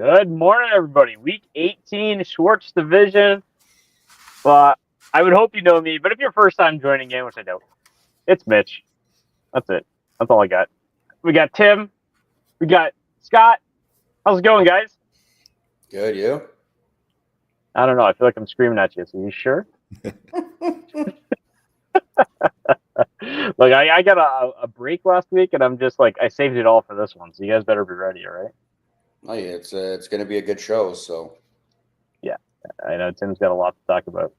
Good morning, everybody. Week 18, Schwartz division. But I would hope you know me. But if you're first time joining in, which I don't, it's Mitch. That's it. That's all I got. We got Tim. We got Scott. How's it going, guys? Good, you? I don't know. I feel like I'm screaming at you. So you sure? Look, I got a break last week, and I'm just like, I saved it all for this one. So you guys better be ready, all right? Oh, yeah, it's going to be a good show. So, yeah, I know Tim's got a lot to talk about.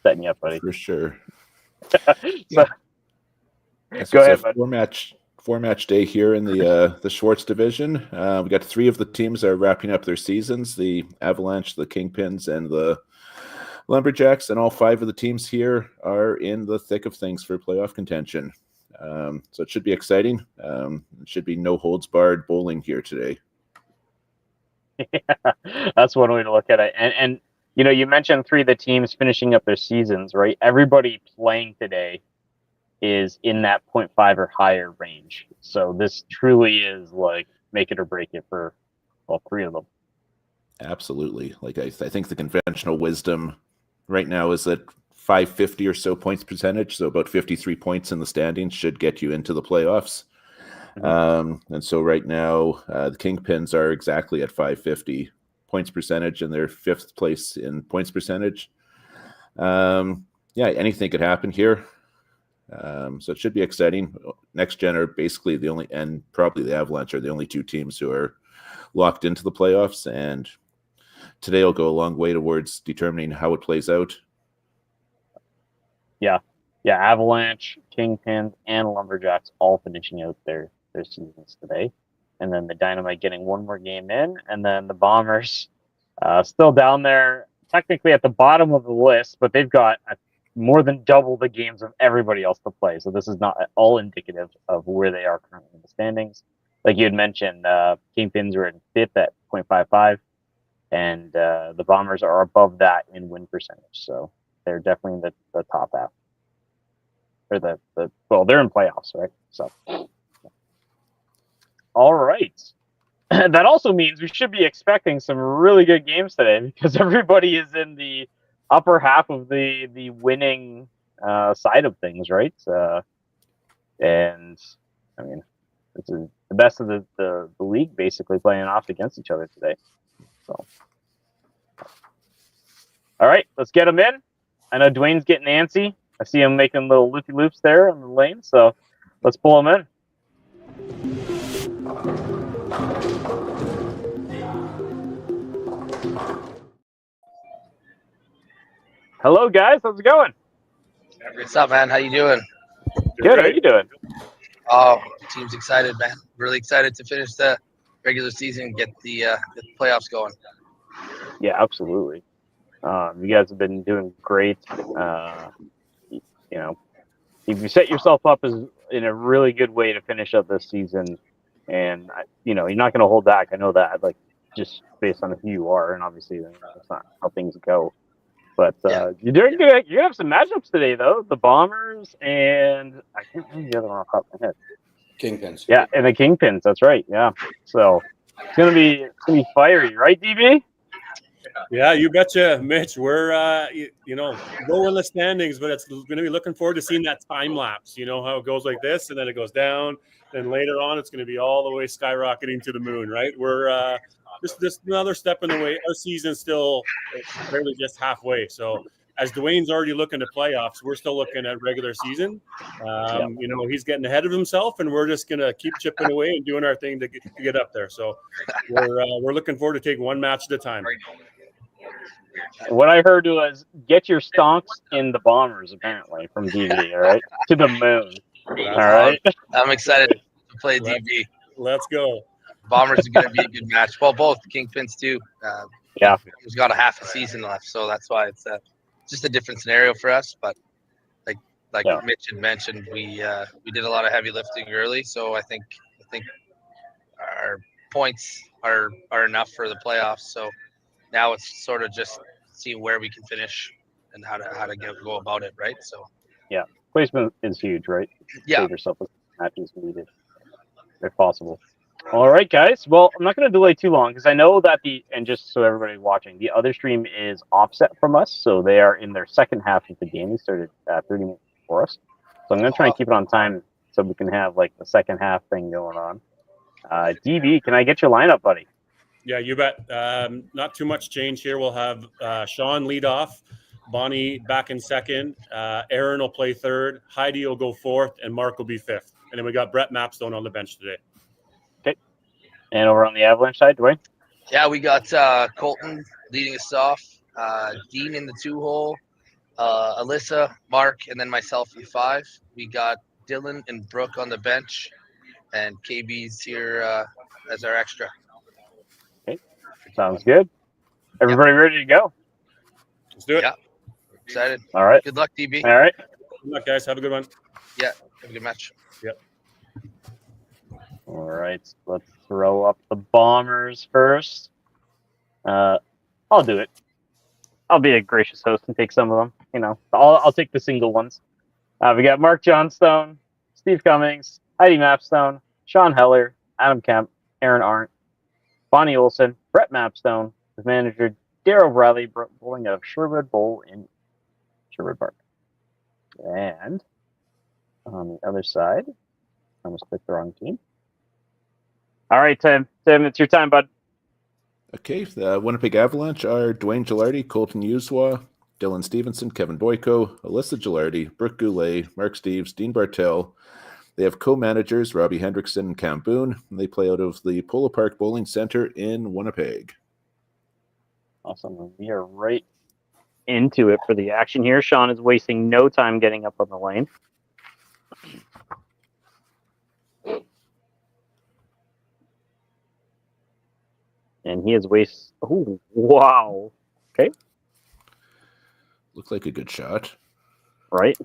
Setting you up, buddy. For sure. So, go ahead, bud. Four-match day here in the Schwartz division. We got three of the teams that are wrapping up their seasons: the Avalanche, the Kingpins, and the Lumberjacks. And all five of the teams here are in the thick of things for playoff contention. So it should be exciting. It should be no holds barred bowling here today. Yeah, that's one way to look at it. And you know, you mentioned three of the teams finishing up their seasons, right? Everybody playing today is in that 0.5 or higher range. So this truly is like make it or break it for all three of them. Absolutely. Like I think the conventional wisdom right now is that 550 or so points percentage, so about 53 points in the standings, should get you into the playoffs. And so right now, the Kingpins are exactly at 550 points percentage, and they're fifth place in points percentage. Yeah, anything could happen here. So it should be exciting. Next Gen are basically the only, and probably the Avalanche are the only two teams who are locked into the playoffs. And today will go a long way towards determining how it plays out. Yeah. Avalanche, Kingpins, and Lumberjacks all finishing out their seasons today, and then the Dynamite getting one more game in, and then the Bombers still down there, technically at the bottom of the list, but they've got more than double the games of everybody else to play. So this is not at all indicative of where they are currently in the standings. Like you had mentioned, Kingpins are in fifth at 0.55, and the Bombers are above that in win percentage. So they're definitely in the top half, or they're in playoffs, right? So. All right. That also means we should be expecting some really good games today because everybody is in the upper half of the winning side of things, right? And I mean, it's the best of the league basically playing off against each other today. So, all right, let's get them in. I know Dwayne's getting antsy. I see him making little loopy loops there on the lane. So let's pull him in. Hello, guys. How's it going? What's up, man? How you doing? Good. How you doing? Oh, team's excited, man. Really excited to finish the regular season and get the playoffs going. Yeah, absolutely. You guys have been doing great. You know, if you set yourself up as in a really good way to finish up this season, and you know, you're not going to hold back. I know that, like, just based on who you are, and obviously that's not how things go. But you're doing good. You're gonna have some matchups today, though. The Bombers and I can't remember the other one off the top of my head. Kingpins. Yeah, and the Kingpins. That's right. Yeah. So it's gonna be fiery, right, DB? Yeah, you betcha, Mitch. We're lower in the standings, but it's going to be looking forward to seeing that time lapse. You know how it goes like this, and then it goes down. Then later on, it's going to be all the way skyrocketing to the moon, right? We're just another step in the way. Our season's still barely just halfway. So as Dwayne's already looking to playoffs, we're still looking at regular season. You know, he's getting ahead of himself, and we're just going to keep chipping away and doing our thing to get up there. So we're looking forward to taking one match at a time. What I heard was get your stonks in the Bombers, apparently, from DB, all right? To the moon. All right? I'm excited to play DB. Let's go. Bombers are going to be a good match. Well, both the Kingpins, too. Yeah. He's got a half a season left, so that's why it's just a different scenario for us. But like Mitch had mentioned, we did a lot of heavy lifting early, so I think our points are enough for the playoffs. So now it's sort of just see where we can finish and how to go about it, right? So yeah, placement is huge, right? Yeah. Save yourself as matches needed if possible. All right, guys. Well, I'm not going to delay too long because I know that and just so everybody watching, the other stream is offset from us, so they are in their second half of the game. They started 30 minutes before us, so I'm going to try and keep it on time so we can have like the second half thing going on. DB, can I get your lineup, buddy? Yeah, you bet. Not too much change here. We'll have Sean lead off, Bonnie back in second, Aaron will play third, Heidi will go fourth, and Mark will be fifth. And then we got Brett Mapstone on the bench today. Okay. And over on the Avalanche side, Dwayne? Yeah, we got Colton leading us off, Dean in the 2-hole, Alyssa, Mark, and then myself in 5. We got Dylan and Brooke on the bench, and KB's here as our extra. Okay, sounds good. Everybody ready to go? Let's do it. Yeah. Excited. All right. Good luck, DB. All right. Good luck, guys. Have a good one. Yeah, have a good match. Yep. All right. Let's throw up the Bombers first. I'll do it. I'll be a gracious host and take some of them. You know, I'll take the single ones. We got Mark Johnstone, Steve Cummings, Heidi Mapstone, Sean Heller, Adam Kemp, Aaron Arndt, Bonnie Olson, Brett Mapstone, his manager Darryl Bradley, bowling out of Sherwood Bowl in Sherwood Park. And on the other side, I almost clicked the wrong team. All right, Tim, it's your time, bud. Okay, the Winnipeg Avalanche are Dwayne Gilardi, Colton Uswa, Dylan Stevenson, Kevin Boyko, Alyssa Gilardi, Brooke Goulet, Mark Steves, Dean Bartel. They have co-managers Robbie Hendrickson and Cam Boone, and they play out of the Polo Park Bowling Center in Winnipeg. Awesome. We are right into it for the action here. Sean is wasting no time getting up on the lane. And he has Oh, wow. Okay. Looked like a good shot. Right.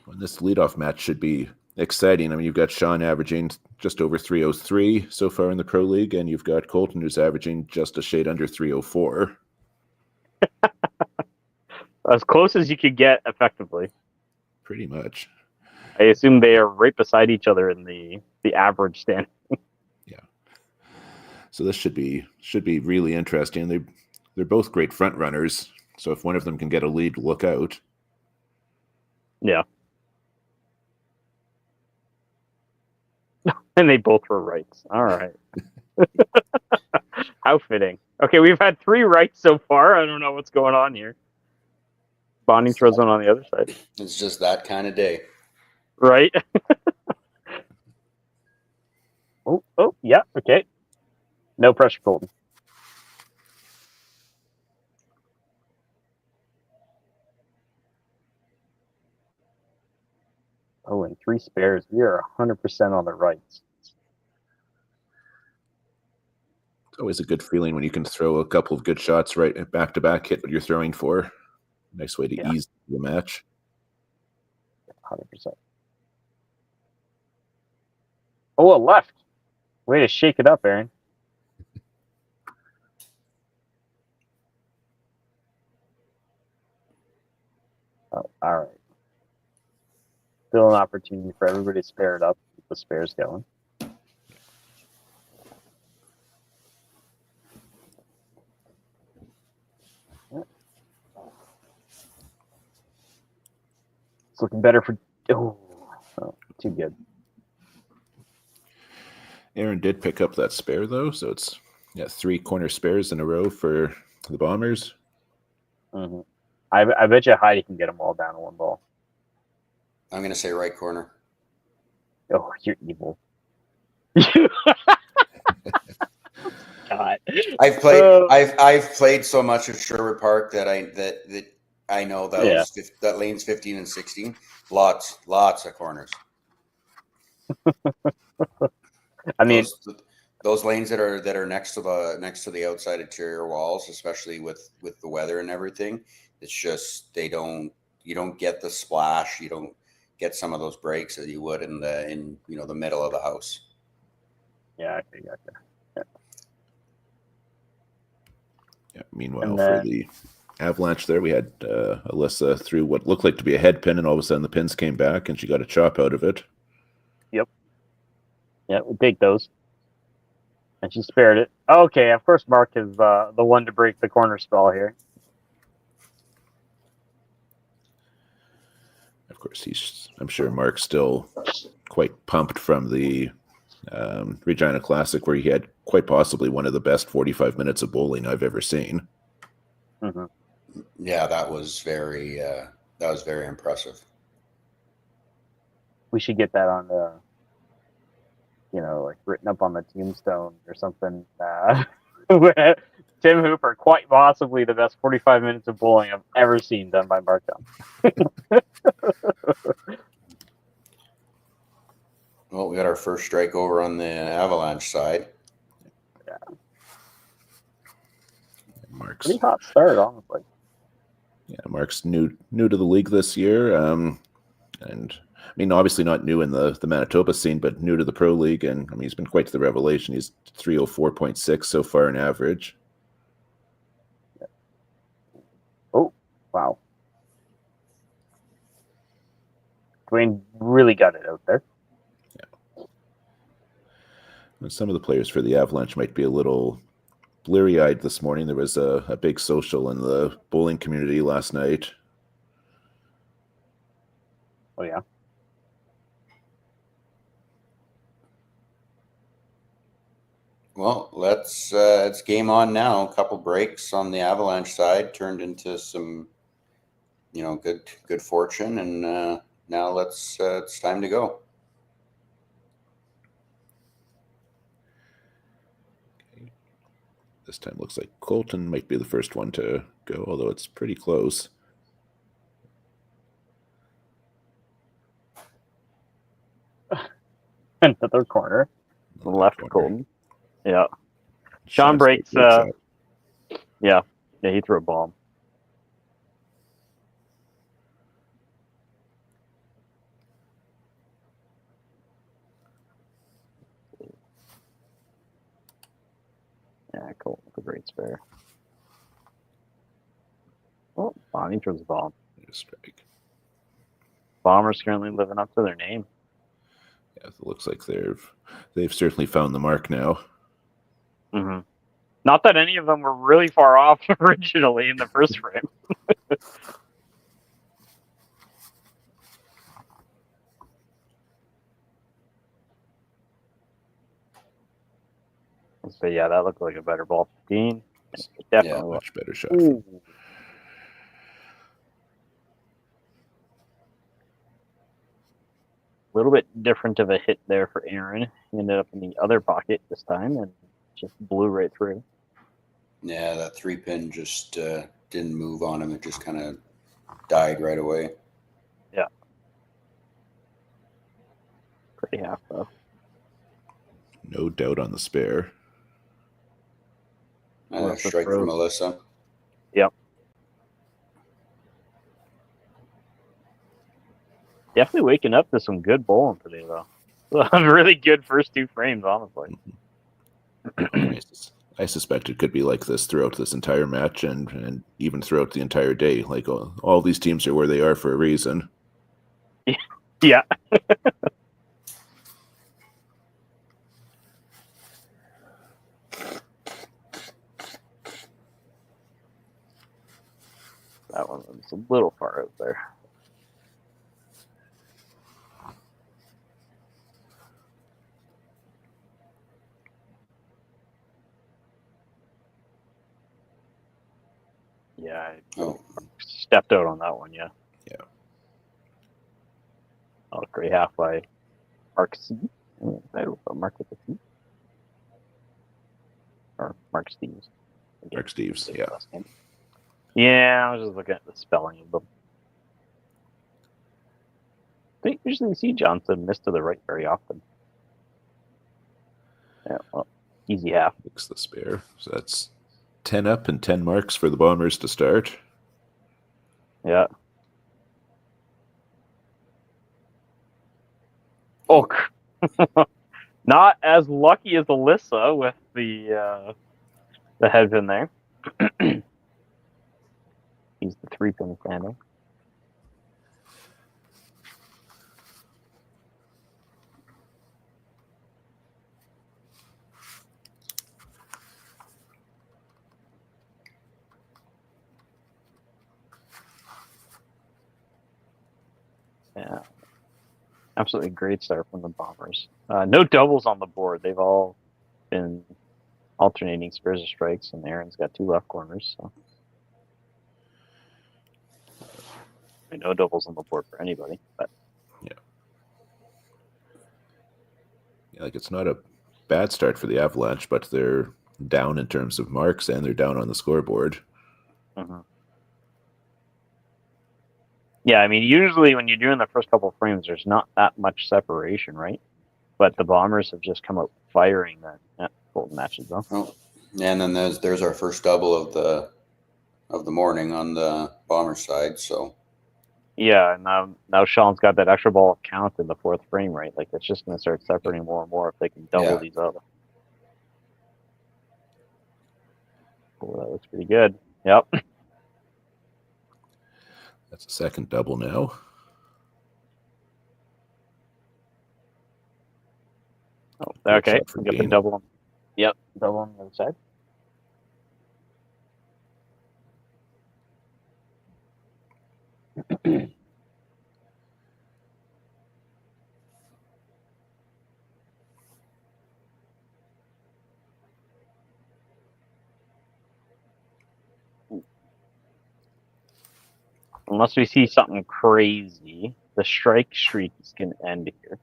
And this leadoff match should be exciting. I mean, you've got Sean averaging just over 303 so far in the Pro League, and you've got Colton who's averaging just a shade under 304. As close as you could get effectively. Pretty much. I assume they are right beside each other in the average stand. Yeah. So this should be really interesting. They're both great front runners. So if one of them can get a lead, look out. Yeah. And they both were rights. All right. How fitting. Okay, we've had 3 rights so far. I don't know what's going on here. Bonnie throws one on the other side. It's just that kind of day. Right? oh, yeah, okay. No pressure, Colton. Oh, and 3 spares. We are 100% on the rights. It's always a good feeling when you can throw a couple of good shots right back to back, hit what you're throwing for. Nice way to ease the match. 100%. Oh, a left. Way to shake it up, Aaron. Oh, all right. Still an opportunity for everybody to spare it up. Keep the spares going. It's looking better for... Oh, too good. Aaron did pick up that spare, though, so it's 3 corner spares in a row for the Bombers. Mm-hmm. I bet you Heidi can get them all down to 1 ball. I'm going to say right corner. Oh, you're evil. God. I've played so much at Sherwood Park that I know that that lanes 15 and 16. Lots of corners. I mean, those lanes that are next to the outside interior walls, especially with the weather and everything, it's just you don't get the splash, you don't get some of those breaks that you would in the middle of the house. Yeah, I got that. Yeah. Meanwhile, for the Avalanche there, we had Alyssa threw what looked like to be a head pin, and all of a sudden the pins came back, and she got a chop out of it. Yep. Yeah, we'll take those. And she spared it. Okay, of course Mark is the one to break the corner spell here. Of course, I'm sure Mark's still quite pumped from the Regina Classic, where he had quite possibly one of the best 45 minutes of bowling I've ever seen. Mm-hmm. Yeah, that was very impressive. We should get that on the, like written up on the tombstone or something. Tim Hooper, quite possibly the best 45 minutes of bowling I've ever seen done by Mark Dunn. Well, we got our first strike over on the Avalanche side. Yeah. Mark's pretty hot start, honestly. Yeah, Mark's new to the league this year, and I mean, obviously not new in the Manitoba scene, but new to the pro league, and I mean, he's been quite the revelation. He's 304.6 so far in average. Oh, wow. Dwayne really got it out there. Yeah. Some of the players for the Avalanche might be a little bleary-eyed this morning. There was a big social in the bowling community last night. Oh, yeah. Well, it's game on now. A couple breaks on the Avalanche side turned into some, good fortune, and now it's time to go. Okay. This time looks like Colton might be the first one to go, although it's pretty close. Another corner. Left corner. Colton. Yeah. Sean breaks. Yeah, he threw a bomb. Yeah, Colton with a great spare. Oh, Bonnie throws a bomb. Strike. Bombers currently living up to their name. Yeah, it looks like they've certainly found the mark now. Mm-hmm. Not that any of them were really far off originally in the first frame. So yeah, that looked like a better ball 15. Definitely much better shot. Ooh. A little bit different of a hit there for Aaron. He ended up in the other pocket this time and just blew right through. Yeah, that 3-pin just didn't move on him. It just kind of died right away. Yeah. Pretty half, though. No doubt on the spare. Strike from Melissa. Yep. Definitely waking up to some good bowling today, though. Really good first two frames, honestly. I suspect it could be like this throughout this entire match and even throughout the entire day. Like all these teams are where they are for a reason. Yeah. That one was a little far out there. Yeah, I stepped out on that one, yeah. Yeah. Oh, great half by Mark C. Mark with the C. Or Mark Steves. Mark Steves, yeah. Yeah, I was just looking at the spelling of them. I don't usually see Johnson miss to the right very often. Yeah, well, easy half. Fix the spare. So that's 10 up and 10 marks for the Bombers to start. Yeah. Oh, not as lucky as Alyssa with the head in there. He's the 3-pin standing. Yeah. Absolutely great start from the Bombers. No doubles on the board. They've all been alternating spares of strikes, and Aaron's got 2 left corners. So no doubles on the board for anybody. But yeah, like it's not a bad start for the Avalanche, but they're down in terms of marks and they're down on the scoreboard. Mm-hmm. Yeah, I mean, usually when you're doing the first couple of frames, there's not that much separation, right? But the Bombers have just come out firing that Bolton matches, though. Oh, and then there's our first double of the morning on the Bomber side. So yeah, now Sean's got that extra ball of count in the 4th frame, right? Like it's just going to start separating more and more if they can double these up. Oh, that looks pretty good. Yep. That's a second double now. Oh, okay. We got the double on. Yep, double on the other side. Unless we see something crazy, the strike streak is going to end here.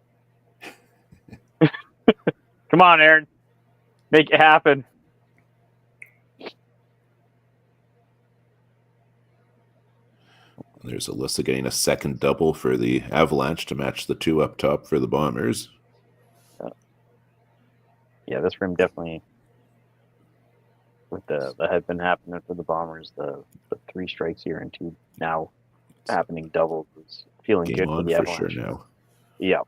Come on, Aaron. Make it happen. There's Alyssa getting a second double for the Avalanche to match the 2 up top for the Bombers. Yeah, this frame definitely, with the had been happening for the Bombers, the 3 strikes here and 2 now happening doubles is feeling Game good on for the for Avalanche. sure now. Yeah.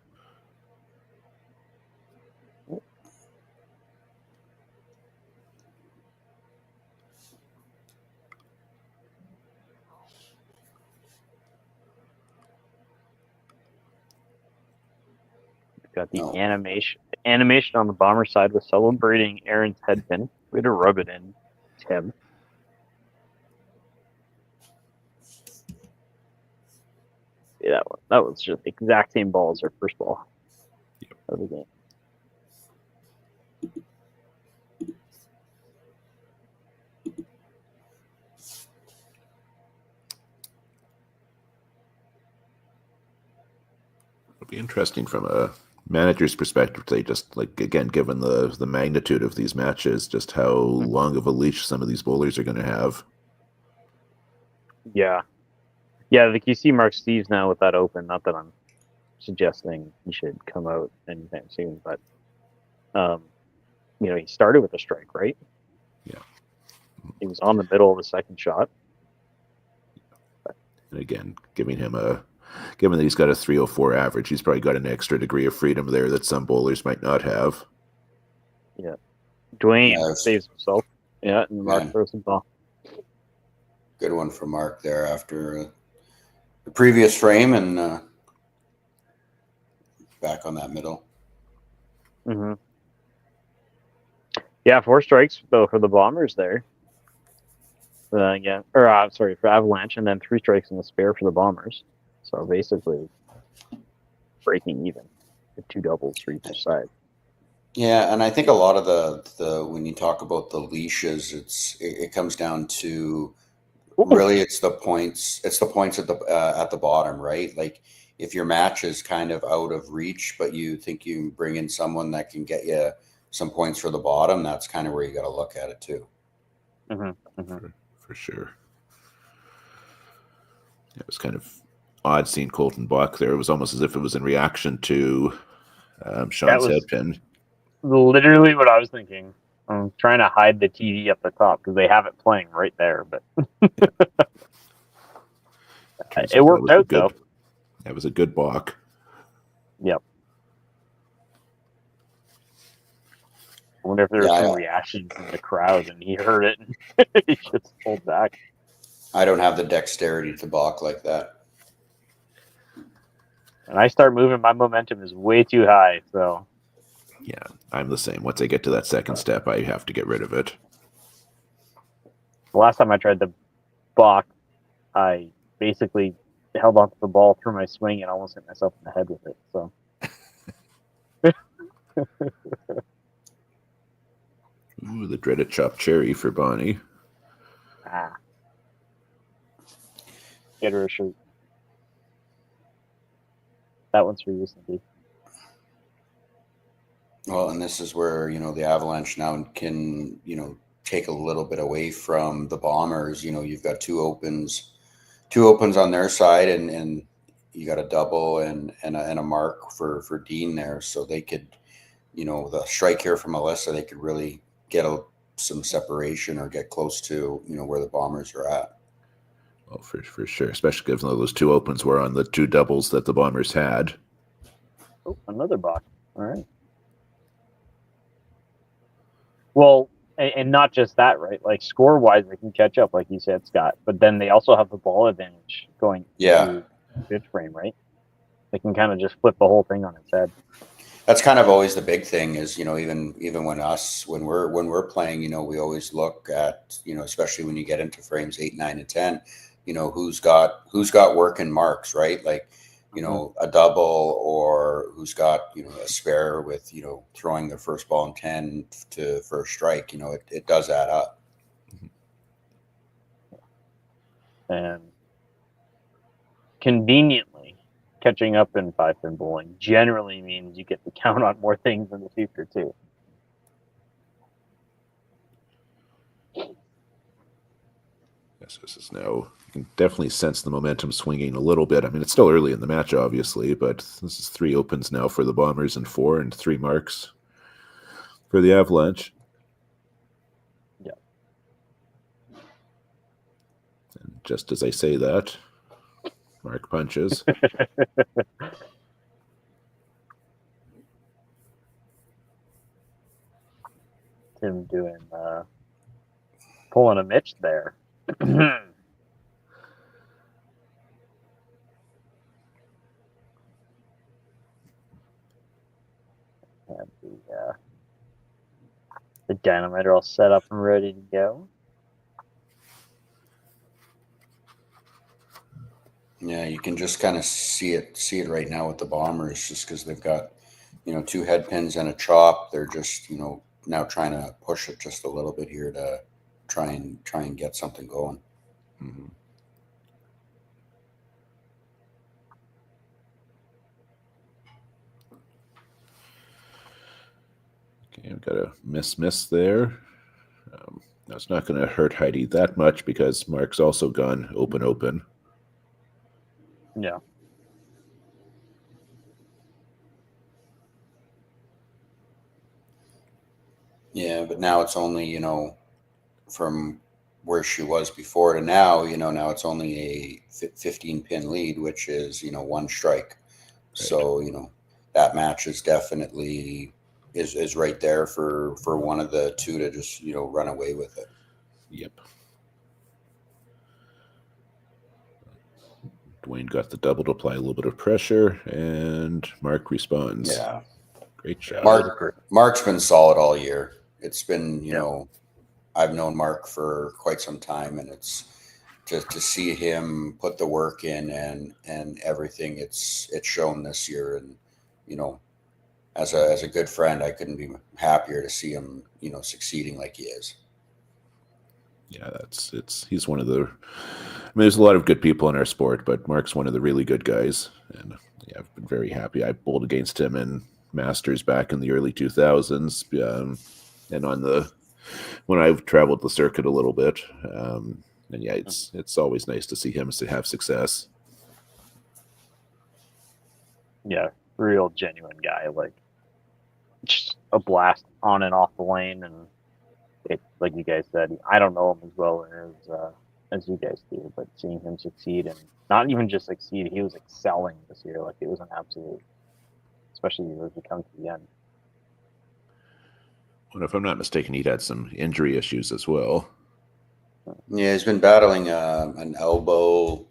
Got the animation on the Bomber side was celebrating Aaron's head pin. We had to rub it in, Tim. Yeah, that was just the exact same ball as our first ball of the game. It'll be interesting from a manager's perspective. They just, like, again, given the magnitude of these matches, just how long of a leash some of these bowlers are going to have. Yeah. Yeah, like you see Mark Steves now with that open. Not that I'm suggesting he should come out anytime soon, but he started with a strike, right? Yeah. He was on the middle of the second shot. And again, given that he's got a 304 average, he's probably got an extra degree of freedom there that some bowlers might not have. Yeah. Dwayne saves himself. Yeah, and Mark throws him ball. Good one for Mark there after the previous frame and back on that middle. Mm-hmm. Yeah, 4 strikes though for the Bombers there. For Avalanche, and then 3 strikes in the spare for the Bombers. So basically, breaking even with 2 doubles for each side. Yeah, and I think a lot of the when you talk about the leashes, it comes down to really it's the points. It's the points at the bottom, right? Like if your match is kind of out of reach, but you think you can bring in someone that can get you some points for the bottom, that's kind of where you got to look at it too. Mm-hmm. Mm-hmm. For sure. It was kind of odd seeing Colton Buck there. It was almost as if it was in reaction to Sean's head pin. Literally what I was thinking. I'm trying to hide the TV up the top because they have it playing right there, but it worked out though. That was a good balk. Yep. I wonder if there was some reaction from the crowd and he heard it and he just pulled back. I don't have the dexterity to balk like that. And I start moving, my momentum is way too high, so. Yeah, I'm the same. Once I get to that second step, I have to get rid of it. The last time I tried to balk, I basically held onto the ball through my swing and almost hit myself in the head with it. So Ooh, the dreaded chopped cherry for Bonnie. Get her a shirt. That one's for you, Cindy. Well, and this is where, the Avalanche now can, take a little bit away from the Bombers. You've got two opens on their side, and you got a double and a mark for Dean there. So they could, the strike here from Melissa, they could really get some separation or get close to, where the Bombers are at. Well, for sure, especially given those two opens were on the two doubles that the Bombers had. Oh, another box. All right. Well, and not just that, right? Like score-wise, they can catch up, like you said, Scott. But then they also have the ball advantage going to pitch frame, right? They can kind of just flip the whole thing on its head. That's kind of always the big thing is, even when we're playing, we always look at, especially when you get into frames 8, 9, and 10, who's got work and marks, right? Like, a double, or who's got, a spare with, throwing their first ball in 10 to first strike, it does add up. And conveniently, catching up in 5-pin bowling generally means you get to count on more things in the future too. Yes, this is now, you can definitely sense the momentum swinging a little bit. I mean, it's still early in the match, obviously, but this is 3 opens now for the Bombers and 4, and 3 marks for the Avalanche. Yeah. And just as I say that, Mark punches. Tim doing pulling a Mitch there. And the Dynamite are all set up and ready to go. Yeah, you can just kind of see it right now with the Bombers, just because they've got, 2 head pins and a chop. They're just, now trying to push it just a little bit here to try and get something going. Mm-hmm. Okay, I've got a miss there. That's not going to hurt Heidi that much because Mark's also gone open. Yeah. Yeah, but now it's only, from where she was before to now, now it's only a 15-pin lead, which is, 1 strike. Right. So, that match is definitely is right there for one of the two to just, run away with it. Yep. Dwayne got the double to apply a little bit of pressure, and Mark responds. Yeah. Great job. Mark's been solid all year. It's been, I've known Mark for quite some time, and it's just to see him put the work in and everything. It's shown this year, and as a good friend, I couldn't be happier to see him, succeeding like he is. Yeah, he's one of the. I mean, there's a lot of good people in our sport, but Mark's one of the really good guys, and yeah, I've been very happy. I bowled against him in Masters back in the early 2000s, and when I've traveled the circuit a little bit, and yeah, it's always nice to see him to have success. Yeah, real genuine guy, like just a blast on and off the lane, and it, like you guys said, I don't know him as well as you guys do, but seeing him succeed, and not even just succeed, he was excelling this year. Like, it was an absolute, especially as we come to the end. Well, if I'm not mistaken, he'd had some injury issues as well. Yeah, he's been battling an elbow/wrist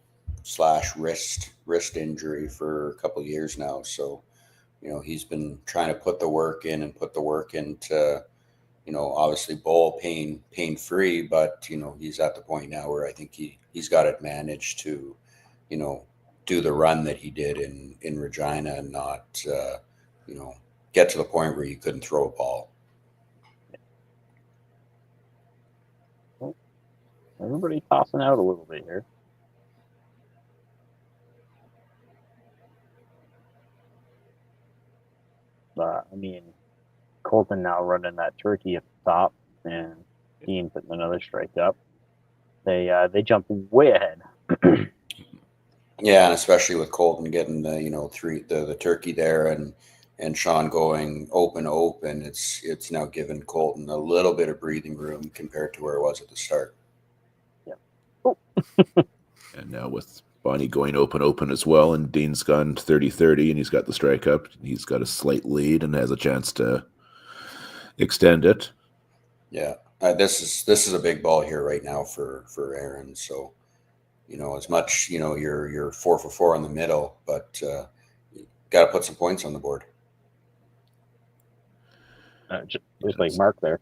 injury for a couple of years now. So, he's been trying to put the work in to, obviously bowl pain free, but he's at the point now where I think he's got it managed to, do the run that he did in Regina and not, get to the point where you couldn't throw a ball. Everybody tossing out a little bit here. Colton now running that turkey at the top, and Dean putting another strike up. They jump way ahead. Yeah, and especially with Colton getting the turkey there and Sean going open, it's now given Colton a little bit of breathing room compared to where it was at the start. Yeah. Oh. And now with Bonnie going open as well, and Dean's gone 30-30, and he's got the strike up. He's got a slight lead and has a chance to extend it. Yeah, this is a big ball here right now for Aaron. So, as much you're 4 for 4 in the middle, but got to put some points on the board. Just like Mark there.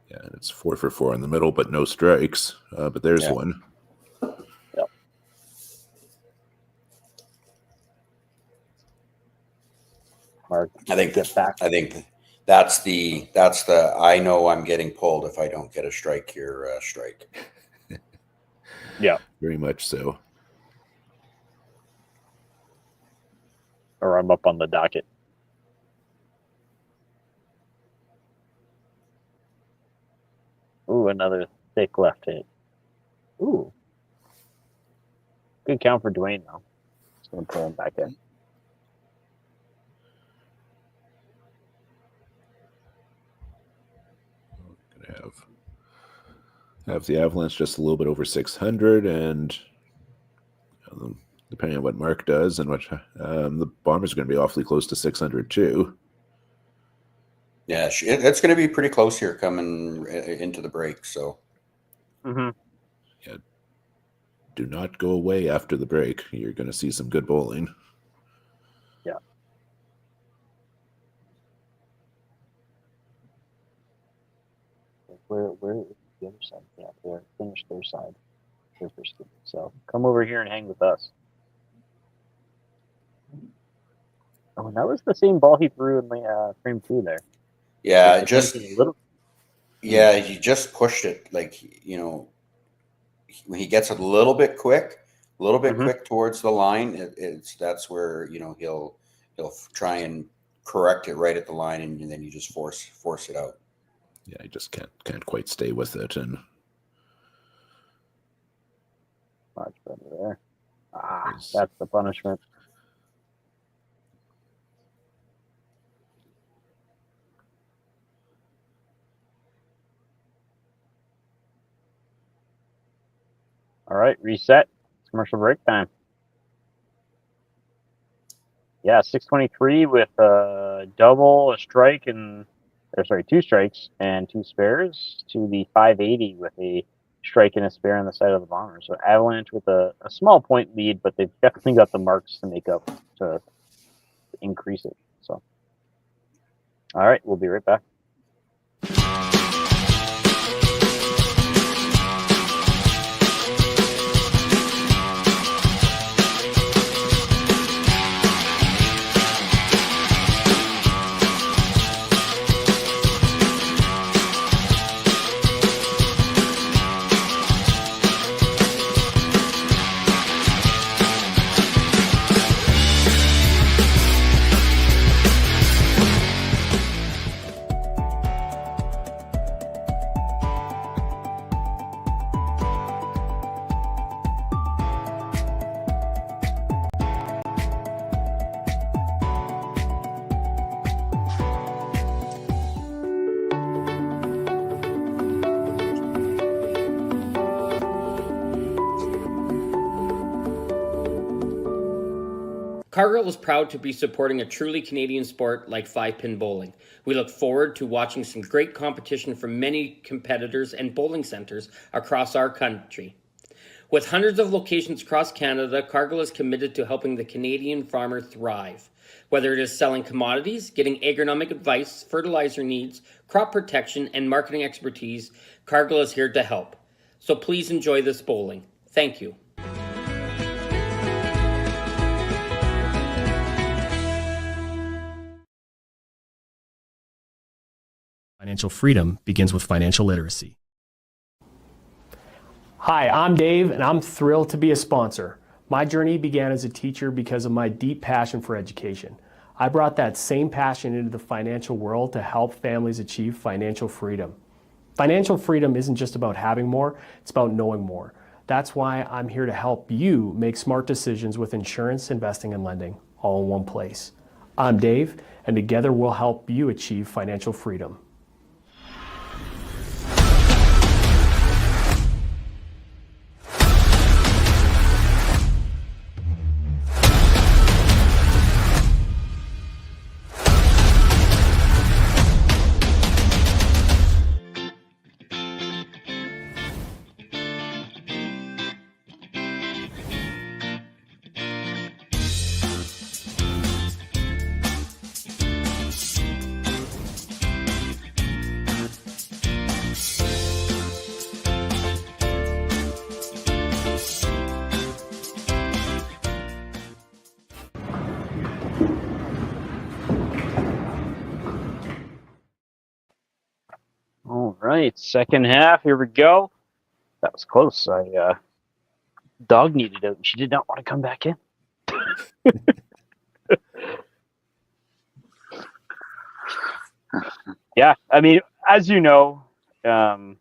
Yeah, it's 4 for 4 in the middle, but no strikes. But there's one. Yep. Mark, I think get back. I think that's the I know I'm getting pulled if I don't get a strike here. Strike. Yeah, very much so. Or I'm up on the docket. Ooh, another thick left hit. Ooh. Good count for Dwayne, though. Just going to pull him back in. Gonna have the Avalanche just a little bit over 600, and depending on what Mark does and what the Bombers are going to be awfully close to 600 too. Yeah, it's going to be pretty close here coming into the break. So, yeah, do not go away after the break. You're going to see some good bowling. Yeah. Where is the other side? Yeah, they're finished their side. Their first game. So come over here and hang with us. Oh, and that was the same ball he threw in the frame 2 there. Yeah, he just pushed it when he gets a little bit quick towards the line. That's where he'll try and correct it right at the line, and then you just force it out. Yeah, I just can't quite stay with it, and much better there. That's the punishment. All right, reset. It's commercial break time. Yeah, 6:23 with a double, a strike, two strikes and 2 spares to the 580 with a strike and a spare on the side of the Bombers. So Avalanche with a small point lead, but they've definitely got the marks to make up to increase it. So, all right, we'll be right back. Cargill is proud to be supporting a truly Canadian sport like 5-pin bowling. We look forward to watching some great competition from many competitors and bowling centers across our country. With hundreds of locations across Canada, Cargill is committed to helping the Canadian farmer thrive. Whether it is selling commodities, getting agronomic advice, fertilizer needs, crop protection, and marketing expertise, Cargill is here to help. So please enjoy this bowling. Thank you. Financial freedom begins with financial literacy. Hi, I'm Dave, and I'm thrilled to be a sponsor. My journey began as a teacher because of my deep passion for education. I brought that same passion into the financial world to help families achieve financial freedom. Financial freedom isn't just about having more, it's about knowing more. That's why I'm here to help you make smart decisions with insurance, investing, and lending, all in one place. I'm Dave, and together we'll help you achieve financial freedom. All right, second half. Here we go. That was close. Dog needed out, and she did not want to come back in. Yeah, I mean, as you know, or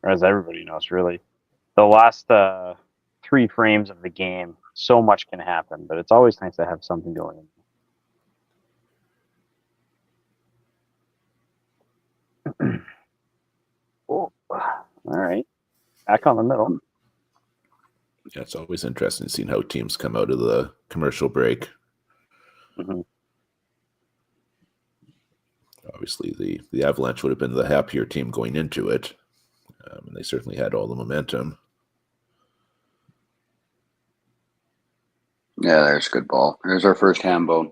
as everybody knows, really, the last 3 frames of the game, so much can happen, but it's always nice to have something going. Oh, all right, back on the middle. Yeah, it's always interesting seeing how teams come out of the commercial break. Mm-hmm. Obviously, the Avalanche would have been the happier team going into it, and they certainly had all the momentum. Yeah, there's a good ball. There's our first ham bone.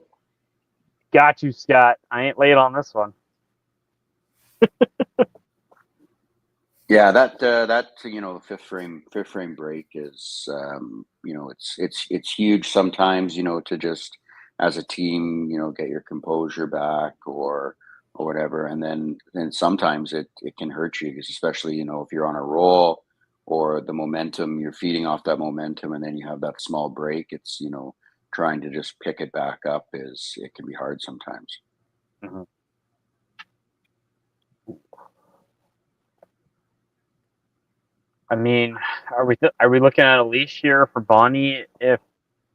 Got you, Scott. I ain't late on this one. Yeah, that the fifth frame break is it's huge sometimes, to just as a team, get your composure back or whatever, and then sometimes it can hurt you, because especially if you're on a roll or the momentum, you're feeding off that momentum, and then you have that small break. It's trying to just pick it back up it can be hard sometimes. Mm-hmm. I mean, are we looking at a leash here for Bonnie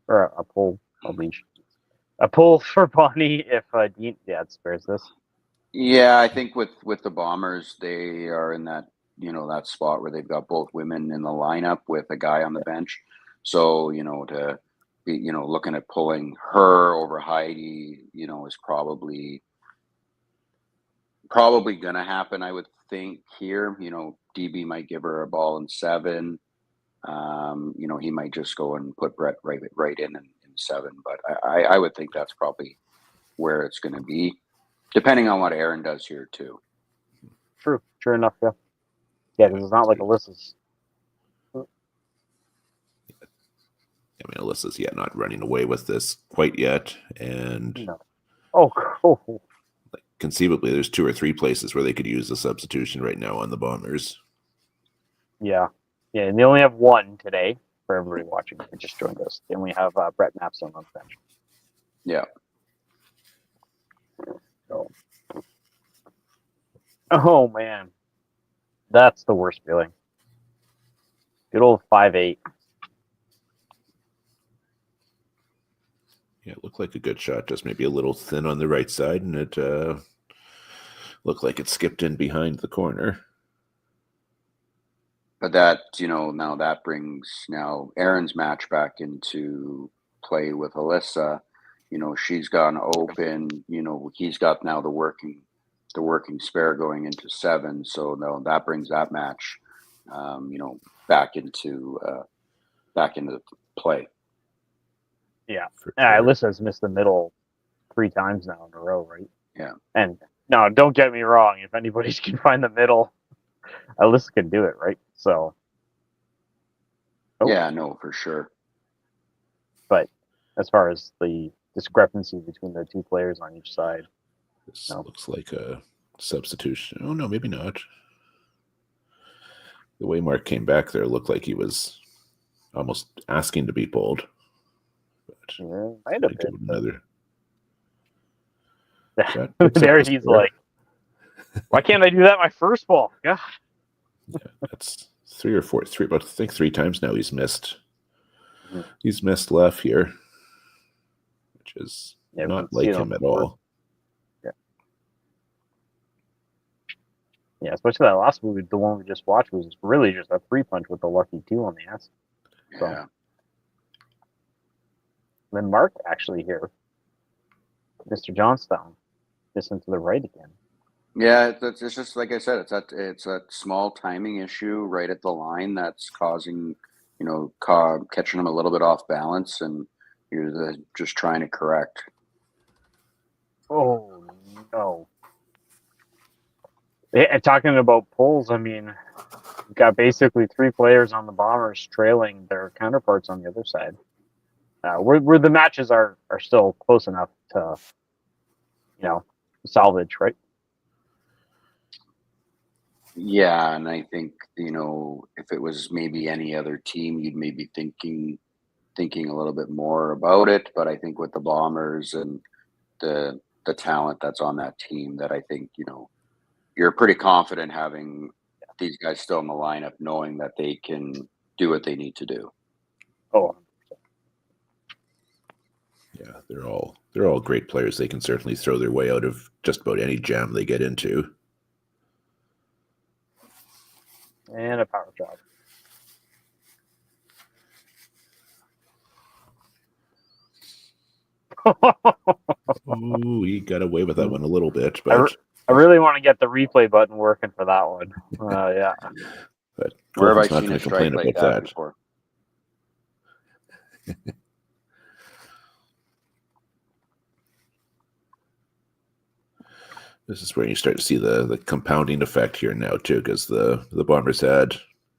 or a pull for Bonnie if Dean spares this? Yeah, I think with the Bombers, they are in that that spot where they've got both women in the lineup with a guy on the bench. So to be looking at pulling her over Heidi, is probably gonna happen. I would think here. DB might give her a ball in 7. He might just go and put Brett right in 7. But I would think that's probably where it's going to be, depending on what Aaron does here too. True enough. Yeah, because it's not like Alyssa's. I mean, Alyssa's not running away with this quite yet, and No. Oh, cool. Like, conceivably, there's 2 or 3 places where they could use a substitution right now on the Bombers. Yeah, and they only have 1 today for everybody watching who just joined us. They only have Brett Knapson on the bench. Yeah. So. Oh man, that's the worst feeling. Good old 5'8". Yeah, it looked like a good shot, just maybe a little thin on the right side, and it looked like it skipped in behind the corner. But that, now that brings Aaron's match back into play with Alyssa. She's gone open. He's got now the working spare going into 7. So now that brings that match, back into play. Yeah. Sure. Alyssa's missed the middle 3 times now in a row, right? Yeah. And no, don't get me wrong. If anybody can find the middle, Alyssa can do it, right? So. Oh. Yeah, no, for sure. But as far as the discrepancy between the 2 players on each side, this looks like a substitution. Oh, no, maybe not. The way Mark came back there looked like he was almost asking to be pulled. But Yeah, might have been. Another. There he's like, why can't I do that my first ball? God. Yeah, that's I think 3 times now he's missed. Mm-hmm. He's missed left here, which is not like him at all. Yeah, especially that last movie, the one we just watched, was really just a 3-punch with the lucky 2 on the ass. So. Yeah. Then Mark actually here, Mr. Johnstone, just into the right again. Yeah, it's just like I said, it's a small timing issue right at the line that's causing, catching him a little bit off balance, and you're just trying to correct. Oh no! And talking about pulls, I mean, we've got basically 3 players on the Bombers trailing their counterparts on the other side. Where the matches are still close enough to, salvage, right? Yeah, and I think if it was maybe any other team, you'd maybe thinking a little bit more about it. But I think with the Bombers and the talent that's on that team, that I think you're pretty confident having these guys still in the lineup, knowing that they can do what they need to do. Oh, yeah, they're all great players. They can certainly throw their way out of just about any jam they get into. and a power job. Oh, he got away with that one a little bit, but I really want to get the replay button working for that one. Yeah. But where have I not seen going a to complain strike like about that that before? This is where you start to see the compounding effect here now too, because the Bombers had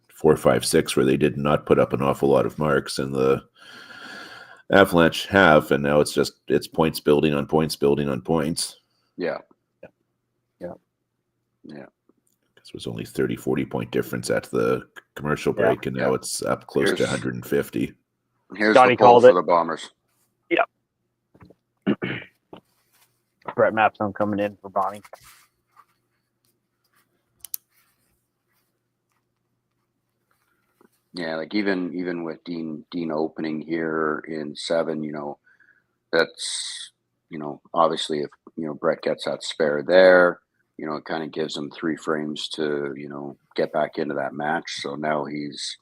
4, 5, 6 where they did not put up an awful lot of marks, and the Avalanche have, and now it's points building on points building on points. Yeah. This was only 30, 40 point difference at the commercial break, and now it's up close to 150. Here's Scotty the poll called for it. the Bombers. Yep. Brett Mapstone coming in for Bonnie. Yeah, like even with Dean opening here in 7, that's obviously if Brett gets that spare there, it kind of gives him 3 frames to get back into that match. So now he's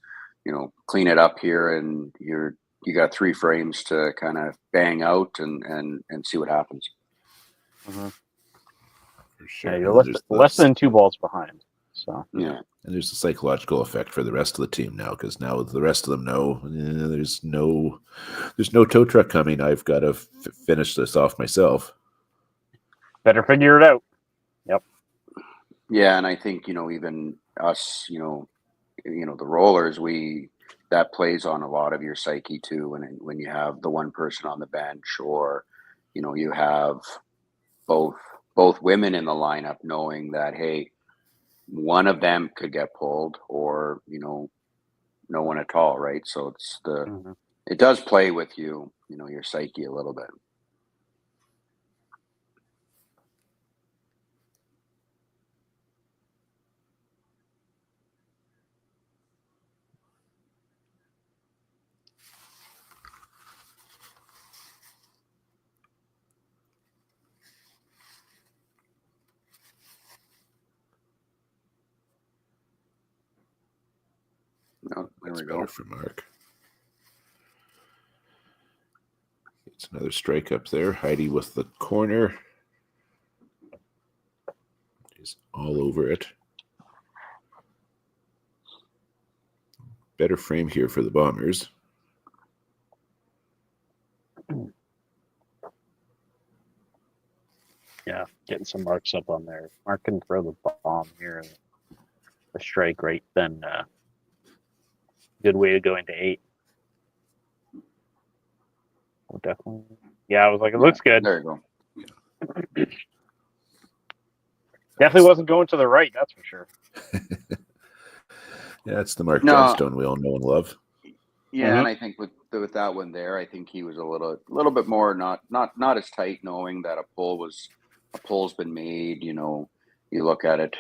clean it up here, and you got 3 frames to kind of bang out and see what happens. Mm-hmm. For sure. Yeah, you're less than 2 balls behind. So yeah. And there's a psychological effect for the rest of the team now, because now the rest of them know there's no tow truck coming. I've got to finish this off myself. better figure it out. Yep. Yeah, and I think even us, the rollers, that plays on a lot of your psyche too. When you have the one person on the bench, or you have both women in the lineup, knowing that, hey, one of them could get pulled, or no one at all, right? So it's it does play with you, your psyche a little bit. No, there we go. Better for Mark. It's another strike up there. Heidi with the corner. He's all over it. Better frame here for the Bombers. Yeah, getting some marks up on there. Mark can throw the bomb here. The strike rate, then good way to go into 8. Oh, definitely. Yeah, I was like, it looks good. There you go. Definitely wasn't going to the right, that's for sure. Yeah, it's the Mark No. Johnstone we all know and love. Yeah, and I think with that one there, I think he was a little bit more not as tight, knowing that a pull's been made. You know, you look at it,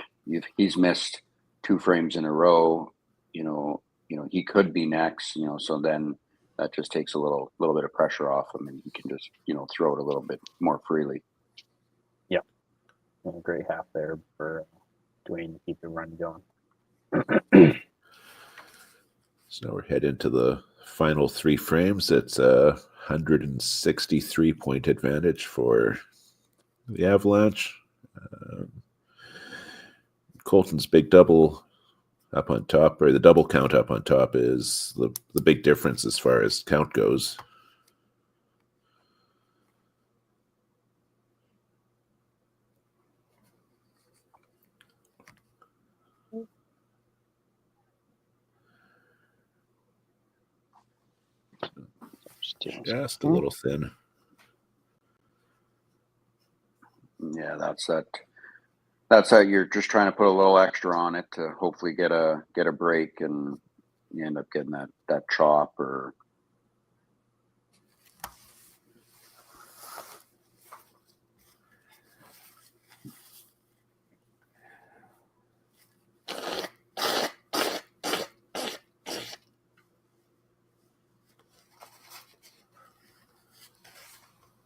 he's missed 2 frames in a row. You know, he could be next. You know, so then that just takes a little bit of pressure off him, and he can just throw it a little bit more freely. Yep, a great half there for Dwayne to keep the run going. So now we're heading into the final 3 frames. It's a 163-point advantage for the Avalanche. Colton's big double up on top, or the double count up on top, is the big difference as far as count goes. Just a little thin. Yeah, that's how you're just trying to put a little extra on it to hopefully get a break, and you end up getting that chop or.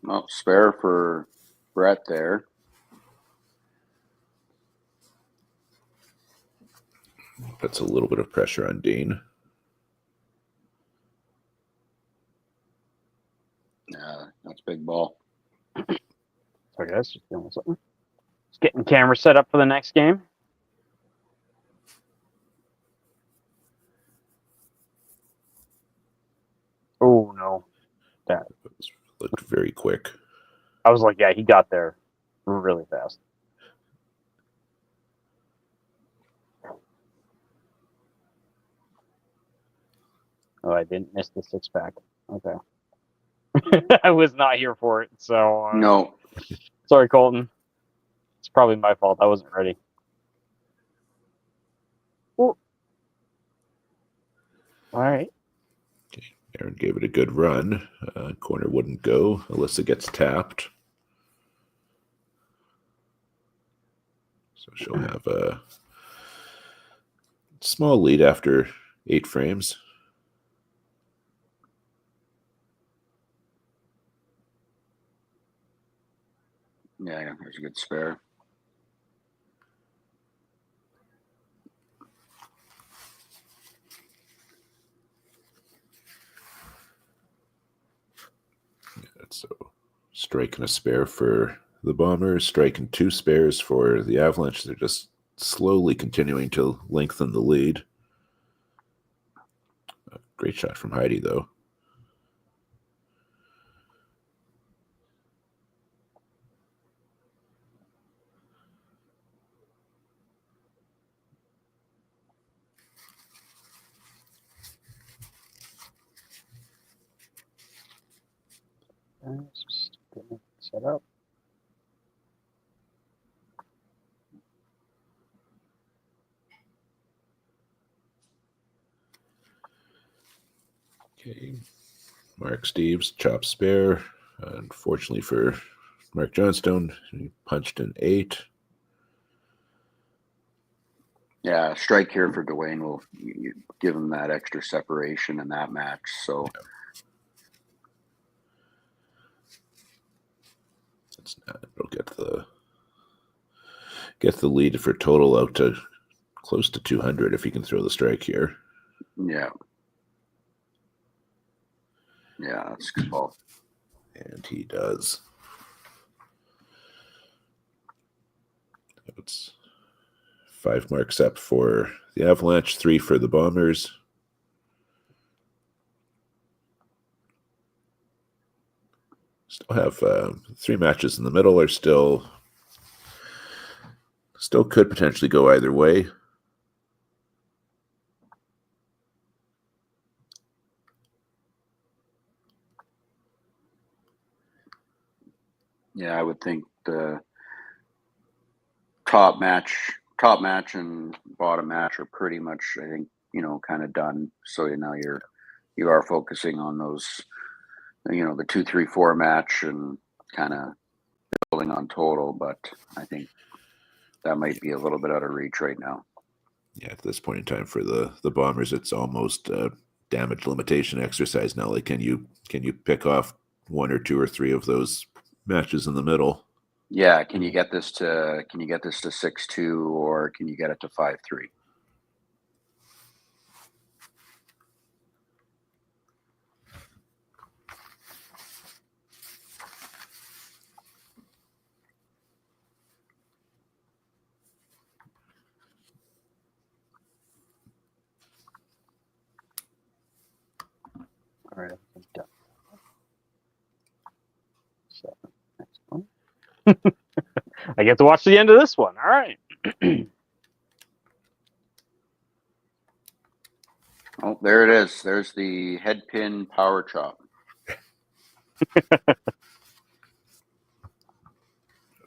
Well, spare for Brett there. Puts a little bit of pressure on Dean. Yeah, that's big ball. Sorry guys, just doing something. Just getting camera set up for the next game. Oh no, that looked very quick. I was like, yeah, he got there really fast. Oh, I didn't miss the 6-pack. Okay. I was not here for it, so No. Sorry, Colton. It's probably my fault. I wasn't ready. Ooh. All right. Okay. Aaron gave it a good run. Corner wouldn't go. Alyssa gets tapped. So she'll have a small lead after 8 frames. Yeah, there's a good spare. Yeah, so strike and a spare for the Bombers, strike and 2 spares for the Avalanche. They're just slowly continuing to lengthen the lead. Great shot from Heidi, though. Just getting set up. Okay. Mark Steves, chop spare. Unfortunately for Mark Johnstone, he punched an 8. Yeah, strike here for Dwayne will give him that extra separation in that match. So yeah. It'll get the lead for total out to close to 200 if he can throw the strike here. Yeah. Yeah, that's a good ball. And he does. It's 5 marks up for the Avalanche, 3 for the Bombers. Still have 3 matches in the middle, are still could potentially go either way. Yeah, I would think top match and bottom match are pretty much, I think, kind of done. So now you are focusing on those, the 2, 3, 4 match and kind of building on total. But I think that might be a little bit out of reach right now. Yeah, at this point in time for the Bombers, it's almost a damage limitation exercise now. Like, can you pick off 1 or 2 or 3 of those matches in the middle? Yeah, can you get this to 6-2, or can you get it to 5-3? All right, I'm done. So, next one. I get to watch the end of this one. All right. Oh, there it is. There's the head pin power chop.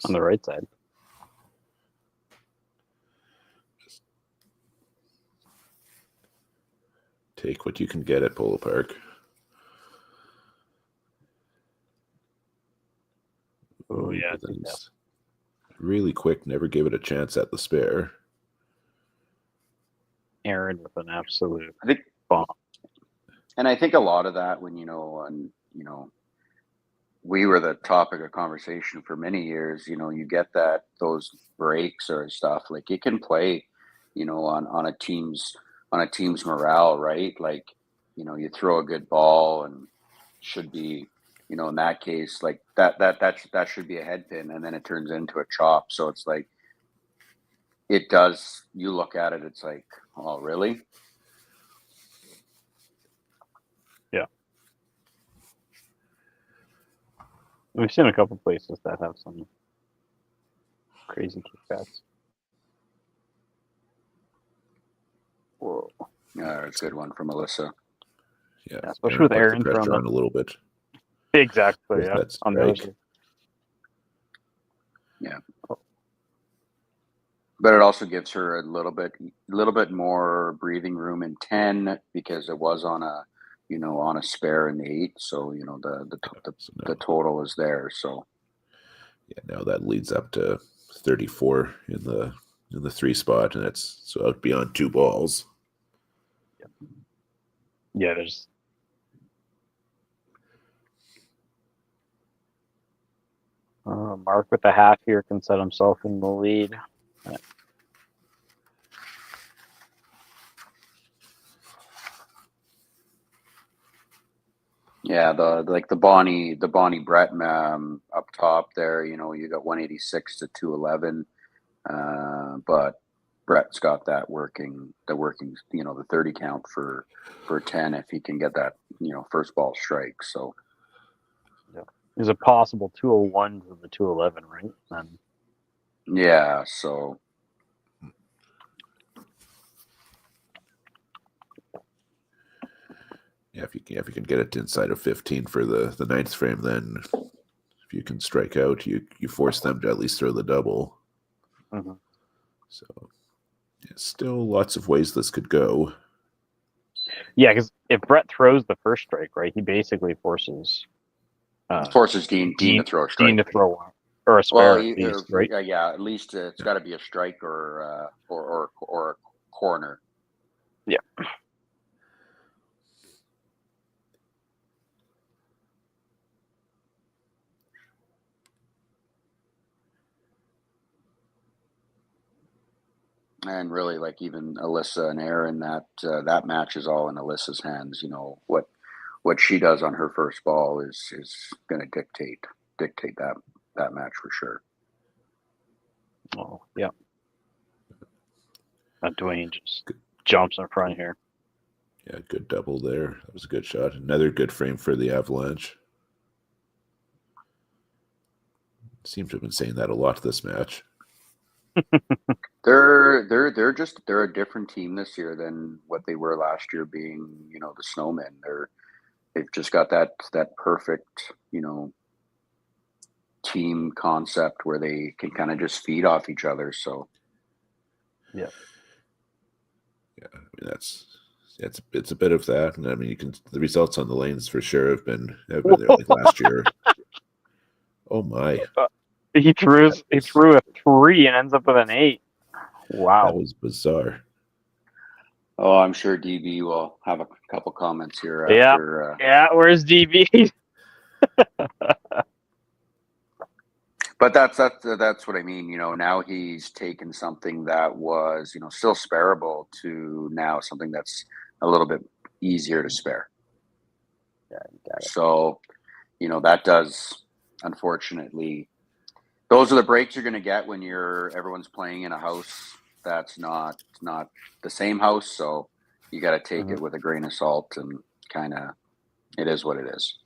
On the right side. Take what you can get at Polo Park. Oh, yeah. Really quick, never gave it a chance at the spare. Aaron with an absolute I think bomb. And I think a lot of that when, we were the topic of conversation for many years, you get those breaks or stuff, like it can play, on a team's morale, right? Like, you throw a good ball and should be, in that case, like that should be a head pin, and then it turns into a chop. So it's like, it does, you look at it, it's like, oh, really? Yeah. We've seen a couple places that have some crazy kickbacks. Whoa. Yeah, it's a good one from Alyssa. Yeah, especially with Aaron pressure throwing on a little bit. Exactly, yeah. That's On right. those. Yeah. But it also gives her a little bit more breathing room in 10, because it was on a, on a spare in 8. So, the total is there. So yeah, now that leads up to 34 in the 3 spot, and it's so out beyond 2 balls. Yeah, there's Mark with the half here can set himself in the lead. yeah, the Bonnie Brett up top there, you got 186 to 211, but Brett's got that working, the 30 count for 10 if he can get that, first ball strike. So There's a possible 201 to the 211, right? Then yeah, so yeah, if you can get it inside of 15 for the 9th frame, then if you can strike out, you force them to at least throw the double. Mm-hmm. So yeah, still lots of ways this could go. Yeah, because if Brett throws the first strike, right, he basically forces Dean to throw a strike. Dean to throw one or a spare, at least, right? Yeah, at least it's got to be a strike or a corner. Yeah. And really, like, even Alyssa and Aaron, that match is all in Alyssa's hands. What she does on her first ball is going to dictate that match for sure. Oh, yeah. Dwayne just jumps in front here. Yeah, good double there. That was a good shot. Another good frame for the Avalanche. Seem to have been saying that a lot this match. They're a different team this year than what they were last year, being, the Snowmen. They've just got that perfect, team concept where they can kind of just feed off each other. So Yeah, I mean it's a bit of that, and I mean the results on the lanes for sure have been there like last year. Oh my! He threw a 3 and ends up with an 8. Wow, that was bizarre. Oh, I'm sure DB will have a couple comments here Yeah. after. Yeah, where's DB? But that's what I mean. You know, now he's taken something that was, you know, still spareable to now something that's a little bit easier to spare. Yeah, you got it. So, you know, that does, unfortunately, those are the breaks you're going to get when everyone's playing in a house that's not the same house. So you got to take it with a grain of salt and kind of, it is what it is.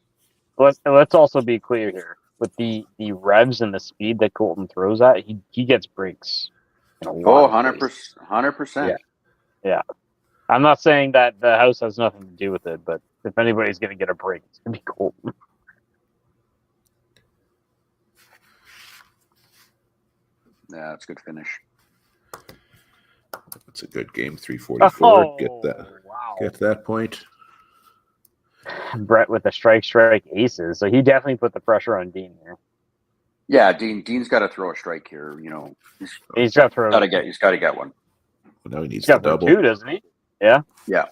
Let's also be clear here. With the revs and the speed that Colton throws at, he gets breaks. Oh, 100%. Yeah. I'm not saying that the house has nothing to do with it, but if anybody's going to get a break, it's going to be Colton. Yeah, that's a good finish. That's a good game. 344. Oh, Get that point. Brett with the strike aces, so he definitely put the pressure on Dean here. Yeah, Dean's got to throw a strike here. You know, he's got to throw. He's got to get one. Well, now he needs to double 2, doesn't he? Yeah. Yeah.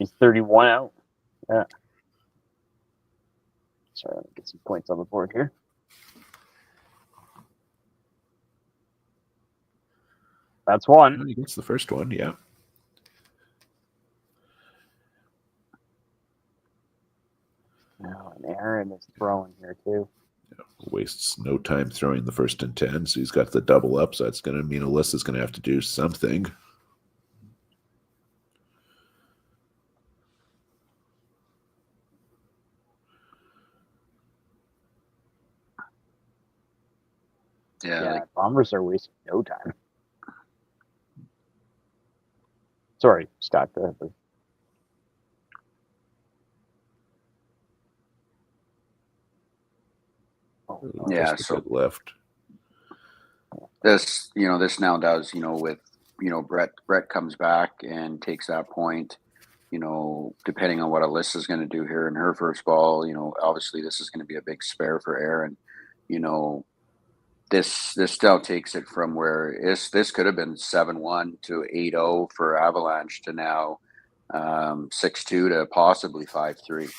He's 31 out. Yeah. Sorry, let me get some points on the board here. That's one. He gets the first one. Yeah. Oh, and Aaron is throwing here too. Yeah, wastes no time throwing the first and 10, so he's got the double up, so that's going to mean Alyssa's going to have to do something. Yeah, Bombers are wasting no time. Sorry, Scott. Go ahead. Yeah, so left. This now does, with, Brett comes back and takes that point, depending on what Alyssa's going to do here in her first ball, obviously this is going to be a big spare for Aaron. This still takes it from where this could have been 7-1 to 8-0 for Avalanche to now 6-2 to possibly 5-3.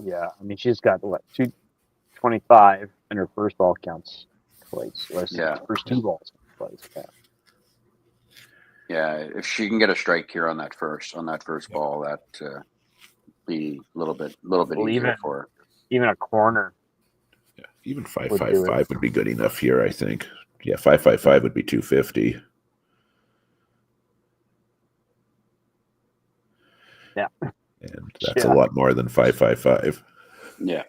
Yeah, I mean, she's got what, 225, and her first ball counts twice. Yeah, first 2 balls twice. Yeah, if she can get a strike here on that first ball, that be a little bit easier for her. Even a corner. Yeah, even 555 would be good enough here, I think. Yeah, 555 would be 250. Yeah. And that's a lot more than 555. Yeah.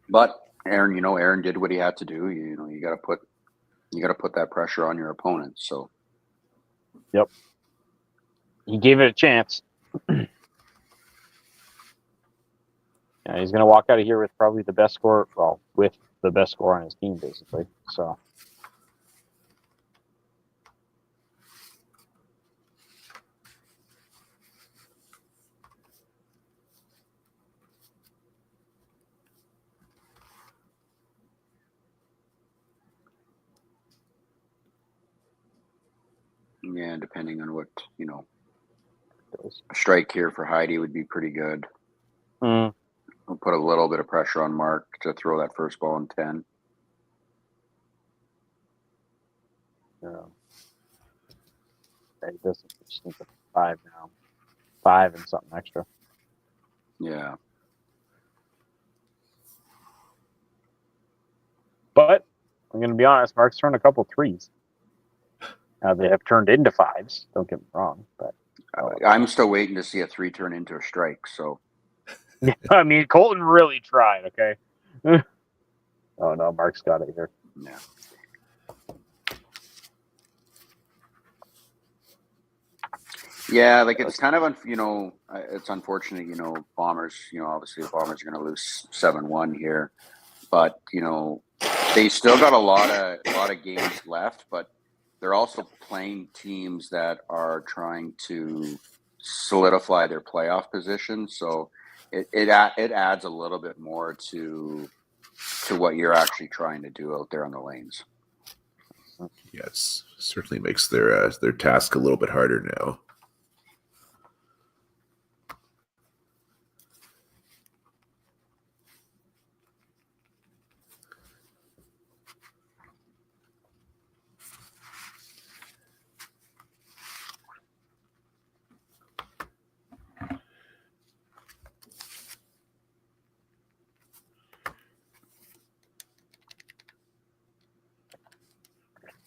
But Aaron did what he had to do. You got to put that pressure on your opponent. So. Yep. He gave it a chance. Yeah, he's going to walk out of here with probably the best score. Well, with the best score on his team, basically. So. Yeah, depending on what, a strike here for Heidi would be pretty good. Mm. We'll put a little bit of pressure on Mark to throw that first ball in 10. Yeah. He doesn't just think of 5 now. 5 and something extra. Yeah. But I'm going to be honest, Mark's thrown a couple 3s. Now they have turned into 5s. Don't get me wrong, but I'm still waiting to see a 3 turn into a strike. So, I mean, Colton really tried. Okay. Oh no, Mark's got it here. Yeah. Yeah, like it's kind of it's unfortunate. Bombers. Obviously the Bombers are going to lose 7-1 here, but they still got a lot of games left. But they're also playing teams that are trying to solidify their playoff position. So it adds a little bit more to what you're actually trying to do out there on the lanes. Yeah, it certainly makes their task a little bit harder now.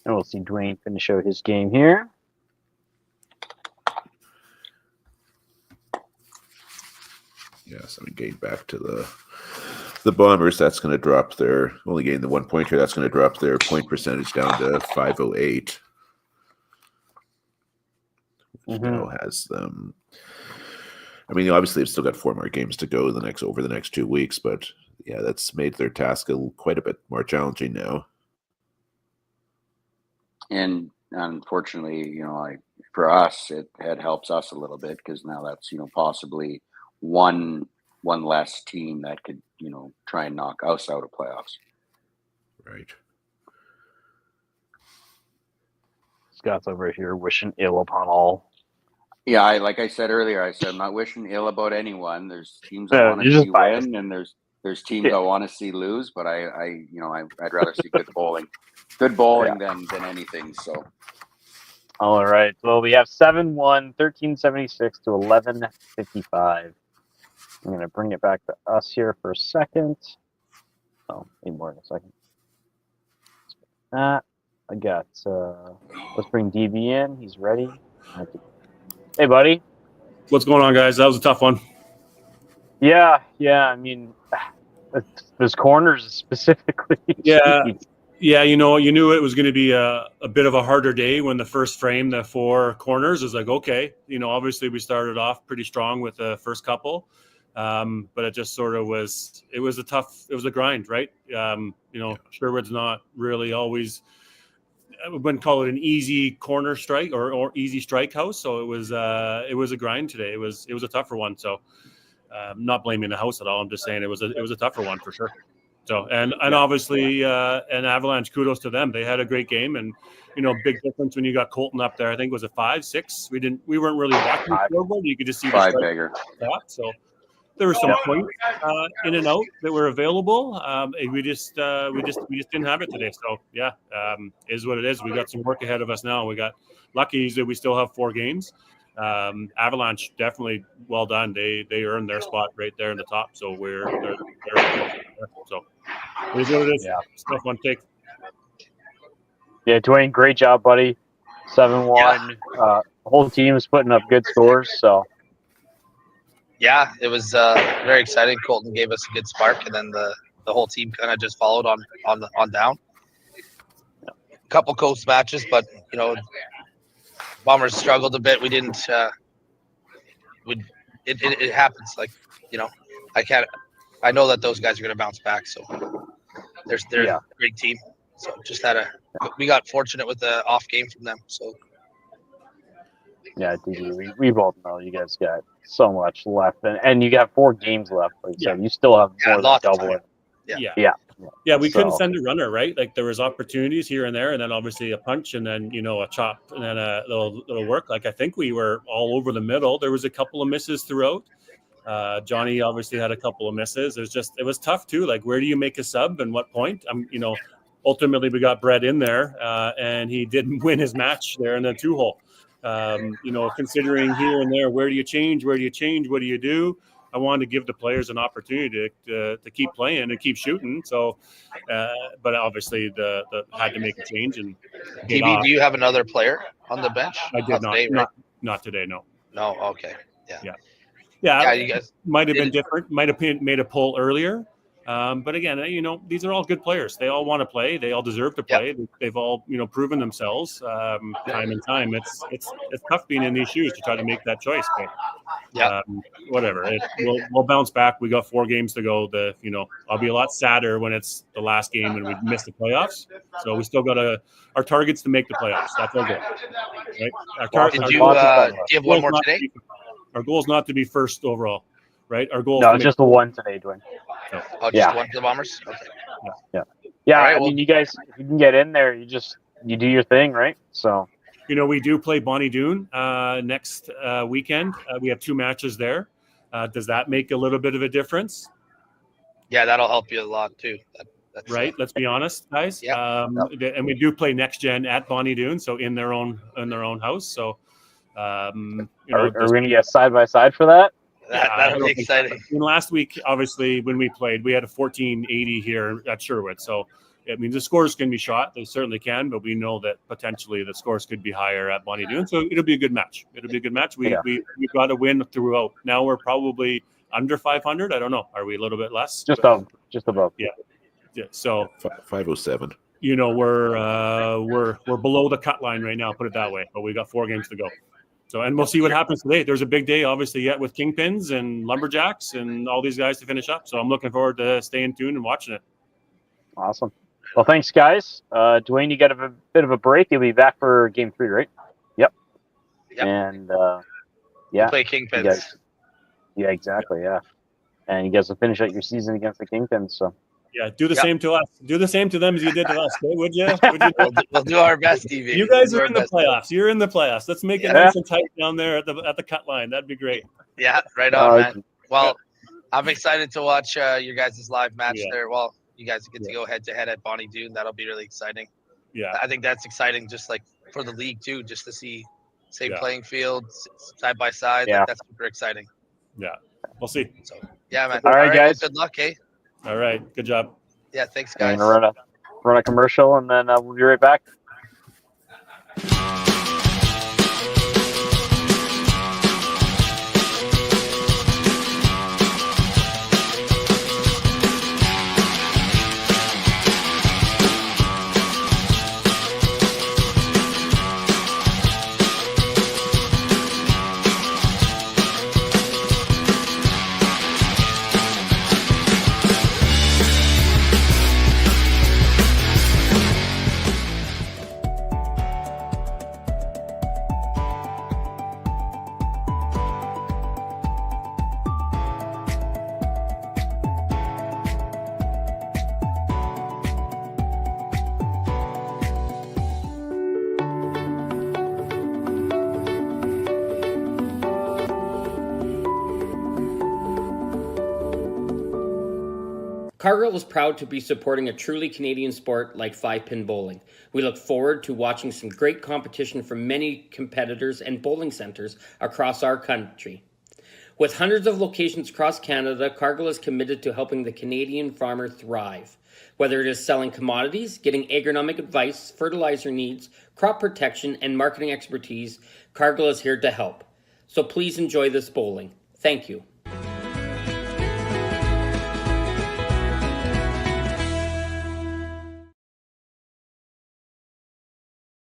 And we'll see Dwayne finish out his game here. Yes, I mean, getting back to the Bombers, that's going to drop their only getting the 1 point here. That's going to drop their point percentage down to 508. Which now has them. I mean, obviously, they've still got 4 more games to go over the next 2 weeks, but yeah, that's made their task quite a bit more challenging now. And unfortunately, for us, it helps us a little bit because now that's possibly one less team that could try and knock us out of playoffs. Right. Scott's over here wishing ill upon all. Yeah, like I said earlier, I'm not wishing ill about anyone. There's teams I want to see win, and there's teams I want to see lose. But I'd rather see good bowling than anything. So. All right. Well, we have 7-1, 1376 to 1155. I'm going to bring it back to us here for a second. Oh, need more in a second. I got, let's bring DB in. He's ready. Hey, buddy. What's going on, guys? That was a tough one. Yeah. I mean, those corners specifically. Yeah, you knew it was going to be a bit of a harder day when the first frame, the 4 corners, is like, okay, obviously we started off pretty strong with the first couple, but it just sort of was a grind, right? Sherwood's not really always, I wouldn't call it an easy corner strike or easy strike house. So it was a grind today. It was a tougher one. So I'm not blaming the house at all. I'm just saying it was a tougher one for sure. So, and obviously, and Avalanche, kudos to them. They had a great game, and big difference when you got Colton up there. I think was it 5, 6. We weren't really watching the scoreboard. You could just see 5 bigger. So there were some points in and out that were available. We just didn't have it today. So yeah, is what it is. We got some work ahead of us now. We got lucky that we still have 4 games. Avalanche definitely well done. They earned their spot right there in the top. So they're so it is what it is. Yeah. Stuff one take. Yeah, Dwayne, great job, buddy. 7-1. Whole team is putting up good scores. So yeah, it was very exciting. Colton gave us a good spark, and then the whole team kind of just followed on down. A couple close matches, but Bombers struggled a bit. We didn't. It happens. Like I know that those guys are going to bounce back. So they're a great team. So just we got fortunate with the off game from them. So yeah, we both know you guys got so much left, and you got 4 games left. Like you said, you still have more than double it. Yeah, we couldn't send a runner, right? Like there was opportunities here and there, and then obviously a punch, and then a chop, and then a little work. Like I think we were all over the middle. There was a couple of misses throughout. Johnny obviously had a couple of misses. It was tough too. Like where do you make a sub and what point? Ultimately we got Brett in there, and he didn't win his match there in the 2-hole. Considering here and there, where do you change? What do you do? I wanted to give the players an opportunity to keep playing and keep shooting. So, but obviously the had to make a change. And DB, do you have another player on the bench? I did not. Today, right? Not today. No. No. Okay. Yeah. You guys might have been different. Might have made a pull earlier. But again, these are all good players. They all want to play. They all deserve to play. Yep. They've all, proven themselves time and time. It's tough being in these shoes to try to make that choice. But whatever. We'll bounce back. We got 4 games to go. I'll be a lot sadder when it's the last game and we miss the playoffs. So we still got our targets to make the playoffs. That's our goal. Right? Do you have one more today? Our goal is not to be first overall. Right? Our goal. No, just the one today, Dwayne. Oh, just one for the Bombers. Okay. Yeah. Right, I mean, you guys, if you can get in there, you do your thing, right? So. We do play Bonnie Doon next weekend. We have 2 matches there. Does that make a little bit of a difference? Yeah, that'll help you a lot too. That's right. Let's be honest, guys. And we do play next gen at Bonnie Doon, so in their own house. So, are we going to get side by side for that? That'll be exciting. Last week, obviously, when we played, we had a 1480 here at Sherwood. So, I mean, the scores can be shot. They certainly can, but we know that potentially the scores could be higher at Bonnie Doon. So it'll be a good match. We've got to win throughout. Now we're probably under 500. I don't know. Are we a little bit less? Just above. Yeah. So 507. We're below the cut line right now. Put it that way. But we got 4 games to go. So, and we'll see what happens today. There's a big day, obviously, yet with Kingpins and Lumberjacks and all these guys to finish up. So I'm looking forward to staying tuned and watching it. Awesome. Well, thanks, guys. Dwayne, you got a bit of a break. You'll be back for Game 3, right? Yep. And we'll play Kingpins. Yeah, exactly. Yeah, and you guys will finish out your season against the Kingpins. So. Yeah, do the same to us. Do the same to them as you did to us, okay? Would you? We'll do our best, TV. You guys are in the playoffs. You're in the playoffs. Let's make it nice and tight down there at the cut line. That'd be great. Yeah, right on, man. Well, I'm excited to watch your guys' live match there. Well, you guys get to go head-to-head at Bonnie Doon. That'll be really exciting. Yeah. I think that's exciting just like for the league, too, just to see same playing field, side by side. Yeah. That's super exciting. Yeah. We'll see. So, yeah, man. All right, guys. Well, good luck, eh? All right. Good job. Yeah, thanks, guys. I'm going to run a commercial, and then we'll be right back. Cargill is proud to be supporting a truly Canadian sport like 5-pin bowling. We look forward to watching some great competition from many competitors and bowling centers across our country. With hundreds of locations across Canada, Cargill is committed to helping the Canadian farmer thrive. Whether it is selling commodities, getting agronomic advice, fertilizer needs, crop protection, and marketing expertise, Cargill is here to help. So please enjoy this bowling. Thank you.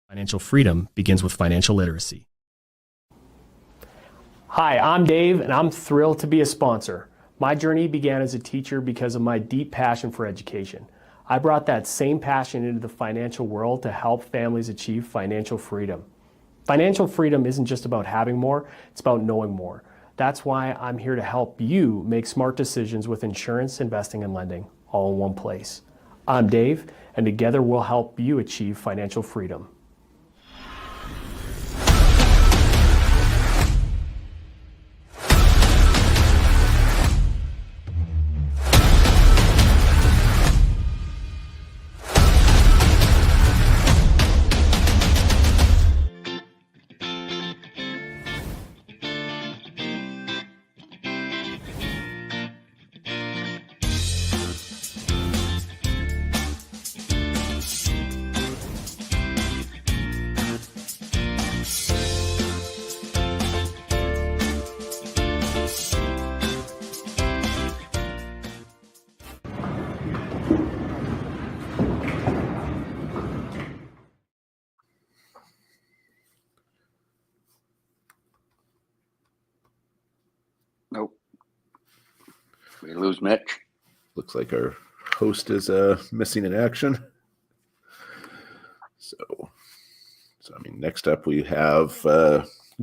Financial freedom begins with financial literacy. Hi, I'm Dave, and I'm thrilled to be a sponsor. My journey began as a teacher because of my deep passion for education. I brought that same passion into the financial world to help families achieve financial freedom. Financial freedom isn't just about having more, it's about knowing more. That's why I'm here to help you make smart decisions with insurance, investing, and lending, all in one place. I'm Dave, and together we'll help you achieve financial freedom. We lose Mitch. Looks like our host is missing in action. So I mean, next up we have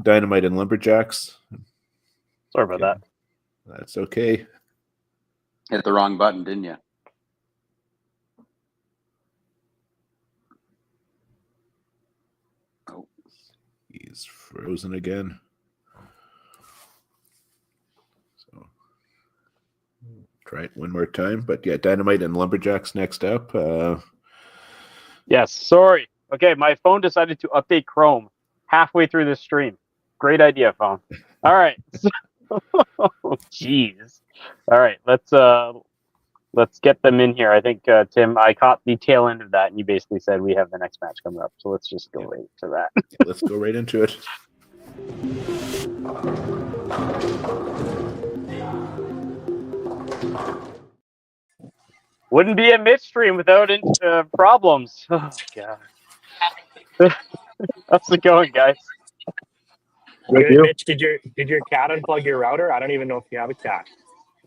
Dynamite and Lumberjacks. Sorry about that. That's okay. Hit the wrong button, didn't you? Oh, He's frozen again. So try it one more time. But yeah, Dynamite and Lumberjacks next up. Yes, sorry. Okay, my phone decided to update Chrome halfway through the stream. Great idea, phone. All right. Jeez. All right, let's get them in here. I think Tim, I caught the tail end of that, and you basically said we have the next match coming up. So let's just go right to that. Let's go right into it. Wouldn't be a midstream without problems. Oh god. How's it going, guys? Good, Mitch, did your cat unplug your router? I don't even know if you have a cat.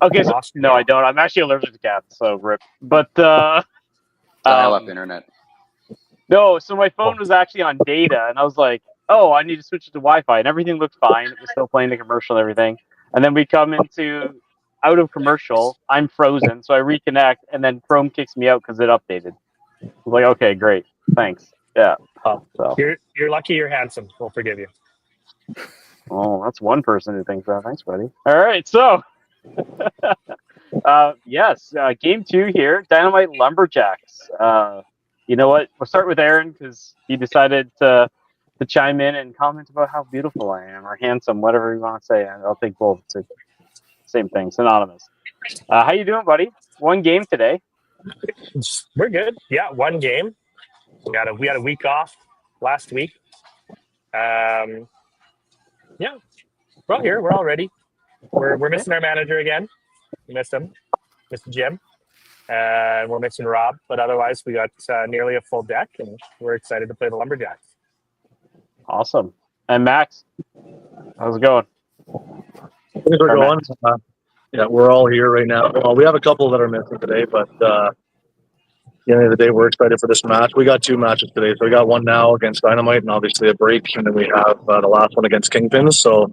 Okay, so, no, I don't. I'm actually allergic to cats, so rip. But dial-up internet. No, so my phone was actually on data, and I was like, "Oh, I need to switch it to Wi-Fi," and everything looked fine. It was still playing the commercial and everything, and then we come out of commercial. I'm frozen, so I reconnect, and then Chrome kicks me out because it updated. I was like, "Okay, great, thanks." Yeah. So. You're lucky you're handsome. We'll forgive you. Oh, that's one person who thinks that. Thanks, buddy. All right, so yes, game 2 here, Dynamite Lumberjacks. You know what? We'll start with Aaron because he decided to chime in and comment about how beautiful I am or handsome, whatever you want to say. I'll take both. It's the same thing, synonymous. How you doing, buddy? One game today. We're good. Yeah, one game. We had a week off last week. Yeah, we're all here. We're all ready. We're missing our manager again. We missed him, Mr. Jim, and we're missing Rob. But otherwise, we got nearly a full deck, and we're excited to play the Lumberjacks. Awesome. And Max, how's it going? Things are going. Yeah, we're all here right now. Well, we have a couple that are missing today, but at the end of the day, we're excited for this match. We got 2 matches today. So we got one now against Dynamite and obviously a break. And then we have the last one against Kingpins. So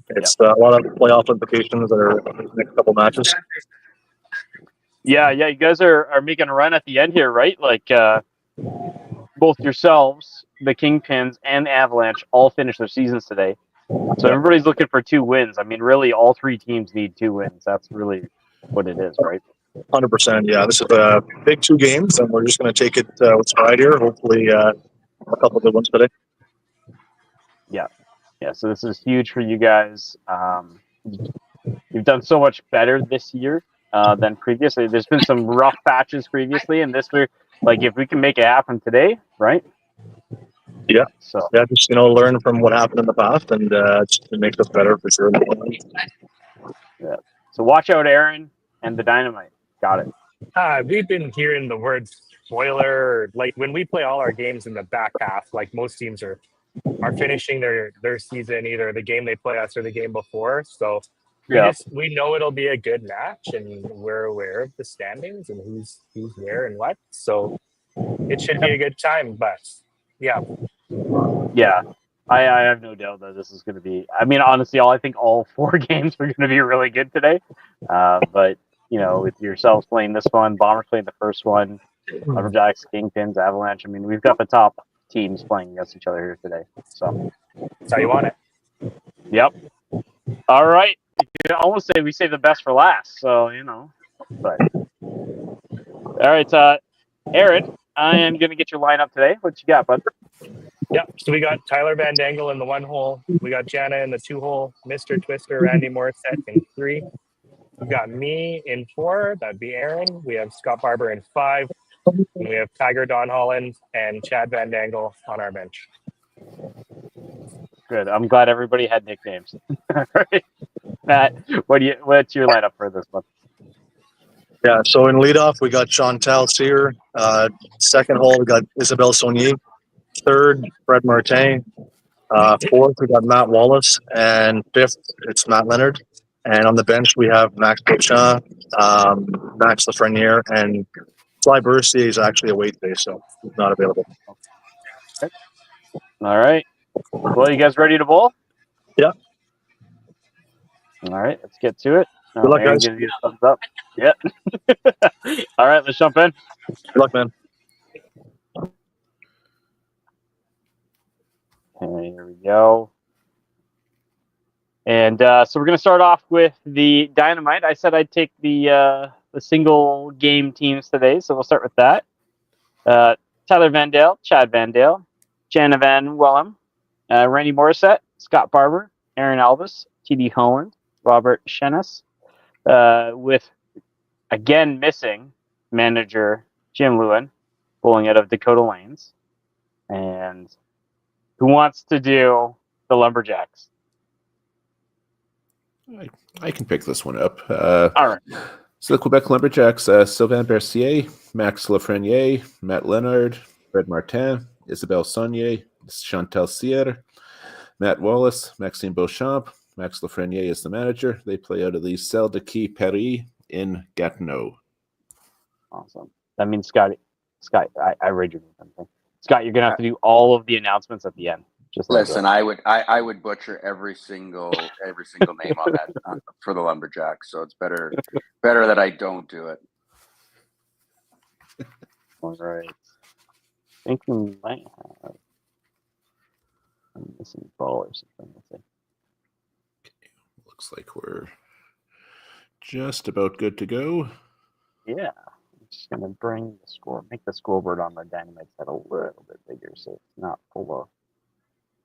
it's a lot of playoff implications that are in the next couple matches. Yeah, you guys are making a run at the end here, right? Like both yourselves, the Kingpins, and Avalanche all finished their seasons today. So everybody's looking for 2 wins. I mean, really, all 3 teams need 2 wins. That's really what it is, right? 100%. Yeah, this is a big 2 games, and we're just going to take it with stride here. Hopefully, a couple of good ones today. Yeah. So this is huge for you guys. You've done so much better this year than previously. There's been some rough patches previously, and this year, like if we can make it happen today, right? Yeah. So yeah, just learn from what happened in the past, and it makes us better for sure. Yeah. So watch out, Aaron and the Dynamite. Got it. We've been hearing the word spoiler. Like when we play all our games in the back half, like most teams are finishing their season, either the game they play us or the game before. So we know it'll be a good match, and we're aware of the standings and who's where and what. So it should be a good time. But yeah, I have no doubt that this is going to be. I mean, honestly, I think all 4 games are going to be really good today. But with yourselves playing this one, Bombers playing the first one, Lumberjacks, Kingpins, Avalanche. I mean, we've got the top teams playing against each other here today. So that's how you want it. Yep. All right. You can almost say we save the best for last. So but all right, Aaron, I am going to get your lineup today. What you got, bud? Yeah, so we got Tyler Van Dangle in the 1 hole. We got Jana in the 2 hole. Mr. Twister, Randy Morissette in 3. We've got me in 4. That'd be Aaron. We have Scott Barber in 5. And we have Tiger Don Holland and Chad Van Dangle on our bench. Good. I'm glad everybody had nicknames. All right. Matt, what's your lineup for this one? Yeah, so in leadoff, we got Chantal Sear. 2nd hole, we got Isabelle Saunier. 3rd, Fred Martin. 4th, we got Matt Wallace. And 5th, it's Matt Leonard. And on the bench, we have Max Beauchamp, Max Lafreniere, and Sly Bercier is actually away today, so he's not available. All right. Well, you guys ready to bowl? Yeah. All right, let's get to it. Good luck, Aaron guys. gives you a thumbs up. Yep. All right, let's jump in. Good luck, man. Okay, here we go. And so we're going to start off with the Dynamite. I said I'd take the single game teams today, so we'll start with that. Tyler Van Dale, Chad Van Dale, Jana Van Wellem, Randy Morissette, Scott Barber, Aaron Alvis, T.D. Holland, Robert Shennis, with, again, missing manager Jim Lewin, bowling out of Dakota Lanes. And who wants to do the Lumberjacks? I can pick this one up. All right. So the Quebec Lumberjacks, Sylvain Bercier, Max Lafreniere, Matt Leonard, Fred Martin, Isabelle Saunier, Chantal Sierre, Matt Wallace, Maxime Beauchamp. Max Lafreniere is the manager. They play out of the Celle de Quay Paris in Gatineau. Awesome. That means Scott, I read your name. Scott, you're gonna have to do all of the announcements at the end. Just listen. I would butcher every single name on that for the Lumberjacks. So it's better that I don't do it. All right. I think we might have a missing ball or something. Let's see. Looks like we're just about good to go. Yeah. I'm just gonna make the scoreboard on the Dynamite set a little bit bigger so it's not full of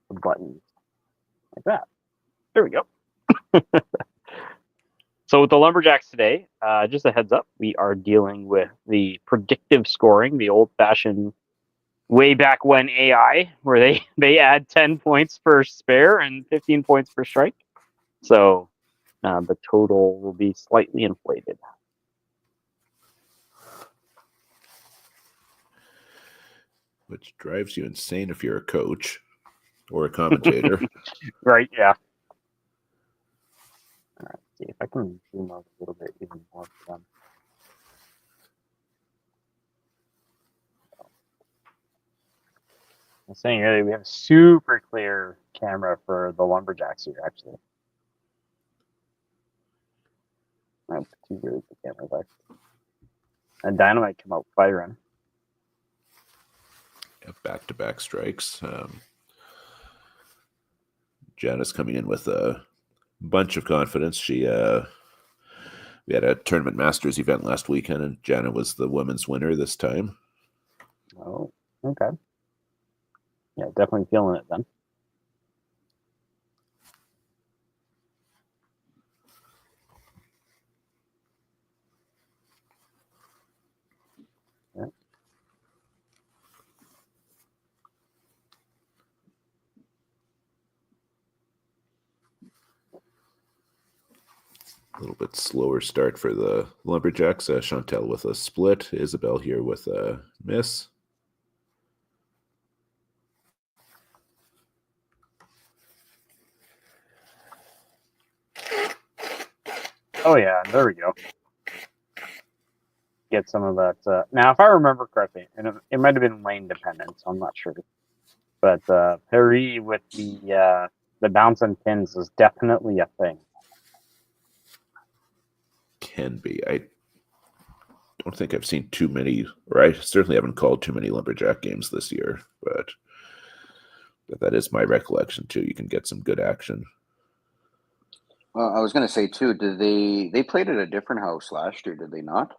the buttons like that. There we go. So with the Lumberjacks today, just a heads up, we are dealing with the predictive scoring, the old-fashioned way back when AI, where they add 10 points per spare and 15 points per strike. So the total will be slightly inflated. Which drives you insane if you're a coach or a commentator. Right, yeah. All right, see if I can zoom out a little bit even more for them. I'm saying earlier, we have a super clear camera for the Lumberjacks here, actually. I have two really good cameras, actually. And Dynamite come out firing. Back-to-back strikes. Jana's coming in with a bunch of confidence. We had a Tournament Masters event last weekend, and Jana was the women's winner this time. Oh, okay. Yeah, definitely feeling it then. Yeah. A little bit slower start for the Lumberjacks. Chantal with a split. Isabel here with a miss. Oh, yeah, there we go. Get some of that. Now, if I remember correctly, and it might have been lane dependent, so I'm not sure. But Paris with the bouncing pins is definitely a thing. Can be. I don't think I've seen too many, or I certainly haven't called too many Lumberjack games this year, but that is my recollection too. You can get some good action. Well, I was going to say too, did they played at a different house last year, did they not?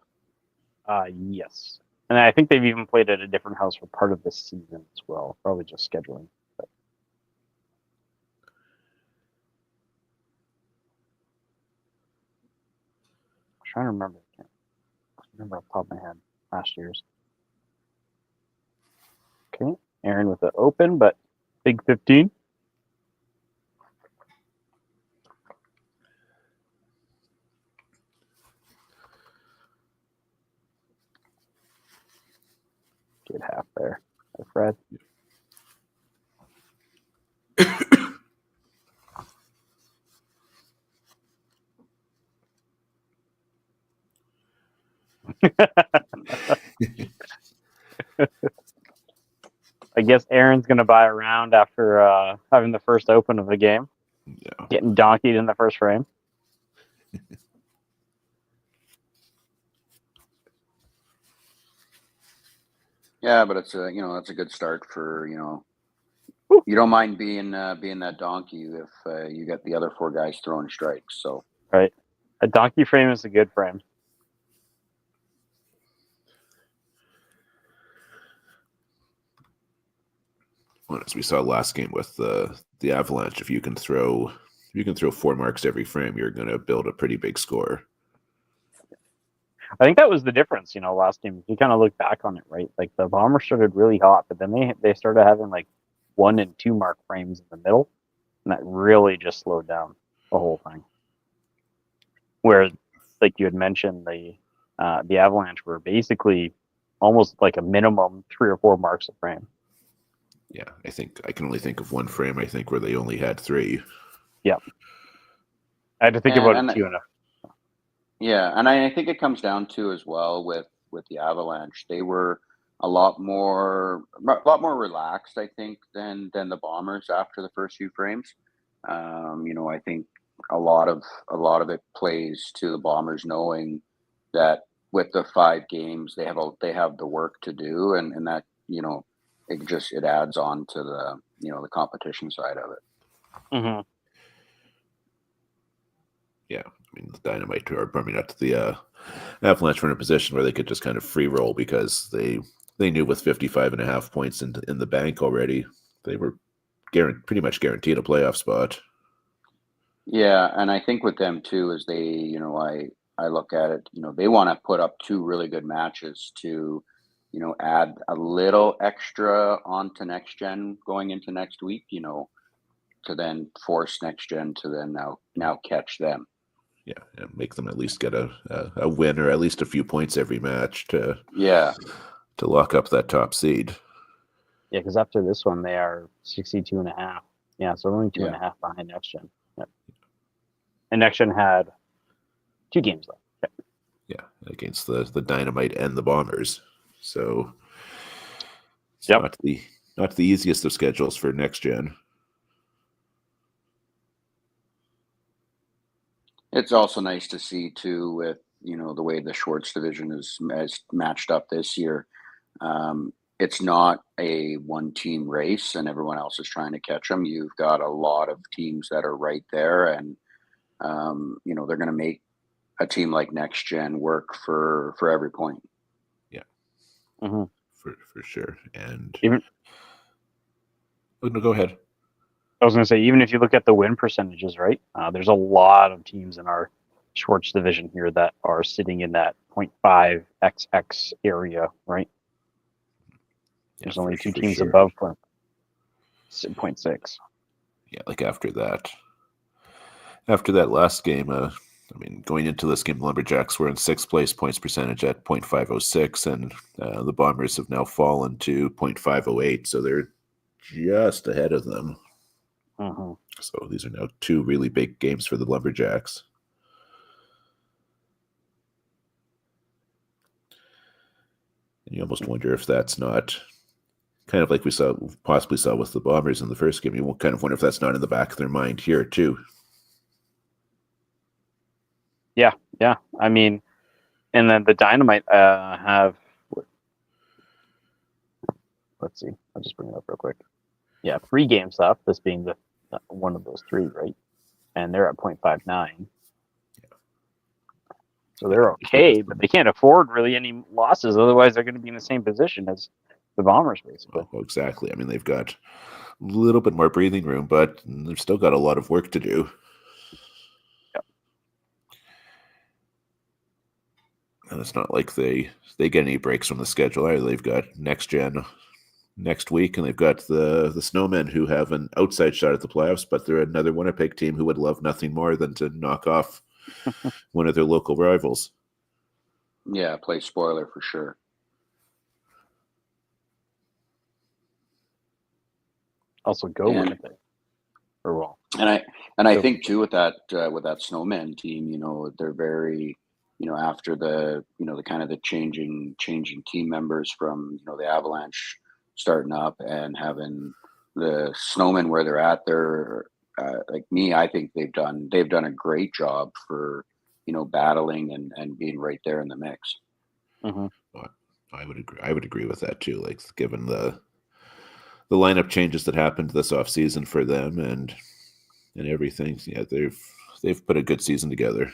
Yes. And I think they've even played at a different house for part of this season as well. Probably just scheduling. But... I'm trying to remember. I can't remember off the top of my head last year's. Okay. Aaron with the open, but big 15. Good half there, Fred. I guess Aaron's going to buy a round after having the first open of the game. Yeah. Getting donkeyed in the first frame. Yeah, but it's a that's a good start for you don't mind being that donkey if you get the other 4 guys throwing strikes. So Right, a donkey frame is a good frame. Well, as we saw last game with the Avalanche, if you can throw 4 marks every frame, you're going to build a pretty big score. I think that was the difference, last game. If you kind of look back on it, right? Like the Bombers started really hot, but then they started having like 1 and 2 mark frames in the middle, and that really just slowed down the whole thing. Where, like you had mentioned, the Avalanche were basically almost like a minimum 3 or 4 marks a frame. Yeah, I think I can only think of one frame, I think, where they only had 3. Yeah. I had to think about it too enough. Yeah, and I think it comes down to as well with the Avalanche. They were a lot more relaxed, I think, than the Bombers after the first few frames. I think a lot of it plays to the Bombers knowing that with the 5 games they have the work to do, and that it adds on to the the competition side of it. Mm-hmm. Yeah, I mean the Dynamite, or I mean not the Avalanche, were in a position where they could just kind of free roll because they knew with 55.5 points in the bank already, they were pretty much guaranteed a playoff spot. Yeah, and I think with them too is they, I look at it, they want to put up 2 really good matches to, add a little extra onto next gen going into next week, to then force next gen to then now catch them. Yeah, and make them at least get a win or at least a few points every match to lock up that top seed. Yeah, because after this one they are 62.5. Yeah, so only 2.5 behind next gen. Yep. And next gen had 2 games left. Yep. Yeah, against the Dynamite and the Bombers. So it's not the easiest of schedules for next gen. It's also nice to see too with the way the Schwartz division is matched up this year. It's not a 1-team race and everyone else is trying to catch them. You've got a lot of teams that are right there, and they're going to make a team like Next Gen work for every point. Yeah, mm-hmm. for sure. And even go ahead. I was going to say, even if you look at the win percentages, right? There's a lot of teams in our Schwartz division here that are sitting in that 0.5 XX area, right? There's only 2 teams above 0.6. Yeah, like after that last game, going into this game, the Lumberjacks were in 6th place points percentage at 0.506, and the Bombers have now fallen to 0.508, so they're just ahead of them. Mm-hmm. So these are now 2 really big games for the Lumberjacks. And you almost wonder if that's not kind of like we possibly saw with the Bombers in the first game. You kind of wonder if that's not in the back of their mind here too. Yeah. I mean, and then the Dynamite have. Let's see. I'll just bring it up real quick. Yeah, 3 games left. This being the one of those 3, right? And they're at 0.59. Yeah. So they're okay, but they can't afford really any losses. Otherwise, they're going to be in the same position as the Bombers, basically. Oh, exactly. I mean, they've got a little bit more breathing room, but they've still got a lot of work to do. Yep. And it's not like they get any breaks from the schedule either. They've got Next Gen next week, and they've got the Snowmen, who have an outside shot at the playoffs, but they're another Winnipeg team who would love nothing more than to knock off one of their local rivals. Yeah, play spoiler for sure. Also go Winnipeg. Or well. And I think too with that Snowman team, they're very after the kind of the changing team members from the Avalanche starting up and having the Snowmen where they're at. They're like me. I think they've done a great job for battling and being right there in the mix. Mm-hmm. I would agree with that too. Like given the lineup changes that happened this offseason for them and everything, yeah, they've put a good season together.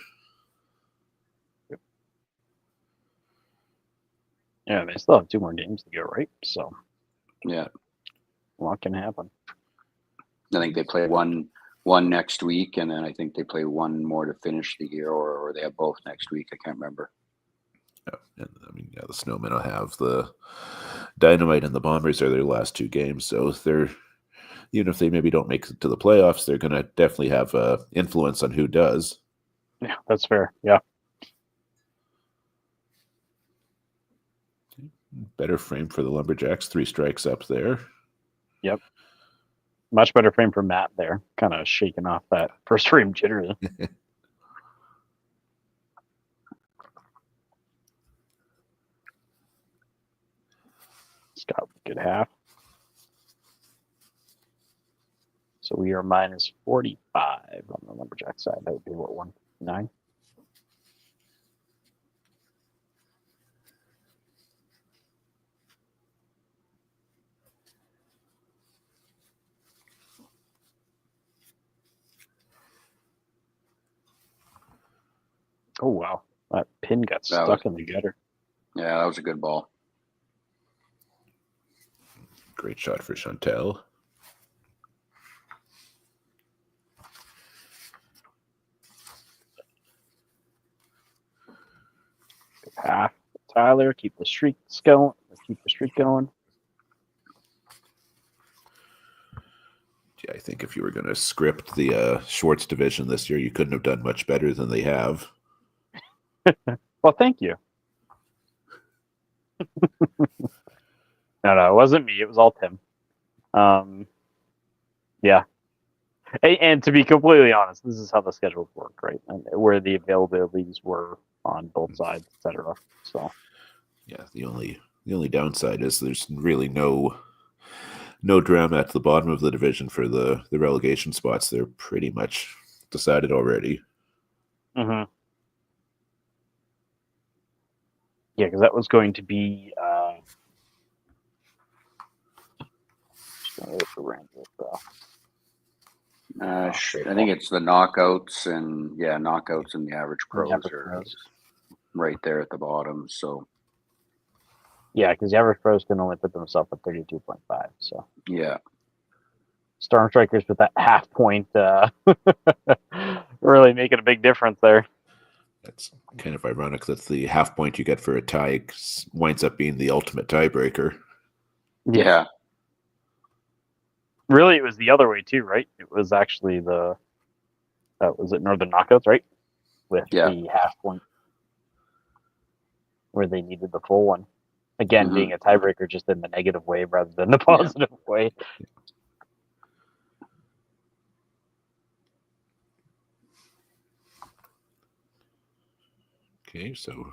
Yeah, they still have 2 more games to go, right? So yeah, a lot can happen. I think they play one next week, and then I think they play one more to finish the year, or they have both next week. I can't remember. Yeah, and the Snowmen will have the Dynamite and the Bombers are their last 2 games, so they're, even if they maybe don't make it to the playoffs, they're going to definitely have influence on who does. Yeah, that's fair. Yeah. Better frame for the Lumberjacks, 3 strikes up there. Yep. Much better frame for Matt there. Kind of shaking off that first frame jitter. Scott, good half. So we are minus 45 on the Lumberjack side. That would be what, 159? Oh, wow. That pin got stuck in the gutter. Yeah, that was a good ball. Great shot for Chantel. Good half. Tyler, keep the streak going. Yeah, I think if you were going to script the Schwartz division this year, you couldn't have done much better than they have. Well, thank you. No, it wasn't me. It was all Tim. Yeah. And to be completely honest, this is how the schedules work, right? And where the availabilities were on both sides, etc. So, yeah, the only downside is there's really no drama at the bottom of the division for the relegation spots. They're pretty much decided already. mm-hmm. Yeah, because that was going to be I think it's the knockouts and the average pros are right there at the bottom. So yeah, because the average pros can only put themselves at 32.5. So yeah, Storm Strikers with that half point really making a big difference there. That's kind of ironic that the half point you get for a tie winds up being the ultimate tiebreaker. Yeah. Really, it was the other way too, right? It was actually was it Northern Knockouts, right? With the half point where they needed the full one. Again, being a tiebreaker just in the negative way rather than the positive way. Okay, so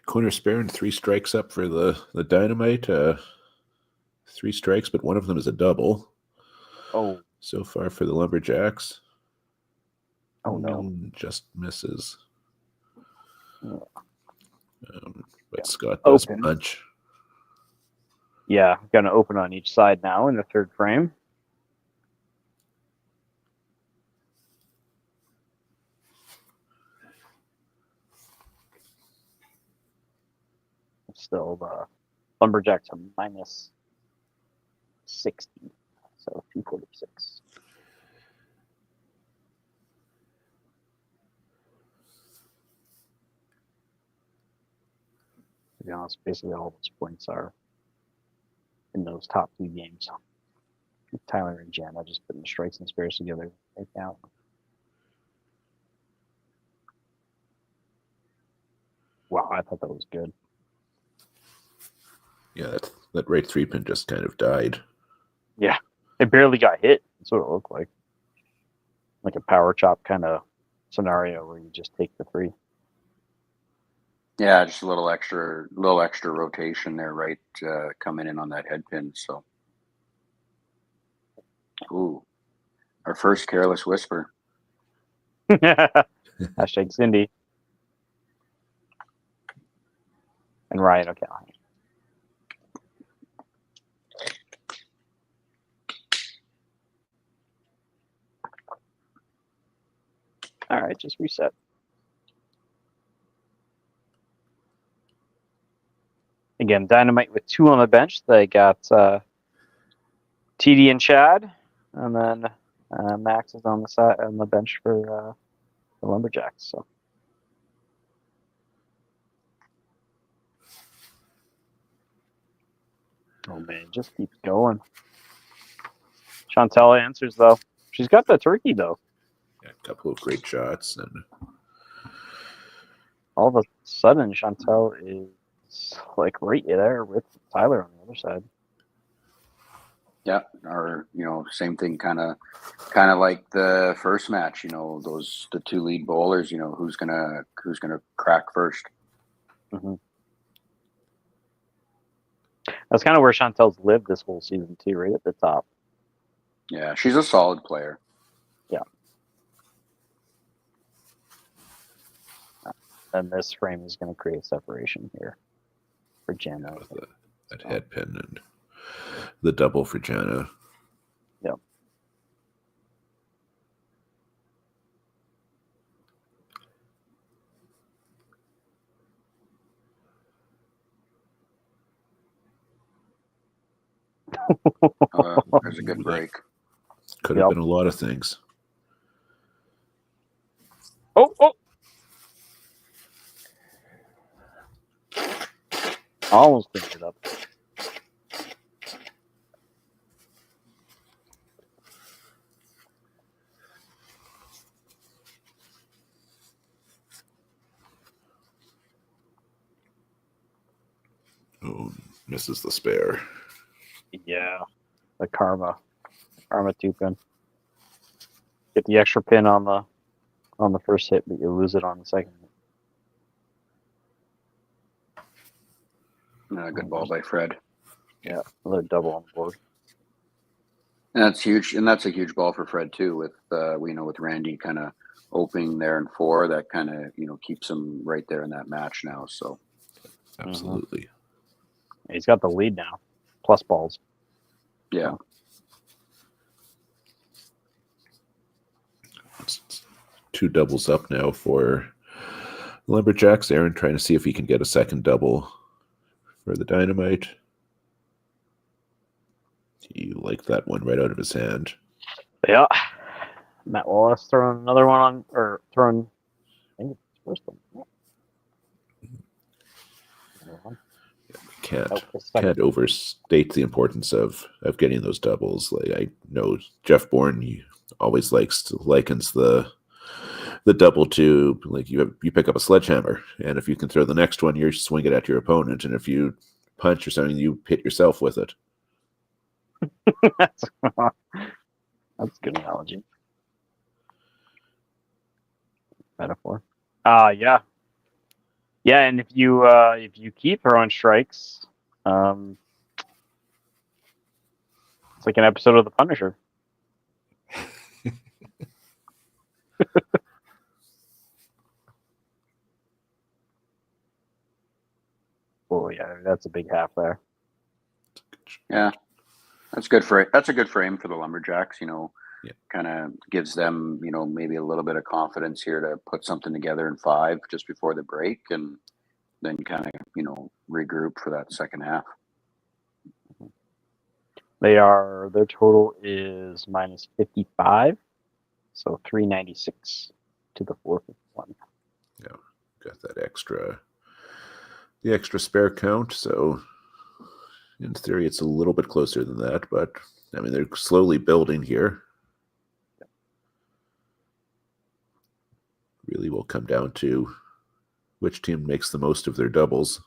corner spare and 3 strikes up for the Dynamite. 3 strikes, but one of them is a double. Oh. So far for the Lumberjacks. Oh, no. Just misses. Oh. But Scott does open. punch. Yeah, going to open on each side now in the third frame. Still, the Lumberjacks are minus 60, so 246. To be honest, basically all those points are in those top 2 games. Tyler and Jen, I just putting the strikes and spares together right now. Wow, I thought that was good. Yeah, that right 3-pin just kind of died. Yeah, it barely got hit. That's what it looked like. Like a power chop kind of scenario where you just take the 3. Yeah, just a little extra rotation there, right? Coming in on that head pin. So, ooh, our first careless whisper. Hashtag Cindy. And Ryan O'Callaghan. All right, just reset. Again, Dynamite with 2 on the bench. They got TD and Chad, and then Max is on the side on the bench for the Lumberjacks. So. Oh man, it just keeps going. Chantel answers though. She's got the turkey though. Yeah, a couple of great shots, and All of a sudden, Chantel is like right there with Tyler on the other side. Yeah, or same thing, kind of like the first match. The 2 lead bowlers. Who's gonna crack first. Mm-hmm. That's kind of where Chantel's lived this whole season too, right at the top. Yeah, she's a solid player. Yeah. And this frame is going to create separation here for Jenna. That head pin and the double for Jenna. Yep. There's a good break. Could have been a lot of things. Oh! Almost picked it up. Oh, misses the spare. Yeah, the Karma 2 pin. Get the extra pin on the first hit, but you lose it on the second hit. Good ball by Fred. Yeah, another double on the board. And that's huge, and that's a huge ball for Fred too. With with Randy kind of opening there in 4, that kind of keeps him right there in that match now. So absolutely, he's got the lead now, plus balls. Yeah. It's 2 doubles up now for Lumberjacks. Aaron trying to see if he can get a second double for the Dynamite. He liked that one right out of his hand. Yeah. Matt Wallace throwing another one on, or throwing, I think it's the first one. Can't overstate the importance of getting those doubles. Like, I know Jeff Bourne, he always likens the double to, like, you pick up a sledgehammer, and if you can throw the next one, you swing it at your opponent, and if you punch or something, you hit yourself with it. That's a good analogy. Metaphor. Yeah. Yeah, and if you keep throwing strikes, it's like an episode of The Punisher. Oh yeah, that's a big half there. Yeah, that's a good frame for the Lumberjacks. Kind of gives them maybe a little bit of confidence here to put something together in 5 just before the break, and then kind of regroup for that second half. Their total is minus 55, so 396 to the 451. Yeah, got that the extra spare count, so in theory it's a little bit closer than that, but I mean, they're slowly building here. Really will come down to which team makes the most of their doubles.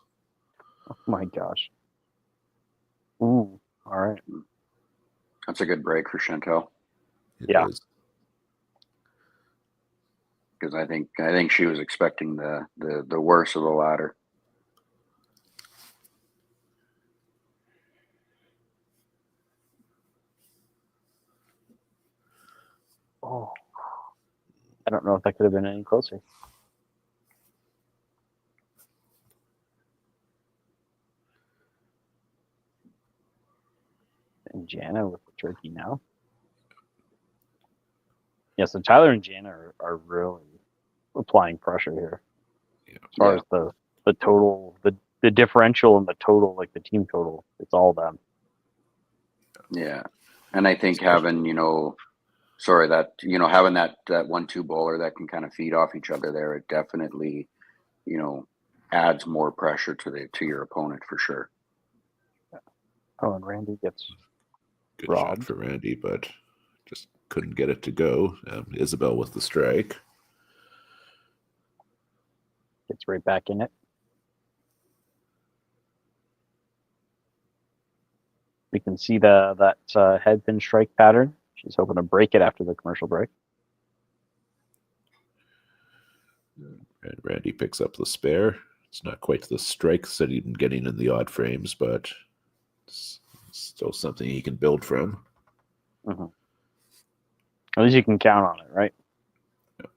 Oh my gosh. Ooh, all right. That's a good break for Chantel. It Yeah. is. Because I think she was expecting the worst of the ladder. don't know if that could have been any closer. And Jana with the turkey now. Yeah, so Tyler and Jana are really applying pressure here. Yeah. As far as the total, the differential and the total, like the team total, it's all them. Yeah. And I think having, having that 1-2 bowler that can kind of feed off each other there, it definitely, adds more pressure to your opponent for sure. Oh, and Randy gets Good robbed. shot for Randy, but just couldn't get it to go. Isabel with the strike. Gets right back in it. We can see that head pin strike pattern. She's hoping to break it after the commercial break. And Randy picks up the spare. It's not quite the strikes that he'd been getting in the odd frames, but it's still something he can build from. Mm-hmm. At least you can count on it, right? Yeah.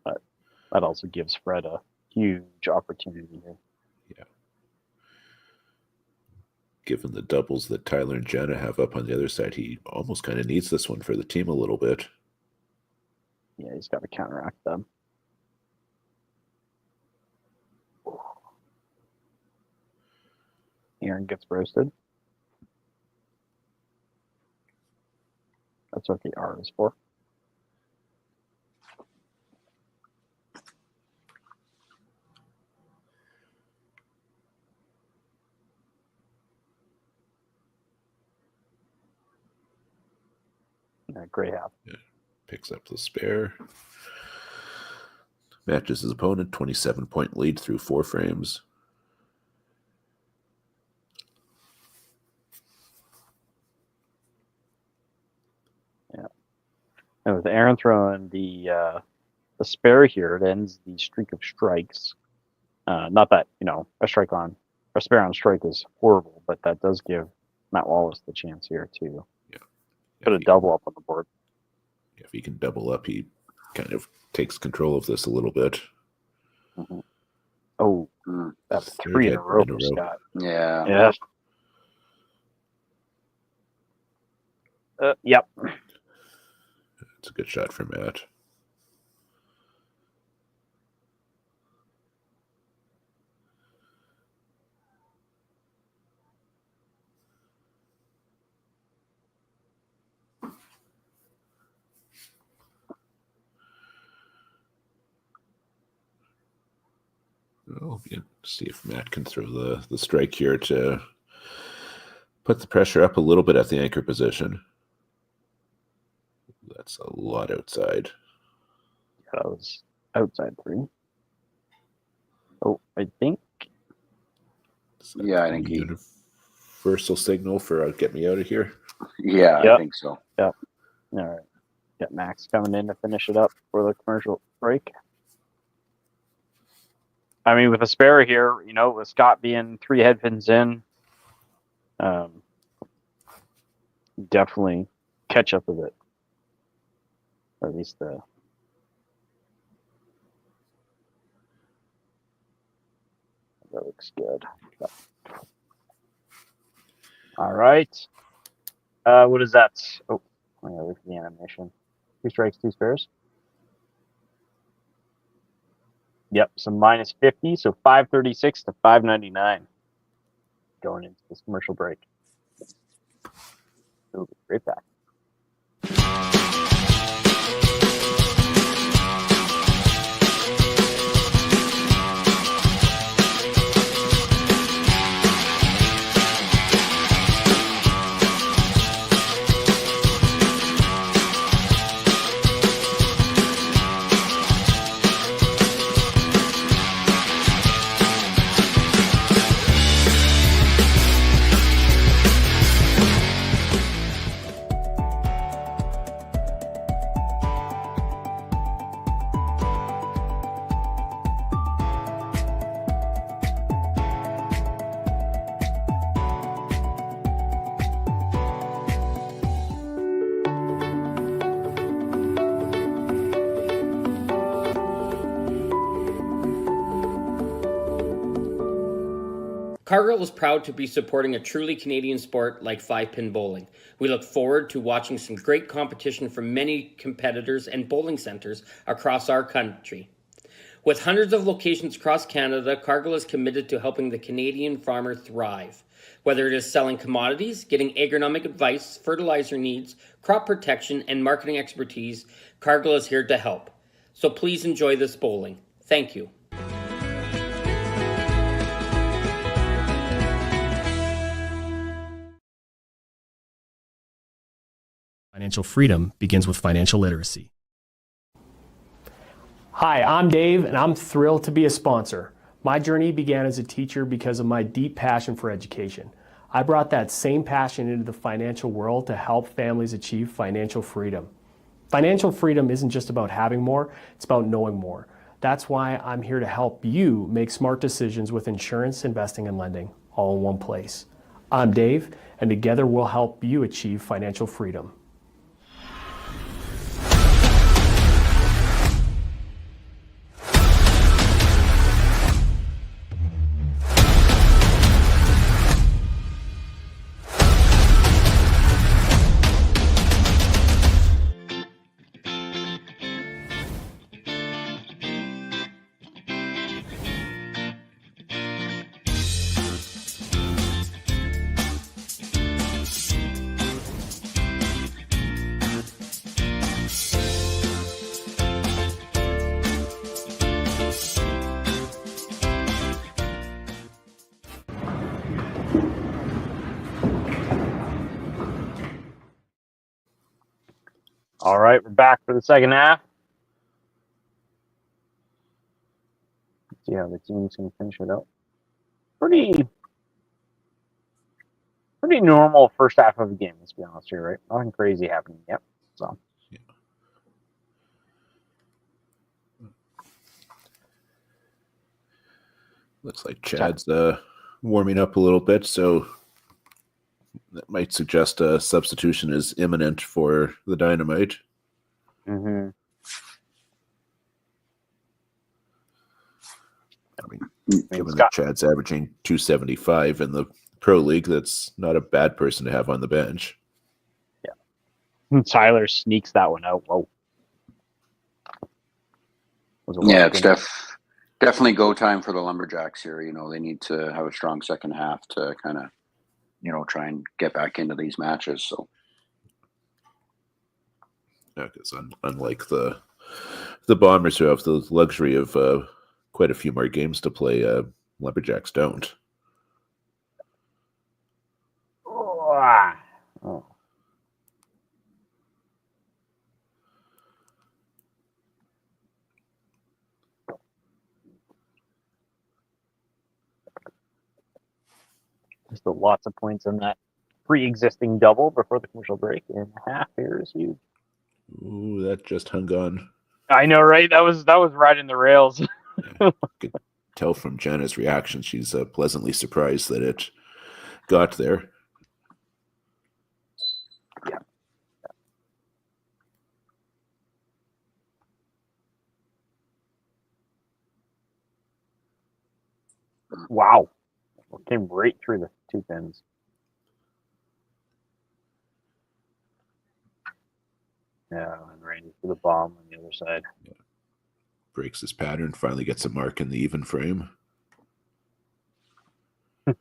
But that also gives Fred a huge opportunity here. Yeah. Given the doubles that Tyler and Jana have up on the other side, he almost kind of needs this one for the team a little bit. Yeah, he's got to counteract them. Aaron gets roasted. That's what the R is for. Gray half. Yeah. Picks up the spare. Matches his opponent, 27-point lead through 4 frames. Yeah. And with Aaron throwing the spare here, it ends the streak of strikes. Not that, a spare on strike is horrible, but that does give Matt Wallace the chance here to put a double up on the board. If he can double up, he kind of takes control of this a little bit. Mm-hmm. Oh, that's 3 in a row for Scott. Yeah. Yep. It's a good shot for Matt. Well, see if Matt can throw the strike here to put the pressure up a little bit at the anchor position. That's a lot outside. That was outside 3. Oh, I think. Yeah, I think universal signal for get me out of here. Yeah, yep. I think so. Yep. All right. Got Max coming in to finish it up for the commercial break. I mean, with a spare here, with Scott being 3 head pins in, definitely catch up with it. Or at least that looks good. All right. What is that? Oh, I'm going to look at the animation. 2 strikes, 2 spares. Yep, so minus 50, so 536 to 599 going into this commercial break. We'll be right back. Cargill is proud to be supporting a truly Canadian sport like 5-pin bowling. We look forward to watching some great competition from many competitors and bowling centers across our country. With hundreds of locations across Canada, Cargill is committed to helping the Canadian farmer thrive. Whether it is selling commodities, getting agronomic advice, fertilizer needs, crop protection, and marketing expertise, Cargill is here to help. So please enjoy this bowling. Thank you. Financial freedom begins with financial literacy. Hi, I'm Dave, and I'm thrilled to be a sponsor. My journey began as a teacher because of my deep passion for education. I brought that same passion into the financial world to help families achieve financial freedom. Financial freedom isn't just about having more, it's about knowing more. That's why I'm here to help you make smart decisions with insurance, investing, and lending, all in one place. I'm Dave, and together we'll help you achieve financial freedom. All right, we're back for the second half. Let's see how the teams can finish it out. Pretty normal first half of the game, let's be honest here, right? Nothing crazy happening yet. So Yeah. Looks like Chad's warming up a little bit, so that might suggest a substitution is imminent for the Dynamite. mm-hmm. I mean, given that Chad's averaging 275 in the Pro League, that's not a bad person to have on the bench. Yeah. Tyler sneaks that one out. Whoa. Yeah, it's definitely go time for the Lumberjacks here. You know, they need to have a strong second half to kind of, you know, try and get back into these matches. So, yeah, because unlike the Bombers, who have the luxury of quite a few more games to play, Lumberjacks don't. Oh. Just lots of points in that pre-existing double before the commercial break, and half here is huge. Ooh, that just hung on. I know, right? That was right in the rails. Yeah, could tell from Jenna's reaction, she's pleasantly surprised that it got there. Yeah. Wow. It came right through the two pins. Yeah, and right into the bomb on the other side. Yeah. Breaks his pattern, finally gets a mark in the even frame. Now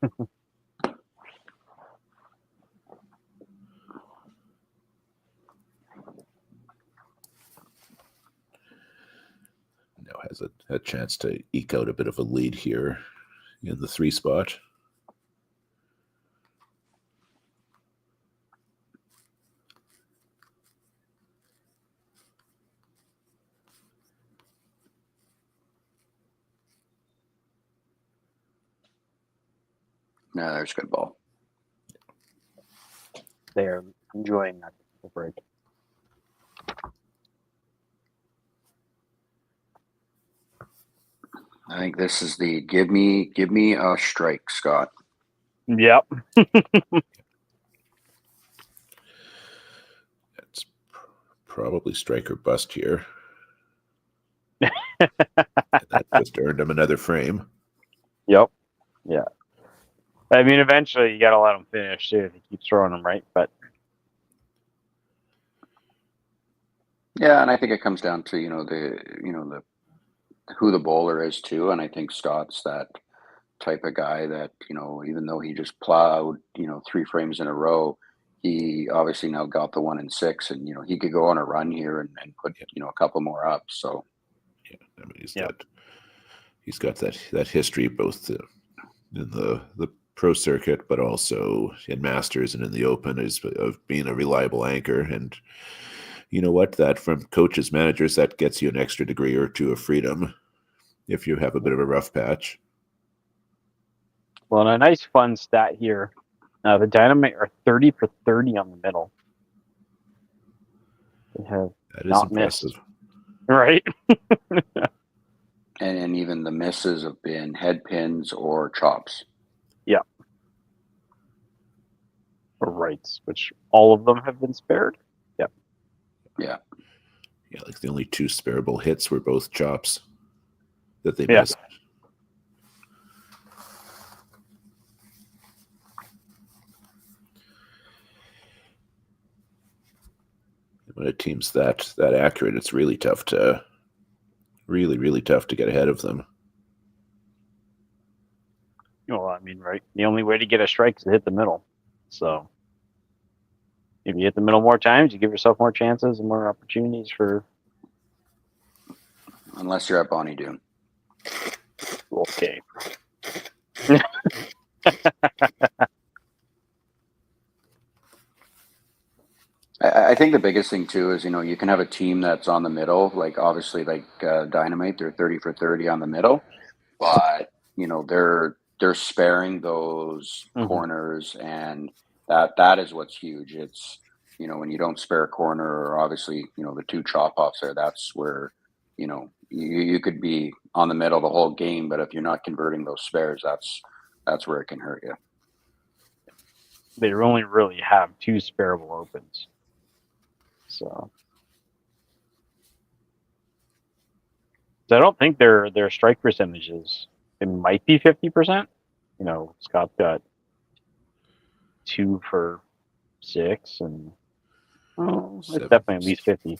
has a chance to eke out a bit of a lead here in the 3 spot. no, there's a good ball. They're enjoying that break. I think this is the give me a strike, Scott. Yep. It's probably strike or bust here. That just earned him another frame. Yep. Yeah. I mean, eventually you got to let him finish too if he keeps throwing them right. But Yeah, and I think it comes down to the who the bowler is too, and I think Stott's that type of guy that even though he just plowed 3 frames in a row, he obviously now got the 1 and 6, and he could go on a run here and put a couple more up. So yeah, I mean he's got that history both in the pro circuit, but also in Masters and in the Open of being a reliable anchor. And you know what? That from coaches, managers, that gets you an extra degree or two of freedom if you have a bit of a rough patch. Well, and a nice fun stat here. The Dynamite are 30 for 30 on the middle. They have that is not impressive. missed. Right? and even the misses have been head pins or chops. Yeah. Or rights, which all of them have been spared. Yep. Yeah. Yeah, like the only 2 spareable hits were both chops that they Yeah. missed. When a team's that accurate, it's really tough to get ahead of them. Well, I mean, right. The only way to get a strike is to hit the middle. So if you hit the middle more times, you give yourself more chances and more opportunities for. Unless you're at Bonnie Doon. Okay. I think the biggest thing too is you can have a team that's on the middle, like obviously like Dynamite, they're 30 for 30 on the middle, but they're sparing those corners, and that is what's huge. It's when you don't spare a corner, or obviously the 2 chop offs there, that's where you could be on the middle the whole game, but if you're not converting those spares, that's where it can hurt you. They only really have 2 spareable opens. So I don't think their strike percentages, it might be 50%. Scott's got 2 for 6, and it's definitely at least 50.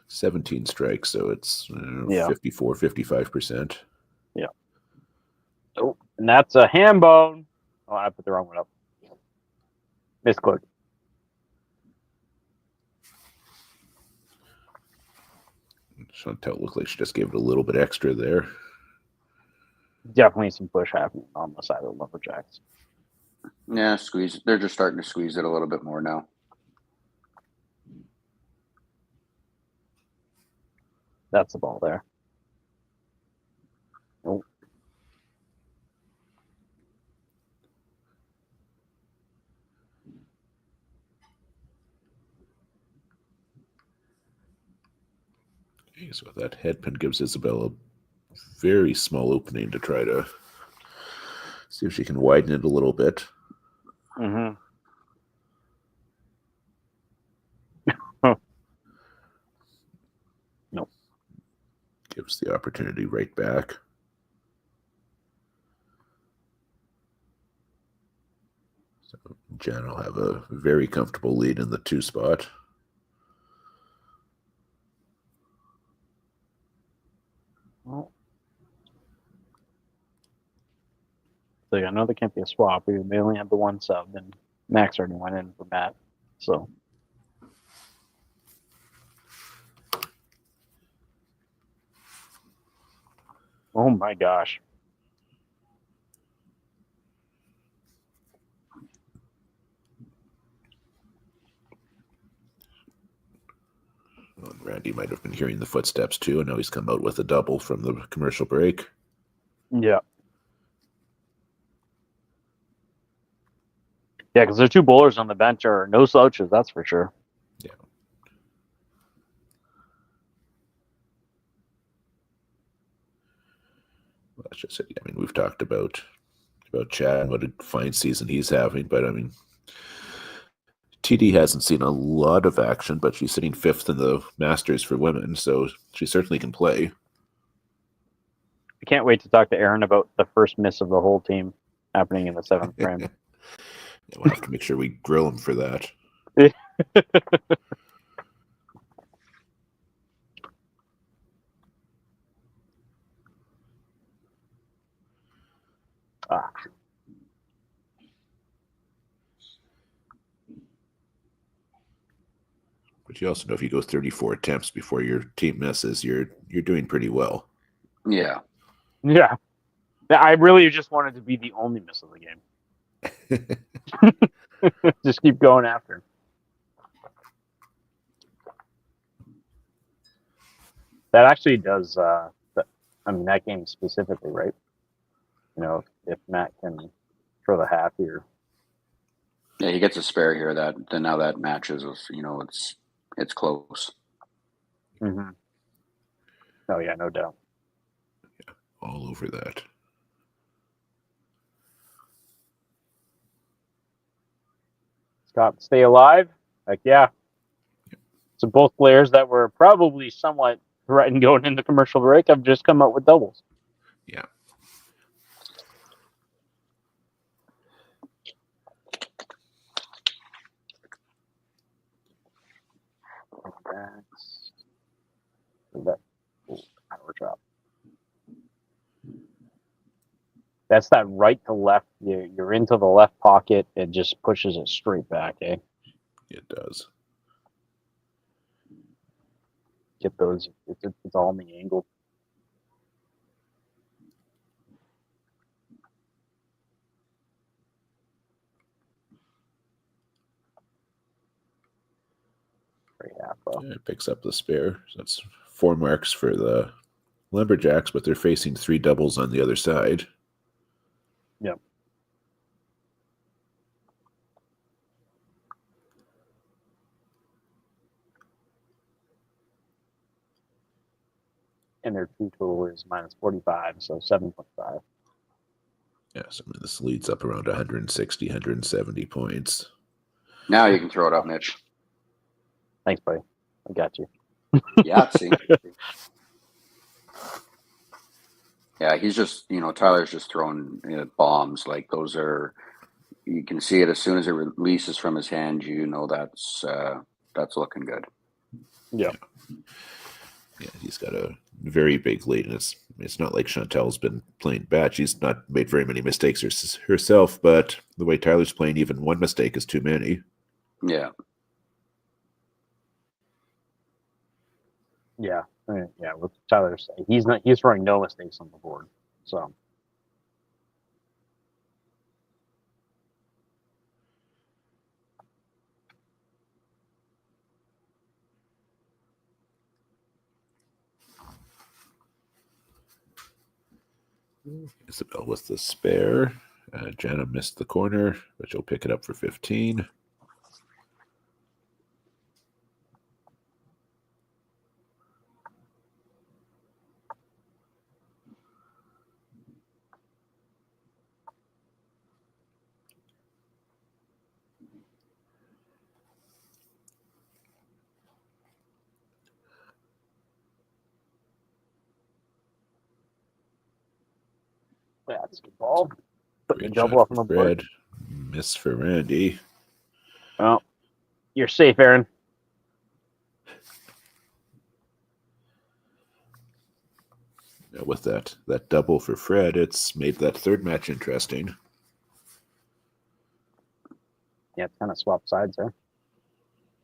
17 strikes, so it's 54, 55%. Yeah. Oh, and that's a ham bone. Oh, I put the wrong one up. Misclick. Chantel looked like she just gave it a little bit extra there. Definitely some push happening on the side of the Lumberjacks. Yeah, squeeze. They're just starting to squeeze it a little bit more now. That's the ball there. Nope. So that head pin gives Isabel a very small opening to try to see if she can widen it a little bit. Mm-hmm. Nope. Gives the opportunity right back. So Jen will have a very comfortable lead in the 2 spot. Well, so I know there can't be a swap. They only have the 1 sub, and Max already went in for Matt. So oh my gosh. Well, Randy might have been hearing the footsteps too, and now he's come out with a double from the commercial break. Yeah. Yeah, because their 2 bowlers on the bench are no slouches, that's for sure. Yeah. Well, that's just it. I mean, we've talked about Chad and what a fine season he's having, but I mean, TD hasn't seen a lot of action, but she's sitting 5th in the Masters for women, so she certainly can play. I can't wait to talk to Aaron about the first miss of the whole team. happening in the 7th frame. We'll have to make sure we grill him for that. Ah. But you also know if you go 34 attempts before your team misses, you're doing pretty well. Yeah. Yeah. I really just wanted to be the only miss of the game. Just keep going after him. That actually does, that game specifically, right? You know, if Matt can throw the half here. Yeah, he gets a spare here. Then now that matches, it's close. Mm-hmm. Oh yeah, no doubt. Yeah, all over that. Scott, stay alive. Like, yeah. So both players that were probably somewhat threatened going into commercial break have just come up with doubles. Yeah. Power drop. That's that right to left. You're into the left pocket. It just pushes it straight back, eh? It does. Get those. It's all in the angle. Yeah, it picks up the spare. So that's 4 marks for the Lumberjacks, but they're facing 3 doubles on the other side. Yep. And their true total is minus 45, so 7.5. Yeah, so this leads up around 160, 170 points. Now you can throw it up, Mitch. Thanks, buddy. I got you. Yeah, see. Yeah, he's just, Tyler's just throwing bombs. Like those are, you can see it as soon as it releases from his hand. That's looking good. Yeah. Yeah, he's got a very big lead, and it's not like Chantel's been playing bad. She's not made very many mistakes herself, but the way Tyler's playing, even one mistake is too many. Yeah. Yeah. Yeah. With Tyler, he's throwing no mistakes on the board. So. Isabel with the spare. Jana missed the corner, but she'll pick it up for 15. Yeah, that's a good ball. Put the Great double shot up on the for board. Fred. Miss for Randy. Well, you're safe, Aaron. Now with that double for Fred, it's made that third match interesting. Yeah, it's kind of swapped sides there.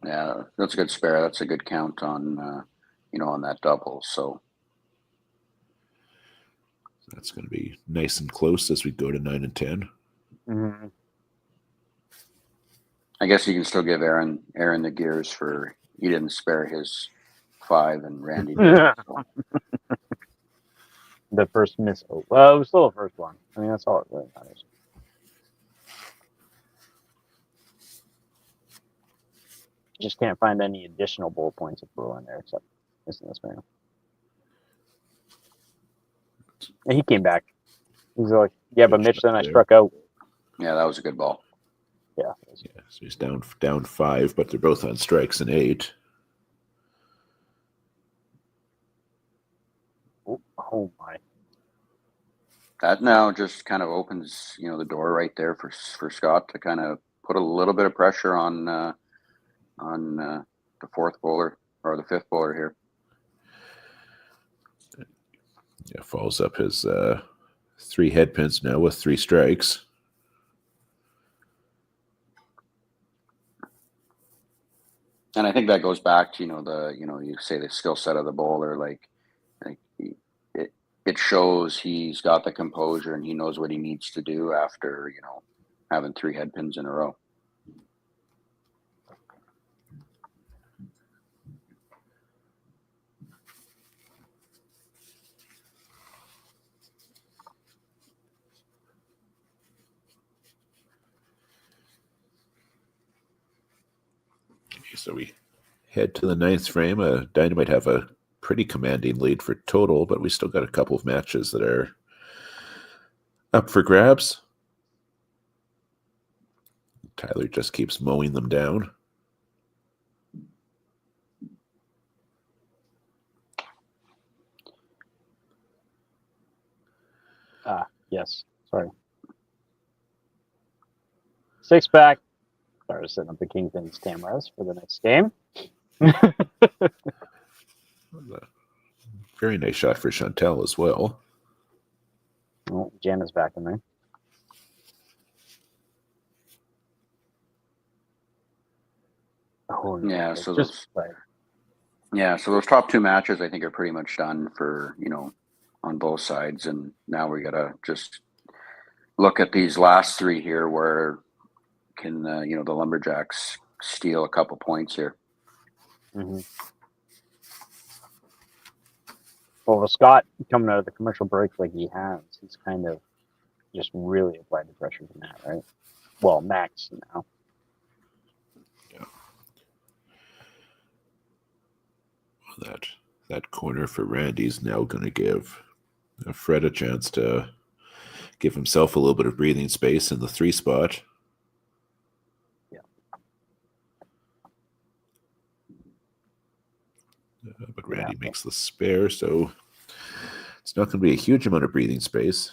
Yeah, that's a good spare. That's a good count on, on that double. So that's going to be nice and close as we go to 9 and 10. Mm-hmm. I guess you can still give Aaron the gears for he didn't spare his 5 and Randy did. So. The first miss. Oh, well, it was still the first one. I mean, that's all it really matters. Just can't find any additional bullet points to throw in there except missing this man. And he came back. He's like, yeah, but Mitch, then I struck out. Yeah, that was a good ball. Yeah. So he's down 5, but they're both on strikes and 8. Oh my. That now just kind of opens, the door right there for Scott to kind of put a little bit of pressure on the fourth bowler or the fifth bowler here. Yeah, follows up his 3 headpins now with 3 strikes. And I think that goes back to you say the skill set of the bowler, like it shows he's got the composure and he knows what he needs to do after having 3 headpins in a row. So we head to the 9th frame. Dynamite have a pretty commanding lead for total, but we still got a couple of matches that are up for grabs. Tyler just keeps mowing them down. Yes. Sorry. 6-pack. Started setting up the Kingpins cameras for the next game. Very nice shot for Chantel as well. Oh, Jan is back in there. Oh, no. Yeah, so those top 2 matches I think are pretty much done for, on both sides, and now we gotta just look at these last 3 here where can the Lumberjacks steal a couple points here. Mm-hmm. Well, with Scott coming out of the commercial break like he has, he's kind of just really applied the pressure to Matt, right? Well, Max now. Yeah. That corner for Randy's now going to give Fred a chance to give himself a little bit of breathing space in the 3 spot. Yeah. But Randy makes the spare, so it's not going to be a huge amount of breathing space.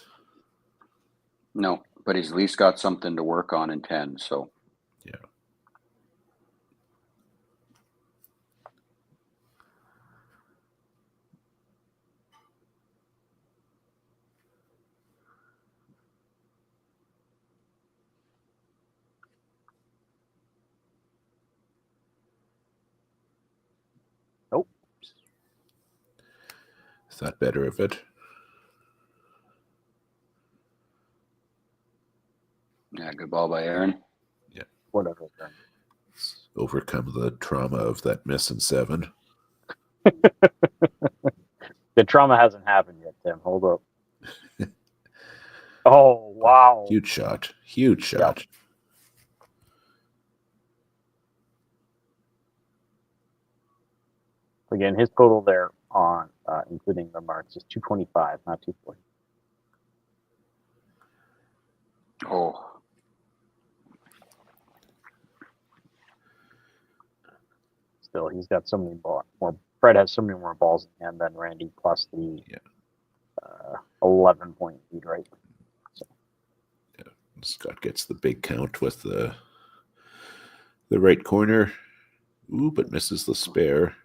No, but he's at least got something to work on in 10, so. Yeah. Nope. Thought better of it. Yeah, good ball by Aaron. Yeah. Whatever. Overcome the trauma of that miss in 7. The trauma hasn't happened yet, Tim. Hold up. Oh, wow. Huge shot. Huge shot. Yep. Again, his total there on including the marks is 225, not 240. Oh. Still, he's got so many more. Fred has so many more balls in hand than Randy, plus the 11-point lead, right? So. Yeah. Scott gets the big count with the right corner. Ooh, but misses the spare.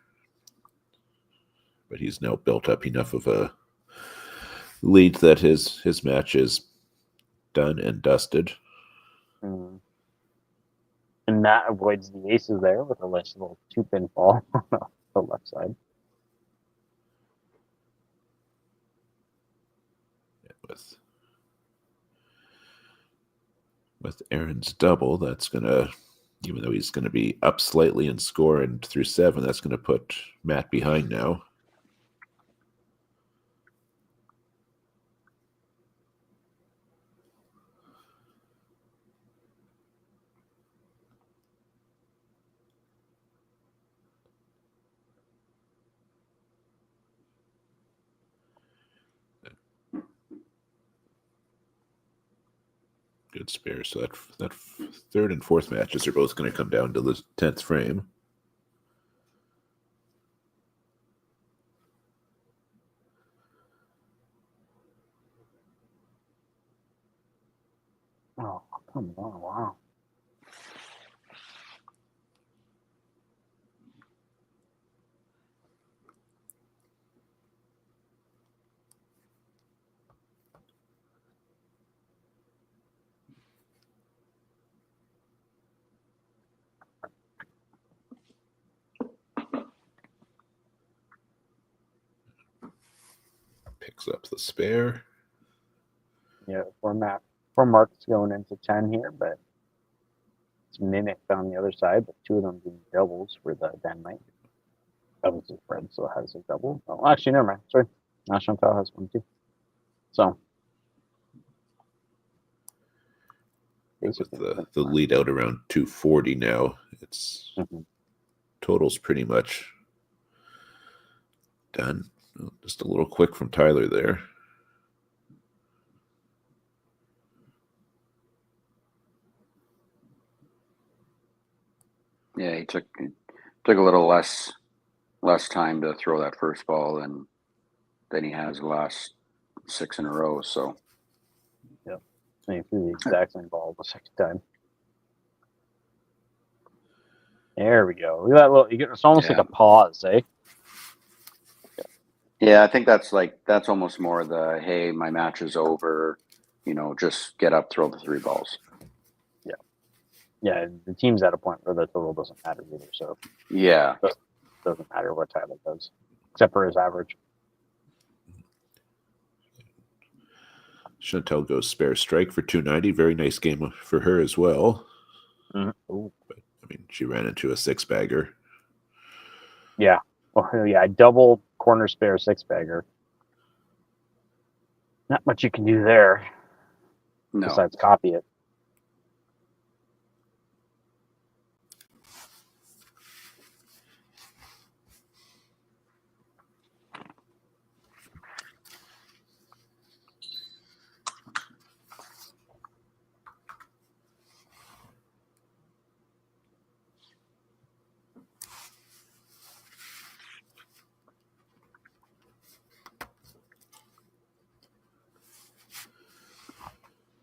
But he's now built up enough of a lead that his match is done and dusted. Mm. And that avoids the aces there with a nice little 2-pin fall on the left side. Yeah, with Aaron's double, that's going to, even though he's going to be up slightly in score and through 7, that's going to put Matt behind now. Good spare. So that 3rd and 4th matches are both going to come down to the 10th frame. Come on, wow. Picks up the spare. Yeah, four marks going into 10 here, but it's mimicked on the other side, but two of them being doubles for the Dynamite. Obviously, Fred still has a double. Oh, actually, never mind. Sorry. National Foul has one too. So, With the lead out around 240 now, it's total's pretty much done. Just a little quick from Tyler there. Yeah, he took a little less time to throw that first ball than he has the last 6 in a row. So, yep, he threw the exact same ball the second time. There we go. Look at that little. It's almost like a pause, eh? Yeah, I think that's almost more the, hey, my match is over. Just get up, throw the 3 balls. Yeah, the team's at a point where the total doesn't matter either. So yeah, it doesn't matter what Tyler does, except for his average. Chantel goes spare strike for 290. Very nice game for her as well. Mm-hmm. But, I mean, she ran into a 6-bagger. Yeah. Well, yeah, double corner spare 6-bagger. Not much you can do there. No. Besides copy it.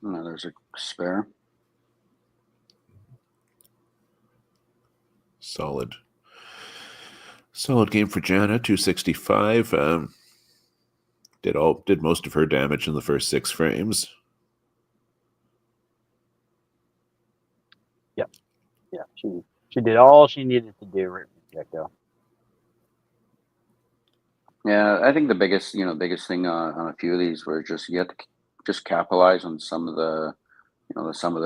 There's a spare. Solid game for Jana. 265. Did most of her damage in the first 6 frames. Yep. Yeah. She did all she needed to do right from the get-go. Yeah, I think the biggest thing on a few of these were just you have to just capitalize on some of the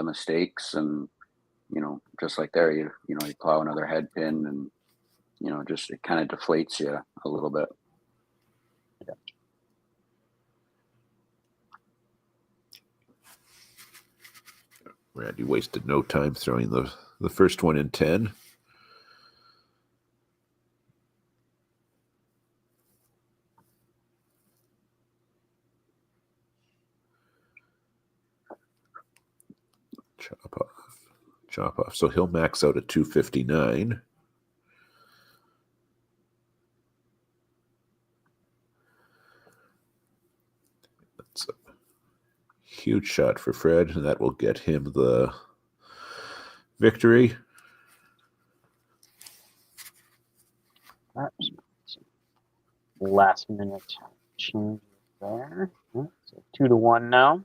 mistakes, and just like there, you plow another head pin, and just it kind of deflates you a little bit. Yeah. Randy wasted no time throwing the first one in 10. Chop off. So he'll max out at 259. That's a huge shot for Fred, and that will get him the victory. Last minute change there. So 2-1 now.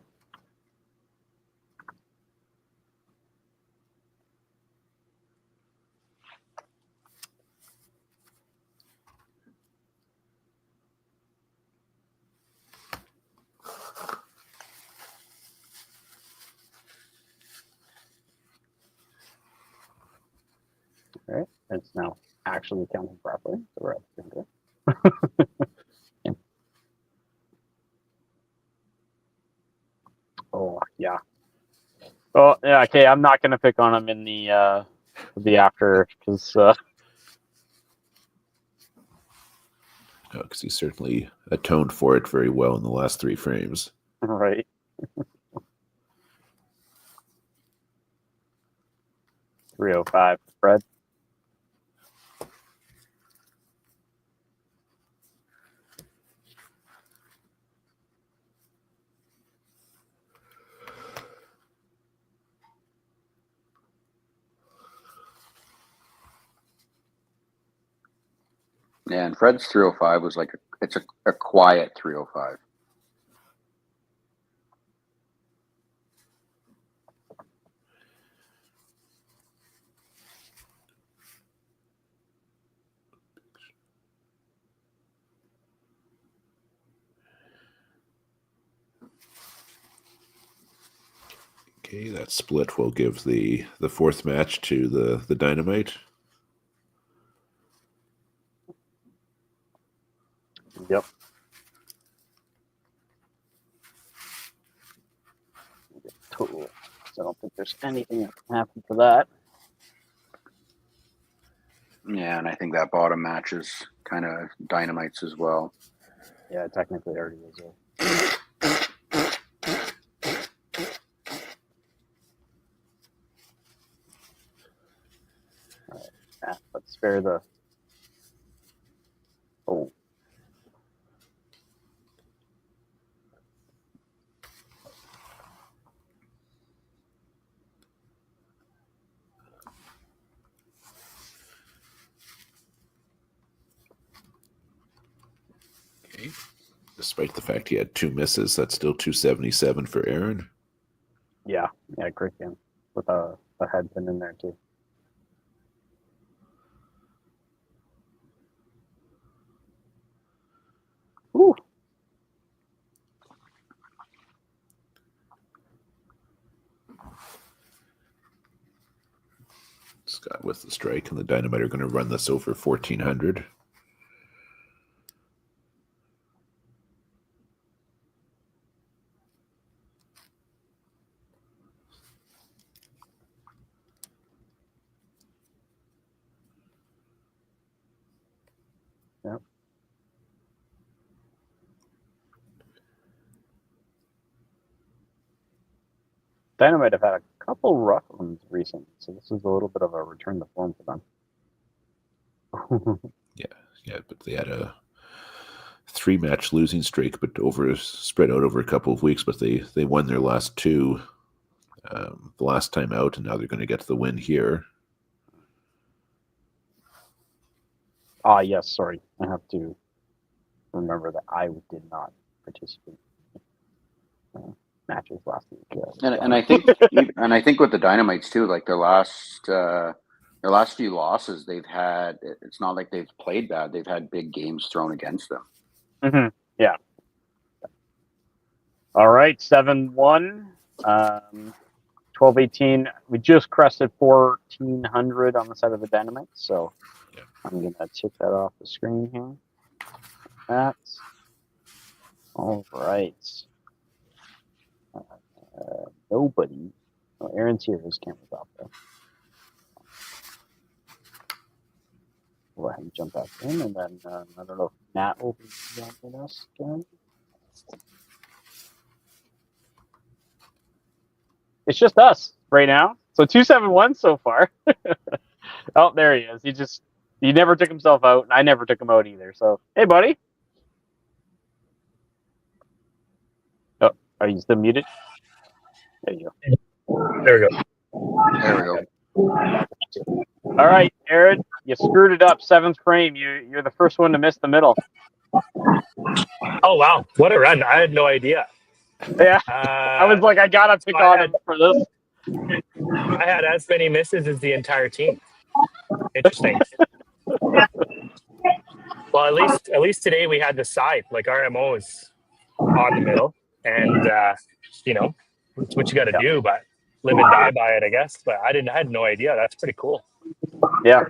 All right, it's now actually counting properly, so we're up to Oh yeah. Oh yeah. Okay, I'm not gonna pick on him in the after because. Because he certainly atoned for it very well in the last 3 frames. Right. $305, Fred. Yeah, and Fred's 305 was like it's a quiet 305. Okay, that split will give the fourth match to the Dynamite. Yep. Total. So I don't think there's anything that can happen for that. Yeah, and I think that bottom match is kind of Dynamite's as well. Yeah, technically it already is. Alright, let's spare the. Oh. Okay. Despite the fact he had 2 misses, that's still 277 for Aaron. Yeah, great game with a head pin in there too. Woo. Scott with the strike, and the Dynamite are going to run this over 1,400. Yep. Dynamite have had a couple rough ones recently, so this is a little bit of a return to form for them. Yeah, but they had a 3-match losing streak, but spread out over a couple of weeks. But they won their last 2 the last time out, and now they're going to get the win here. Yes, sorry. I have to remember that I did not participate in matches last week. And I think with the Dynamites too, like their last few losses they've had, it's not like they've played bad. They've had big games thrown against them. Mm-hmm. Yeah. All right, 7-1. 12-18. We just crested 1,400 on the side of the Dynamite, so I'm going to take that off the screen here. That's all right. Nobody. Oh, Aaron's here. His camera's off though. We'll go ahead and jump back in, and then I don't know if Matt will be jumping us again. It's just us right now. So 2-7-1 so far. Oh, there he is. He never took himself out, and I never took him out either. So, hey, buddy. Oh, are you still muted? There you go. There we go. There we go. All right, Aaron, you screwed it up. 7th frame. You're the first one to miss the middle. Oh, wow. What a run. I had no idea. Yeah. I was like, I got to pick on him for this. I had as many misses as the entire team. Interesting. Well, at least today we had the side. Like our MO is on the middle, and it's what you got to do. But live and die by it, I guess. But I had no idea. That's pretty cool. Yeah.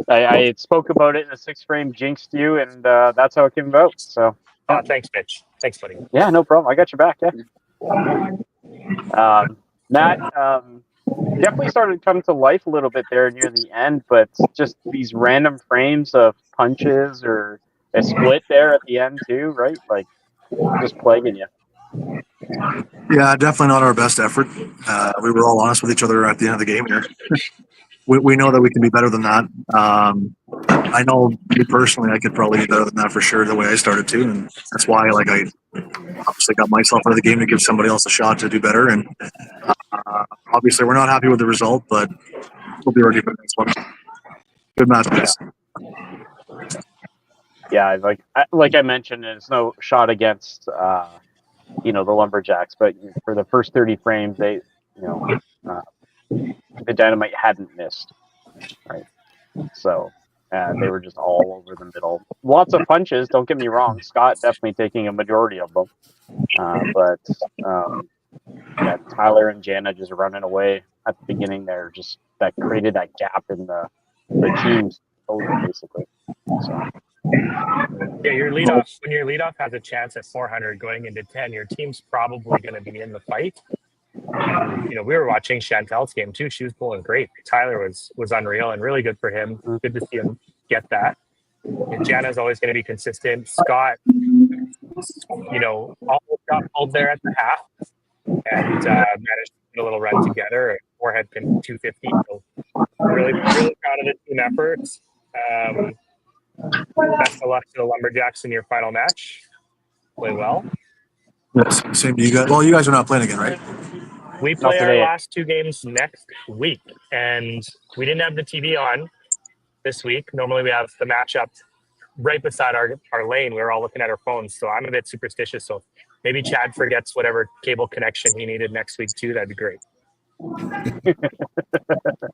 I spoke about it in the 6th frame, jinxed you, and that's how it came about. So. Thanks, Mitch. Thanks, buddy. Yeah, no problem. I got your back. Yeah. Matt definitely started to come to life a little bit there near the end, but just these random frames of punches or a split there at the end too, right? Like just plaguing you. Yeah, definitely not our best effort. We were all honest with each other at the end of the game here. We know that we can be better than that. I know me personally, I could probably be better than that for sure. The way I started to, and that's why I obviously got myself out of the game to give somebody else a shot to do better. And obviously, we're not happy with the result, but we'll be ready for the next one. Good match, guys. yeah, like I mentioned, it's no shot against the Lumberjacks, but for the first 30 frames, they the Dynamite hadn't missed, right? So they were just all over the middle. Lots of punches. Don't get me wrong. Scott definitely taking a majority of them, but Tyler and Jana just running away at the beginning there, just that created that gap in the teams basically. So. Yeah, when your leadoff has a chance at 400 going into 10, your team's probably going to be in the fight. And we were watching Chantel's game too. She was pulling great. Tyler was unreal and really good for him. Good to see him get that. And Jana's always going to be consistent. Scott, almost got pulled there at the half and managed to get a little run together. Forehead pin 250. So really, really proud of the team efforts. Best of luck to the Lumberjacks in your final match. Play well. Yes, same to you guys. Well, you guys are not playing again, right? We play our last 2 games next week, and we didn't have the TV on this week. Normally we have the matchup right beside our lane. We were all looking at our phones, so I'm a bit superstitious. So maybe Chad forgets whatever cable connection he needed next week too. That'd be great.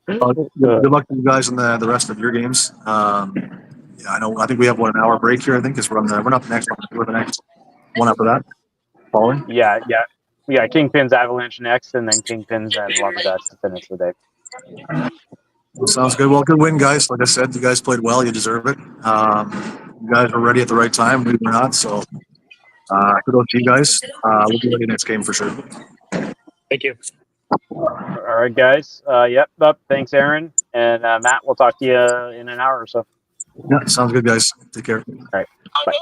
Good luck to you guys in the rest of your games. I think we have an hour break here. I think because we're not the next one. We're the next one after that. Following. Yeah. Kingpins, Avalanche next, and then Kingpins and Lumberjacks to finish the day. Sounds good. Well, good win, guys. Like I said, you guys played well. You deserve it. You guys were ready at the right time. We were not. So, kudos to you guys. We'll be ready next game for sure. Thank you. All right, guys. Thanks, Aaron. And Matt, we'll talk to you in an hour or so. Yeah, sounds good, guys. Take care. All right. Bye.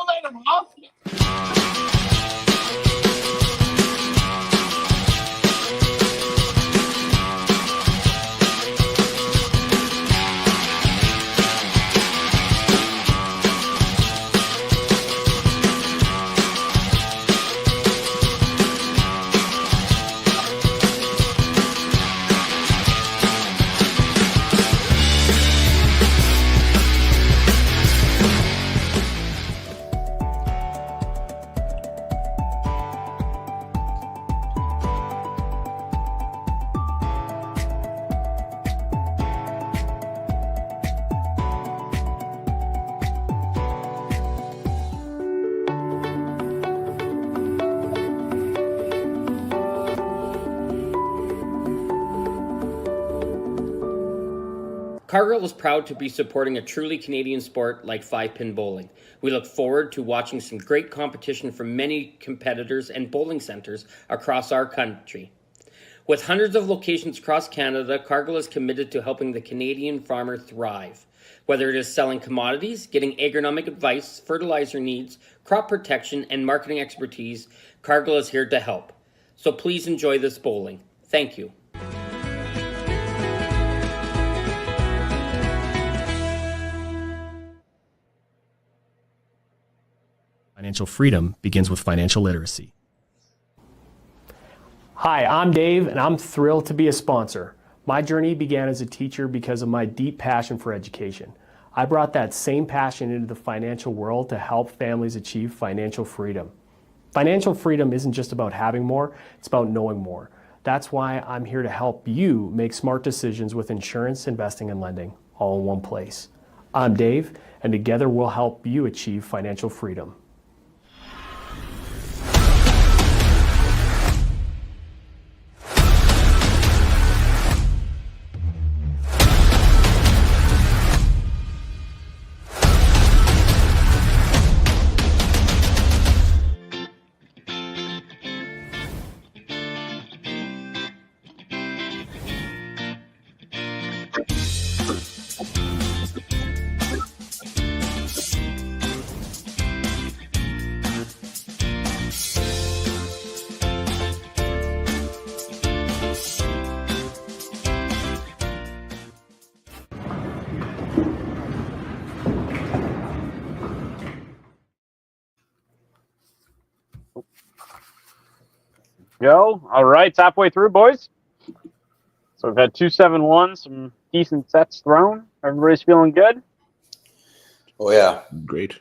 Cargill is proud to be supporting a truly Canadian sport like 5-pin bowling. We look forward to watching some great competition from many competitors and bowling centers across our country. With hundreds of locations across Canada, Cargill is committed to helping the Canadian farmer thrive. Whether it is selling commodities, getting agronomic advice, fertilizer needs, crop protection, and marketing expertise, Cargill is here to help. So please enjoy this bowling. Thank you. Financial freedom begins with financial literacy. Hi, I'm Dave, and I'm thrilled to be a sponsor. My journey began as a teacher because of my deep passion for education. I brought that same passion into the financial world to help families achieve financial freedom. Financial freedom isn't just about having more, it's about knowing more. That's why I'm here to help you make smart decisions with insurance, investing, and lending, all in one place. I'm Dave, and together we'll help you achieve financial freedom. Go. All right, it's halfway through, boys. So we've had 2-7-1, some decent sets thrown. Everybody's feeling good? Oh, yeah. Great.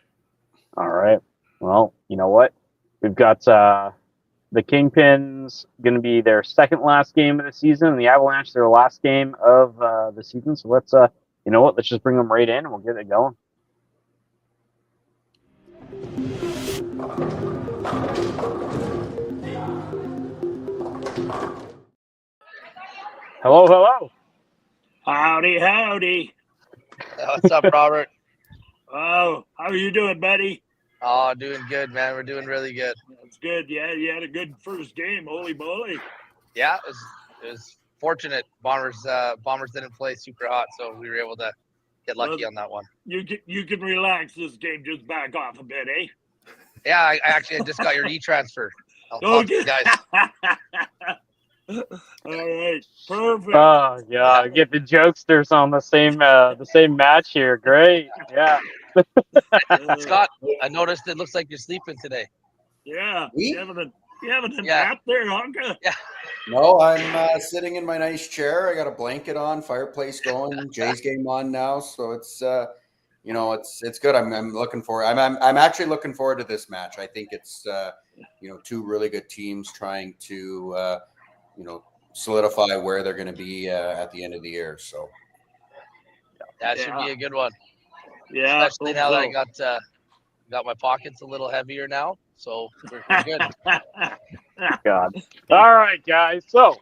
All right. Well, you know what? We've got the Kingpins going to be their second last game of the season, and the Avalanche their last game of the season. So let's, you know what? Let's just bring them right in, and we'll get it going. Hello, hello. Howdy, howdy. What's up, Robert? Oh, how are you doing, buddy? Oh, doing good, man. We're doing really good. That's good. Yeah, you had a good first game. Holy moly. Yeah, it was fortunate. Bombers didn't play super hot, so we were able to get lucky on that one. You can relax this game. Just back off a bit, eh? Yeah, I just got your e-transfer. I'll talk to you guys. All right, perfect. Oh yeah, get the jokesters on the same match here. Great, yeah. Scott, I noticed it looks like you're sleeping today. Yeah, Me? you having a nap there, Honka? Yeah. No, I'm sitting in my nice chair. I got a blanket on, fireplace going. Jay's game on now, so it's it's good. I'm looking forward. I'm actually looking forward to this match. I think it's two really good teams trying to solidify where they're going to be at the end of the year. So That should be a good one. Yeah, especially now that I got my pockets a little heavier now, so we're good. God. All right, guys. So,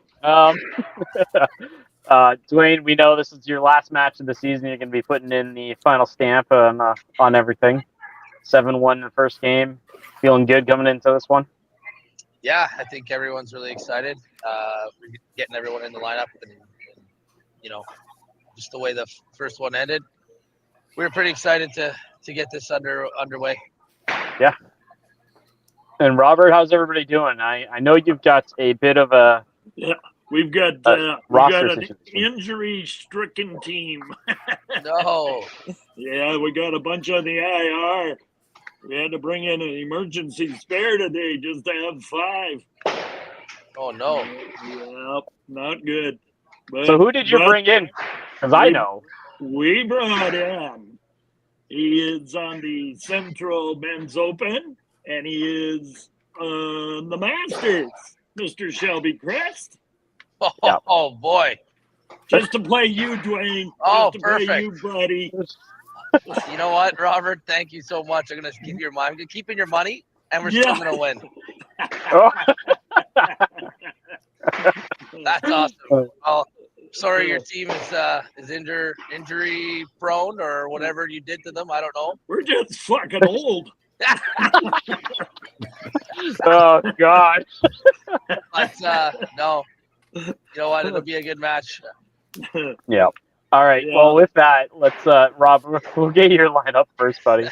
Dwayne, we know this is your last match of the season. You're going to be putting in the final stamp on everything. 7-1 in the first game. Feeling good coming into this one? Yeah, I think everyone's really excited. We're getting everyone in the lineup, and just the way the first one ended, we were pretty excited to get this underway. Yeah. And Robert, how's everybody doing? I know you've got a bit of a we've got an injury-stricken team. No. Yeah, we got a bunch on the IR. We had to bring in an emergency spare today just to have 5. Oh no. Yep, not good. So who did you bring in? Because I know. We brought in. He is on the Central Men's Open, and he is on the Masters, Mr. Shelby Crest. Oh boy. Just to play you, Dwayne. Oh, just to perfect. play you, buddy. You know what, Robert? Thank you so much. I'm gonna keep your money. I'm gonna keep in your money, and we're still gonna win. That's awesome. Well, sorry your team is injury prone or whatever you did to them. I don't know. We're just fucking old. Oh God. But no. You know what? It'll be a good match. Yeah. All right. Yeah. Well, with that, let's Rob, we'll get your lineup first, buddy.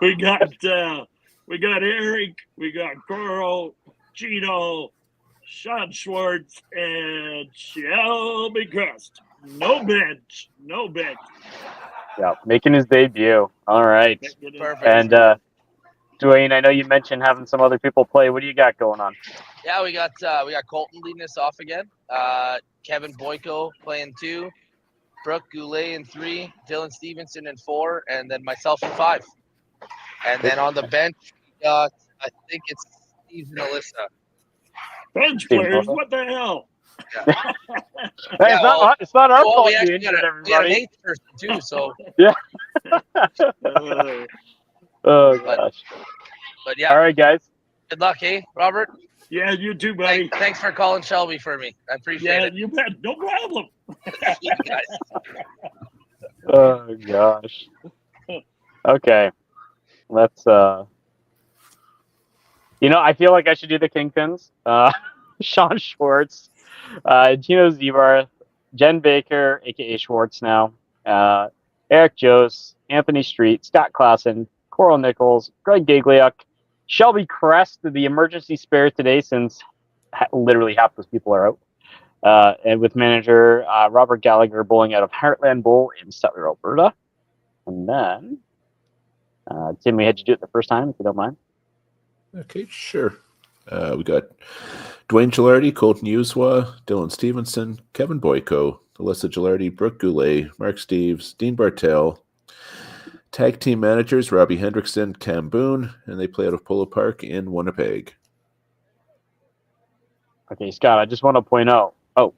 We got Eric, we got Carl, Gino, Sean Schwartz, and Shelby Crest. No bench. Yeah, making his debut. All right. Perfect. And Dwayne, I know you mentioned having some other people play. What do you got going on? Yeah, we got Colton leading us off again. Kevin Boyko playing 2, Brooke Goulet in 3, Dylan Stevenson in 4, and then myself in 5. And then on the bench, I think it's Steve and Alyssa. Bench players, what the hell? Yeah. It's not our fault we you injured everybody. We had an 8th person too, so. Yeah. Oh gosh. But yeah. All right, guys. Good luck, hey, Robert. Yeah, you too, buddy. Thanks for calling Shelby for me. I appreciate it. Yeah, you bet. No problem. You guys. Oh gosh. Okay. Let's I feel like I should do the Kingpins. Sean Schwartz, Gino Zibar, Jen Baker, aka Schwartz now, Eric Jose, Anthony Street, Scott Klassen, Coral Nichols, Greg Gagliuk, Shelby Crest, the emergency spare today since literally half those people are out. And with manager Robert Gallagher bowling out of Heartland Bowl in Settler, Alberta. And then, Tim, we had you do it the first time, if you don't mind. Okay, sure. We got Dwayne Gilardi, Colton Uswa, Dylan Stevenson, Kevin Boyko, Alyssa Gilardi, Brooke Goulet, Mark Steves, Dean Bartel, Tag team managers, Robbie Hendrickson, Cam Boone, and they play out of Polo Park in Winnipeg. Okay, Scott, I just want to point out. Oh,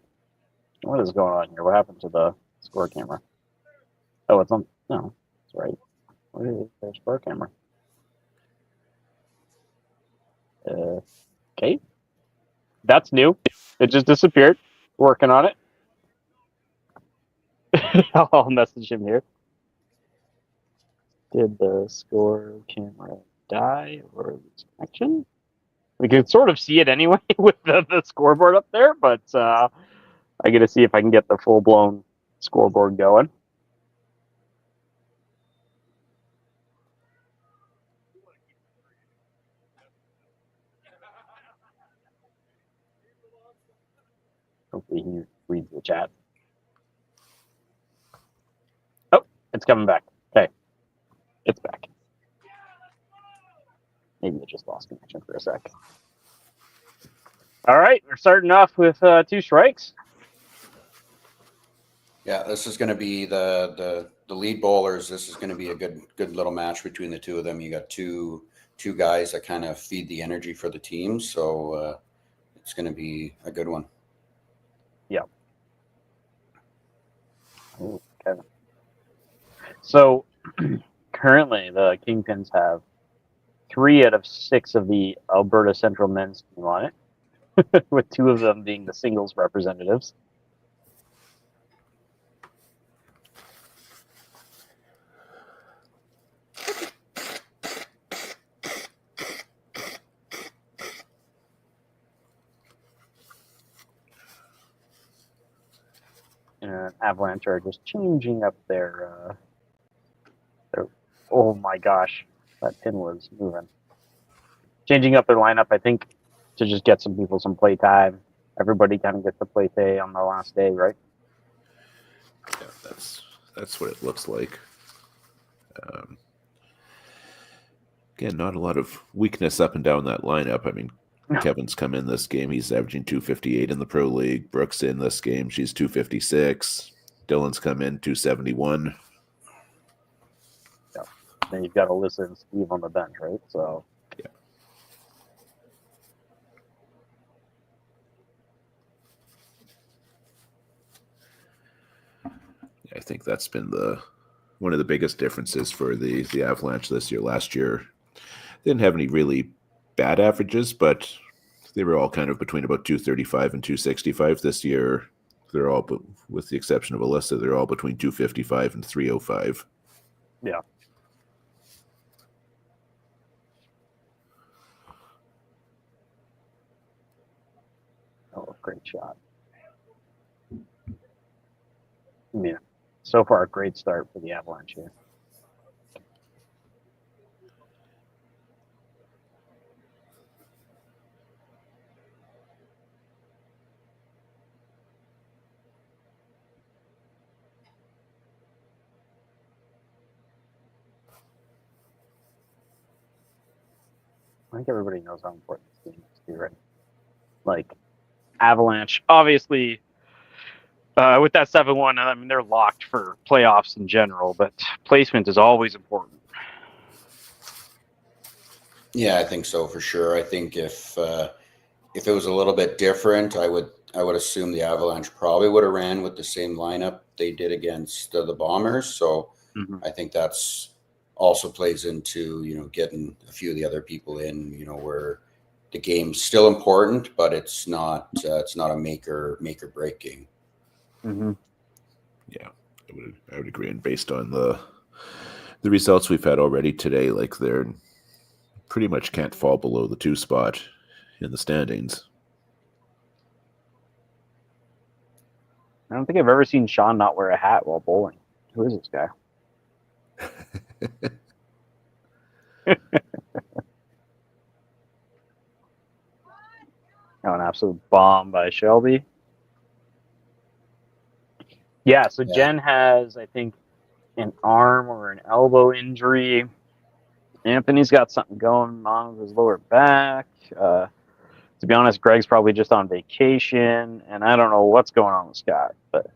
what is going on here? What happened to the score camera? Oh, it's on. No, that's right. Where is the score camera? Okay. That's new. It just disappeared. Working on it. I'll message him here. Did the score camera die or lose connection? We can sort of see it anyway with the scoreboard up there, but I got to see if I can get the full-blown scoreboard going. Hopefully he reads the chat. Oh, it's coming back. Okay. It's back. Maybe it just lost connection for a sec. All right, we're starting off with 2 strikes. Yeah, this is going to be the lead bowlers. This is going to be a good little match between the two of them. You got two guys that kind of feed the energy for the team, so it's going to be a good one. Yeah. Oh, Kevin. So currently, the Kingpins have 3 out of 6 of the Alberta Central men's team on it, with 2 of them being the singles representatives. And Avalanche are just changing up their oh my gosh, that pin was moving. Changing up their lineup, I think, to just get some people some play time. Everybody kind of gets to play on the last day, right? Yeah, that's what it looks like. Again, not a lot of weakness up and down that lineup. I mean, No. Kevin's come in this game. He's averaging 258 in the Pro League. Brooks in this game. She's 256. Dylan's come in 271. Yeah. Then you've got Alyssa and Steve on the bench, right? So yeah. I think that's been one of the biggest differences for the Avalanche this year. Last year, they didn't have any really bad averages, but they were all kind of between about 235 and 265. This year, they're all, with the exception of Alyssa, they're all between 255 and 305. yeah. Oh, great shot. Yeah. So far, a great start for the Avalanche here. I think everybody knows how important this game is too, right? Like, Avalanche, obviously, with that 7-1, I mean, they're locked for playoffs in general, but placement is always important. Yeah, I think so for sure. I think if it was a little bit different, I would assume the Avalanche probably would have ran with the same lineup they did against the Bombers. So I think that's also plays into, getting a few of the other people in, where the game's still important, but it's not a make or break game. Mm-hmm. Yeah, I would agree. And based on the results we've had already today, like they're pretty much can't fall below the 2 spot in the standings. I don't think I've ever seen Sean not wear a hat while bowling. Who is this guy? Oh, an absolute bomb by Shelby. Yeah, so Jen has, I think, an arm or an elbow injury. Anthony's got something going on with his lower back. To be honest, Greg's probably just on vacation, and I don't know what's going on with Scott, but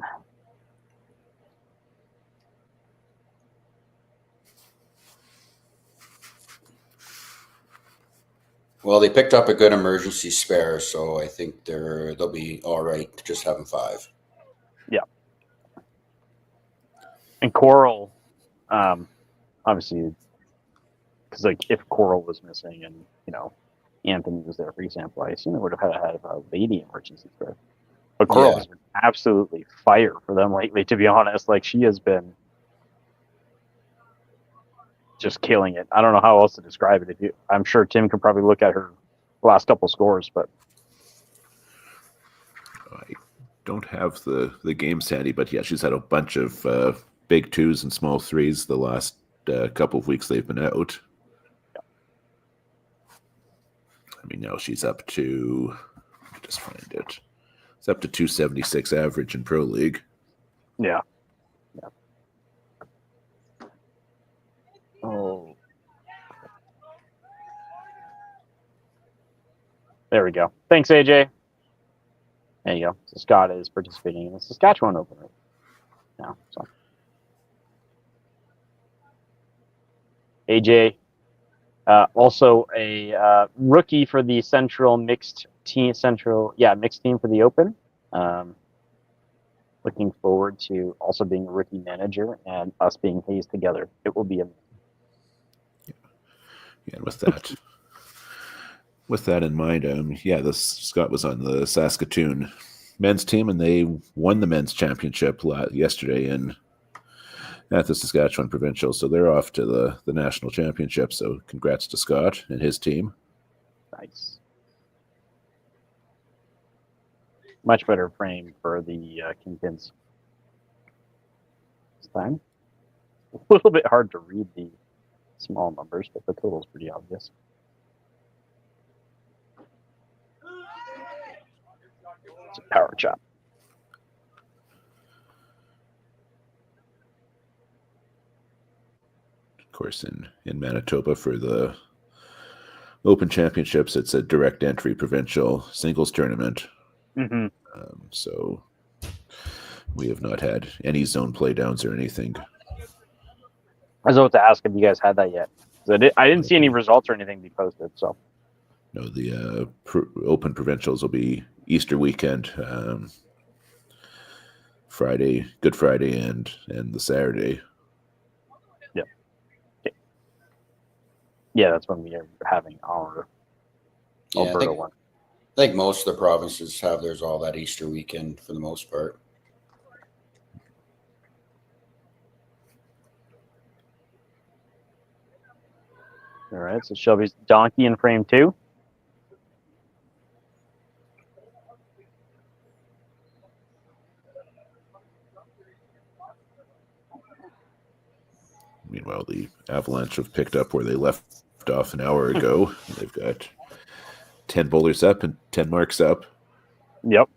Well, they picked up a good emergency spare, so I think they'll be all right just having 5. Yeah. And Coral, obviously, because like if Coral was missing and Anthony was there, for example, I assume they would have had a lady emergency spare. But Coral has been absolutely fire for them lately. To be honest, like she has been just killing it. I don't know how else to describe it. I'm sure Tim could probably look at her last couple scores, but I don't have the games handy, but yeah, she's had a bunch of big 2s and small 3s the last couple of weeks they've been out. I mean, now she's up to, just find it. It's up to 276 average in Pro League. Yeah. Oh. There we go. Thanks, AJ. There you go. So Scott is participating in the Saskatchewan Open right now. So AJ, also a rookie for the mixed team for the Open. Looking forward to also being a rookie manager and us being hazed together. It will be amazing. Yeah, and with that in mind, Scott was on the Saskatoon men's team, and they won the men's championship yesterday at the Saskatchewan Provincial. So they're off to the national championship. So congrats to Scott and his team. Nice. Much better frame for the Kingpins this time. A little bit hard to read the small numbers, but the total is pretty obvious. It's a power chop. Of course, in Manitoba for the Open Championships, it's a direct entry provincial singles tournament. Mm-hmm. So we have not had any zone playdowns or anything. I was about to ask if you guys had that yet. I didn't see any results or anything be posted. So no, the Open Provincials will be Easter weekend, Friday, Good Friday, and the Saturday. Yeah. Okay. Yeah, that's when we are having our Alberta one. I think most of the provinces have theirs all that Easter weekend for the most part. All right, so Shelby's donkey in frame 2. Meanwhile, the Avalanche have picked up where they left off an hour ago. They've got 10 bowlers up and 10 marks up. Yep.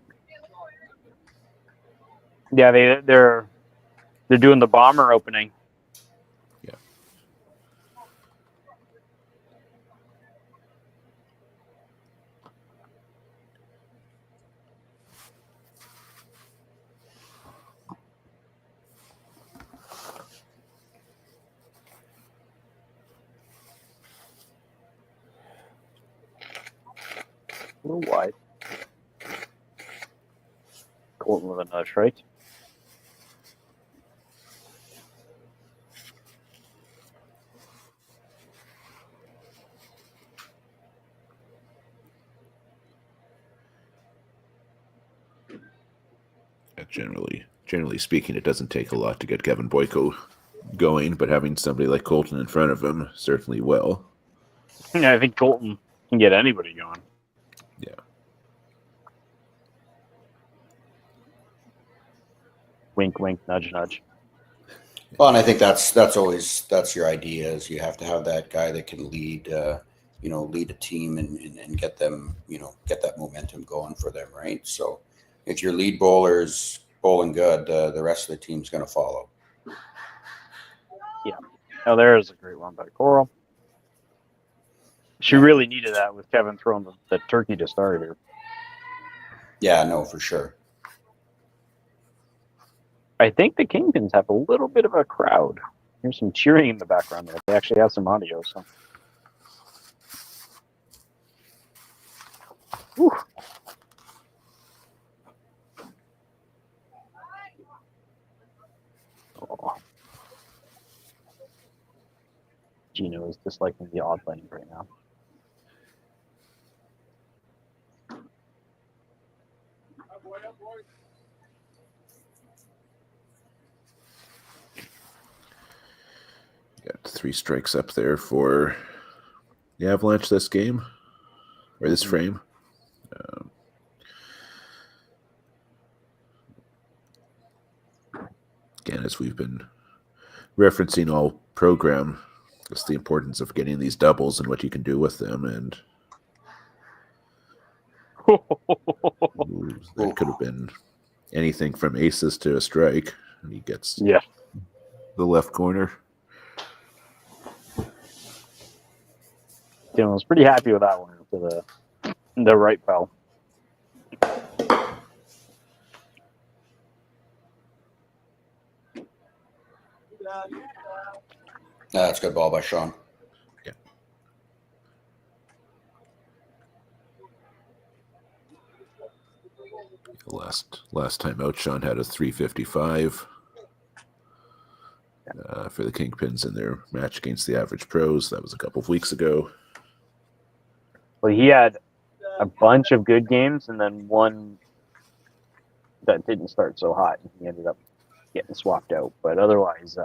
Yeah, they're doing the bomber opening. Yeah. A little wide. Colton with another strike. Generally speaking, it doesn't take a lot to get Kevin Boyko going, but having somebody like Colton in front of him certainly will. Yeah, I think Colton can get anybody going. Yeah. Wink, wink, nudge, nudge. Well, and I think that's your idea is you have to have that guy that can lead a team and get them, get that momentum going for them, right? So if your lead bowler is bowling good, the rest of the team's going to follow. Yeah. Oh, there's a great one by Coral. She really needed that with Kevin throwing the turkey to start here. Yeah, no, for sure. I think the Kingpins have a little bit of a crowd. There's some cheering in the background there. They actually have some audio. So Whew. Oh. Gino is disliking the odd lane right now. Got 3 strikes up there for the Avalanche this game, or this frame. Again, as we've been referencing all program, just the importance of getting these doubles and what you can do with them, and that could have been anything from aces to a strike, and he gets the left corner. Dylan was pretty happy with that one to the right foul. That's a good ball by Sean. Yeah. Last time out, Sean had a 355 for the Kingpins in their match against the Average Pros. That was a couple of weeks ago. Well, he had a bunch of good games and then one that didn't start so hot. He ended up getting swapped out. But otherwise,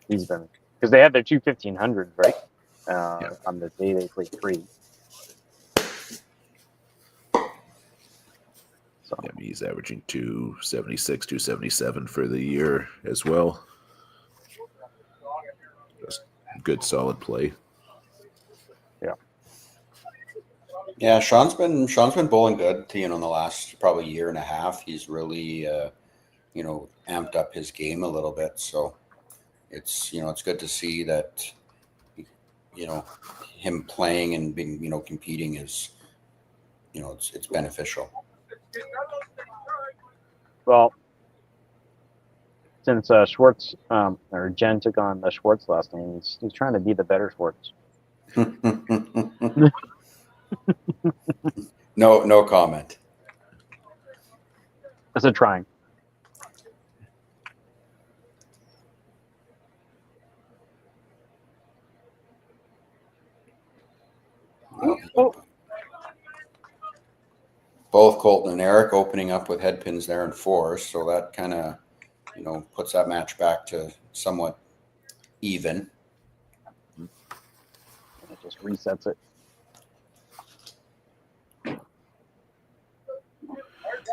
he's been, because they had their 2 1500s, right? On the day they played 3. So yeah, he's averaging 276, 277 for the year as well. Just good, solid play. Yeah, Sean's been bowling good. In the last probably year and a half, he's really amped up his game a little bit. So it's it's good to see that him playing and being competing is it's beneficial. Well, since Schwartz or Jen took on the Schwartz last name, he's trying to be the better Schwartz. No comment. That's a trying. Oh. Both Colton and Eric opening up with head pins there in 4, so that kind of puts that match back to somewhat even. And it just resets it.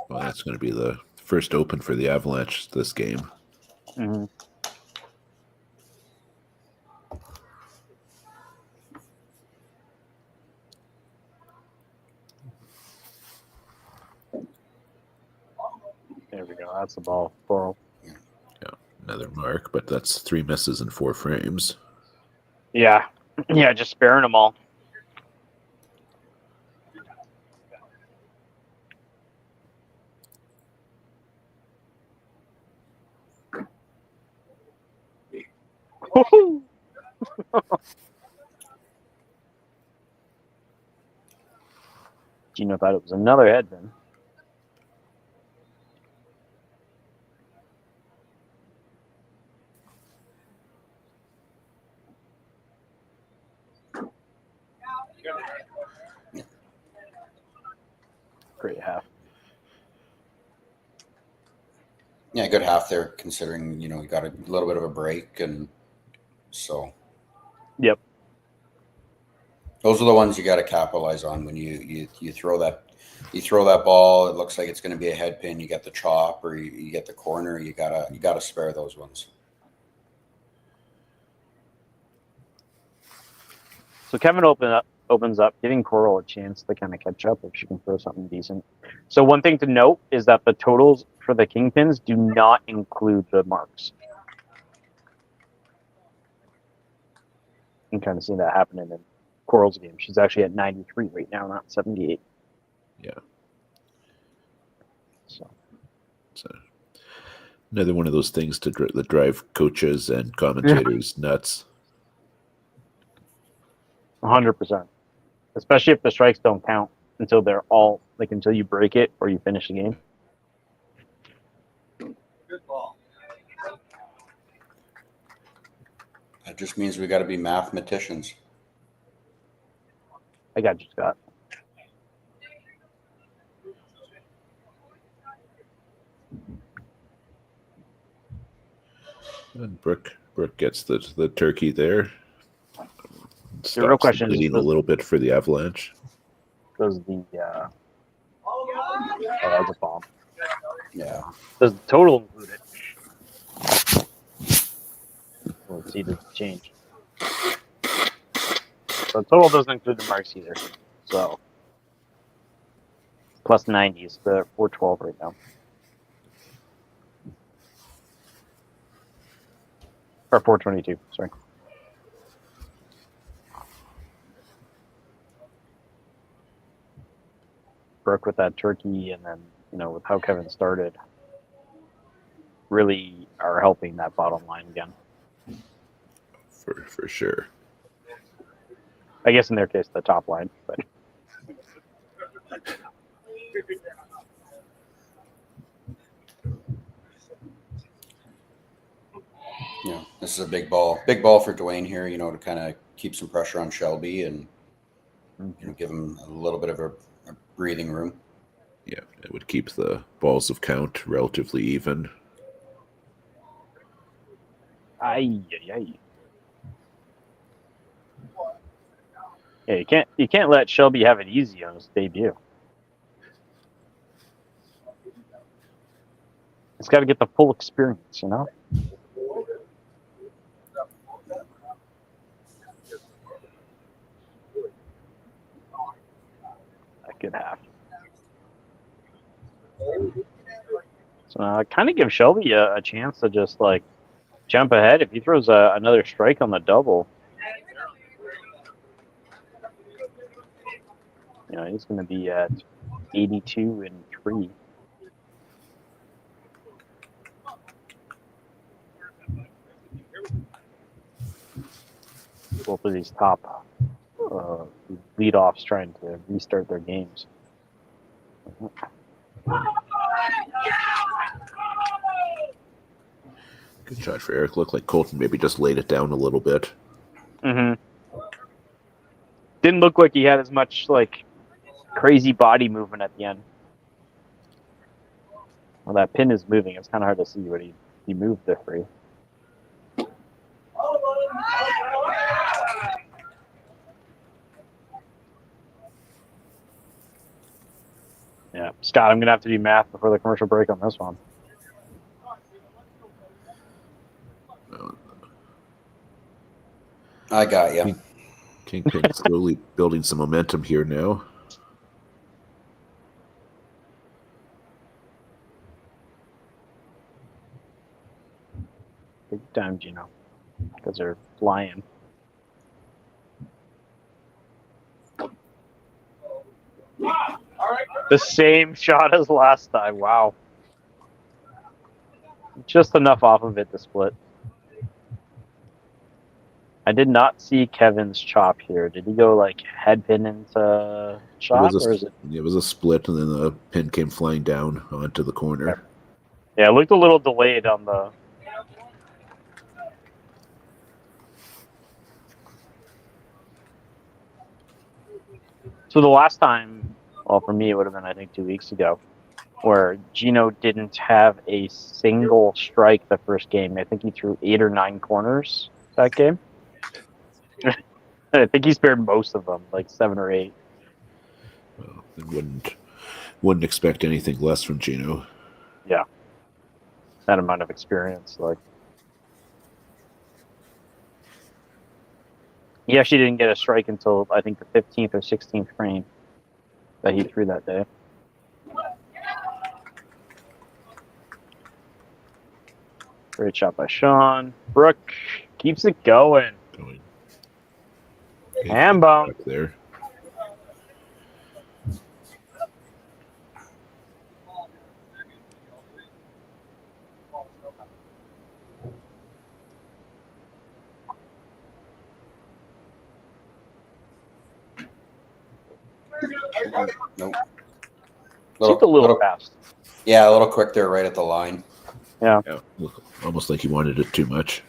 Well, that's going to be the first open for the Avalanche this game. Mm-hmm. There we go. That's the ball. 4. Yeah, another mark, but that's 3 misses in 4 frames. Yeah, just sparing them all. Gino thought it was another head pin. Great half. Yeah, good half there considering you got a little bit of a break, and so Yep. those are the ones you got to capitalize on when you throw that ball. It looks like it's going to be a head pin. You get the chop or you get the corner. You gotta spare those ones. So Kevin opens up, giving Coral a chance to kind of catch up if she can throw something decent. So one thing to note is that the totals for the Kingpins do not include the marks. You can kind of see that happening in Coral's game. She's actually at 93 right now, not 78. Yeah. So another one of those things that drive coaches and commentators nuts. 100%. Especially if the strikes don't count. until they're all like until you break it or you finish the game. That just means we got to be mathematicians. I got you, Scott. And Brooke gets the turkey there. The real question is bleeding a little bit for the Avalanche. Does the oh, that's a bomb. Yeah. Does the total include it? Let's see the change. So the total doesn't include the marks either. So plus 90s, the 412 right now. Or 422, sorry. Broke with that turkey, and then, with how Kevin started, really are helping that bottom line again. For sure. I guess in their case, the top line, but. This is a big ball for Dwayne here, to kind of keep some pressure on Shelby and give him a little bit of a breathing room. Yeah, it would keep the balls of count relatively even. Aye. Yeah, you can't let Shelby have it easy on his debut. It's got to get the full experience, That could happen. So I kind of give Shelby a chance to just jump ahead if he throws another strike on the double. He's going to be at 82 and 3. Both of these top leadoffs trying to restart their games. Good shot for Eric. Looked like Colton maybe just laid it down a little bit. Mm-hmm. Didn't look like he had as much crazy body movement at the end. Well, that pin is moving. It's kind of hard to see what he moved there for you. Yeah, Scott, I'm going to have to do math before the commercial break on this one. I got you. Kingpin slowly building some momentum here now. Big time, Gino. Because they're flying. The same shot as last time. Wow. Just enough off of it to split. I did not see Kevin's chop here. Did he go head pin into chop, or is it? It was a split, and then the pin came flying down onto the corner. Yeah, it looked a little delayed on the. So the last time, well, for me, it would have been, I think, 2 weeks ago, where Gino didn't have a single strike the first game. I think he threw 8 or 9 corners that game. I think he spared most of them, 7 or 8. Well, I wouldn't expect anything less from Gino. Yeah, that amount of experience, He actually didn't get a strike until, I think, the 15th or 16th frame that he threw that day. Great shot by Sean. Brooke keeps it going. Hand bump. There. Nope. Seemed a little fast. Yeah, a little quick there, right at the line. Yeah. Almost like he wanted it too much.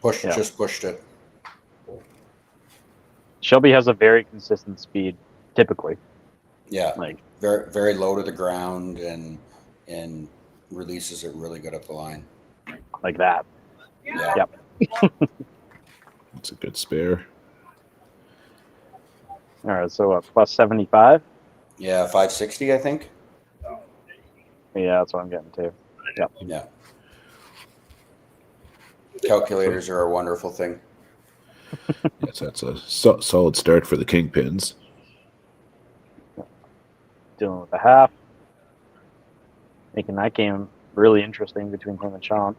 Just pushed it. Shelby has a very consistent speed, typically. Yeah, like very very low to the ground and releases it really good up the line. Like that. Yeah. Yep. It's a good spare. All right, so plus 75. Yeah, 560, I think. Yeah, that's what I'm getting to. Yep. Yeah. Calculators are a wonderful thing. Yes, that's a solid start for the Kingpins. Dealing with a half. Making that game really interesting between him and Sean.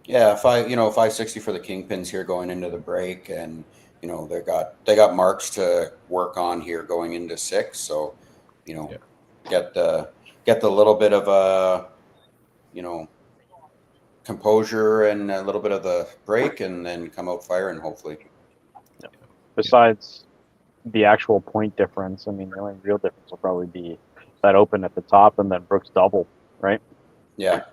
Yeah, 560 for the Kingpins here going into the break, and they got marks to work on here going into 6. So, get the little bit of a composure and a little bit of the break, and then come out firing hopefully. Besides the actual point difference, I mean, the only real difference will probably be that open at the top and then Brooks double, right? Yeah.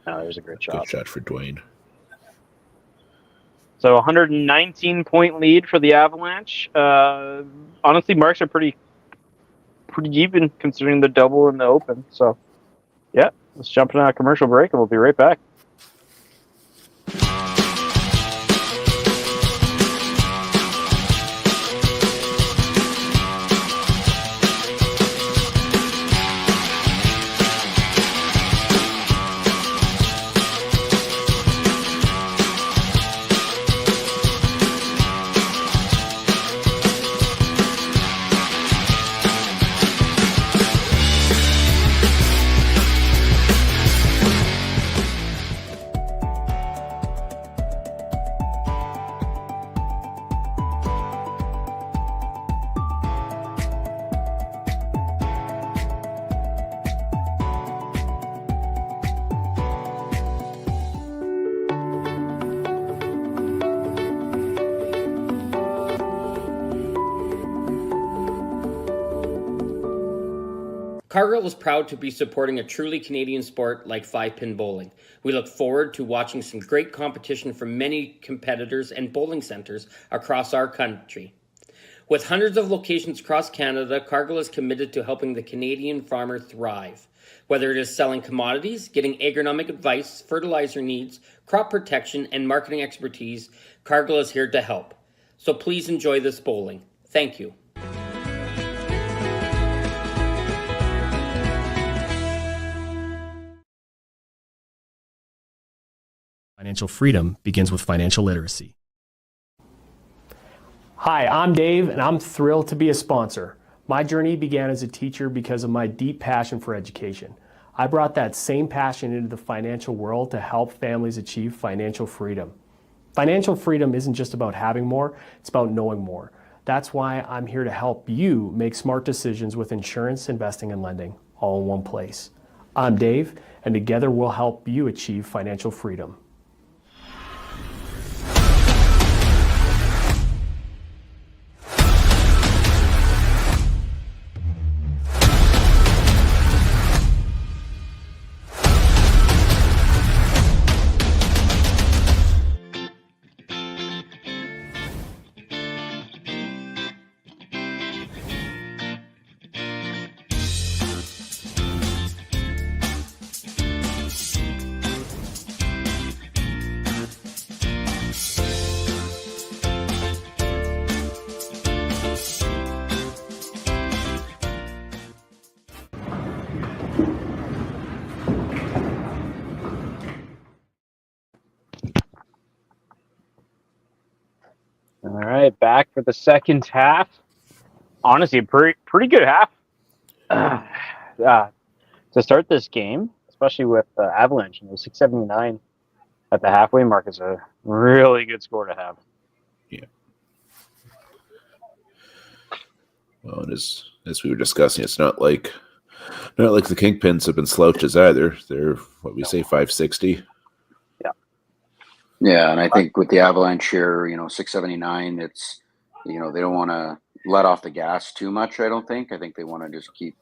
No, there's a great shot. Good shot for Dwayne. So 119 point lead for the Avalanche. Honestly, marks are pretty even considering the double and the open. So, yeah, let's jump into a commercial break and we'll be right back. Cargill is proud to be supporting a truly Canadian sport like 5-pin bowling. We look forward to watching some great competition from many competitors and bowling centers across our country. With hundreds of locations across Canada, Cargill is committed to helping the Canadian farmer thrive. Whether it is selling commodities, getting agronomic advice, fertilizer needs, crop protection, and marketing expertise, Cargill is here to help. So please enjoy this bowling. Thank you. Financial freedom begins with financial literacy. Hi, I'm Dave, and I'm thrilled to be a sponsor. My journey began as a teacher because of my deep passion for education. I brought that same passion into the financial world to help families achieve financial freedom. Financial freedom isn't just about having more, it's about knowing more. That's why I'm here to help you make smart decisions with insurance, investing, and lending, all in one place. I'm Dave, and together we'll help you achieve financial freedom. All right, back for the second half. Honestly, pretty good half. To start this game, especially with Avalanche, 679 at the halfway mark is a really good score to have. Yeah. Well, and as we were discussing, it's not like the Kingpins have been slouches either. They're what we say 560. Yeah, and I think with the Avalanche here, 679, you know, they don't want to let off the gas too much. I don't think. I think they want to just keep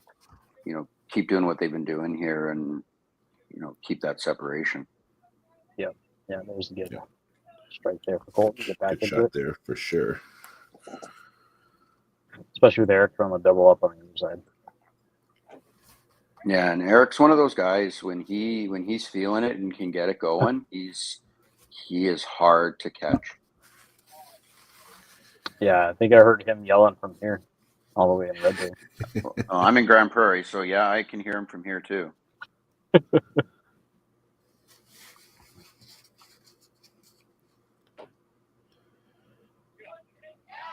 doing what they've been doing here, and keep that separation. Yeah, there's a good strike there for Colton. Get back Good into shot it, there for sure. especially with Eric throwing a double up on the other side. Yeah, and Eric's one of those guys when he's feeling it and can get it going. He is hard to catch. Yeah, I think I heard him yelling from here, all the way in Red Bull. Oh, I'm in Grand Prairie, so yeah, I can hear him from here too.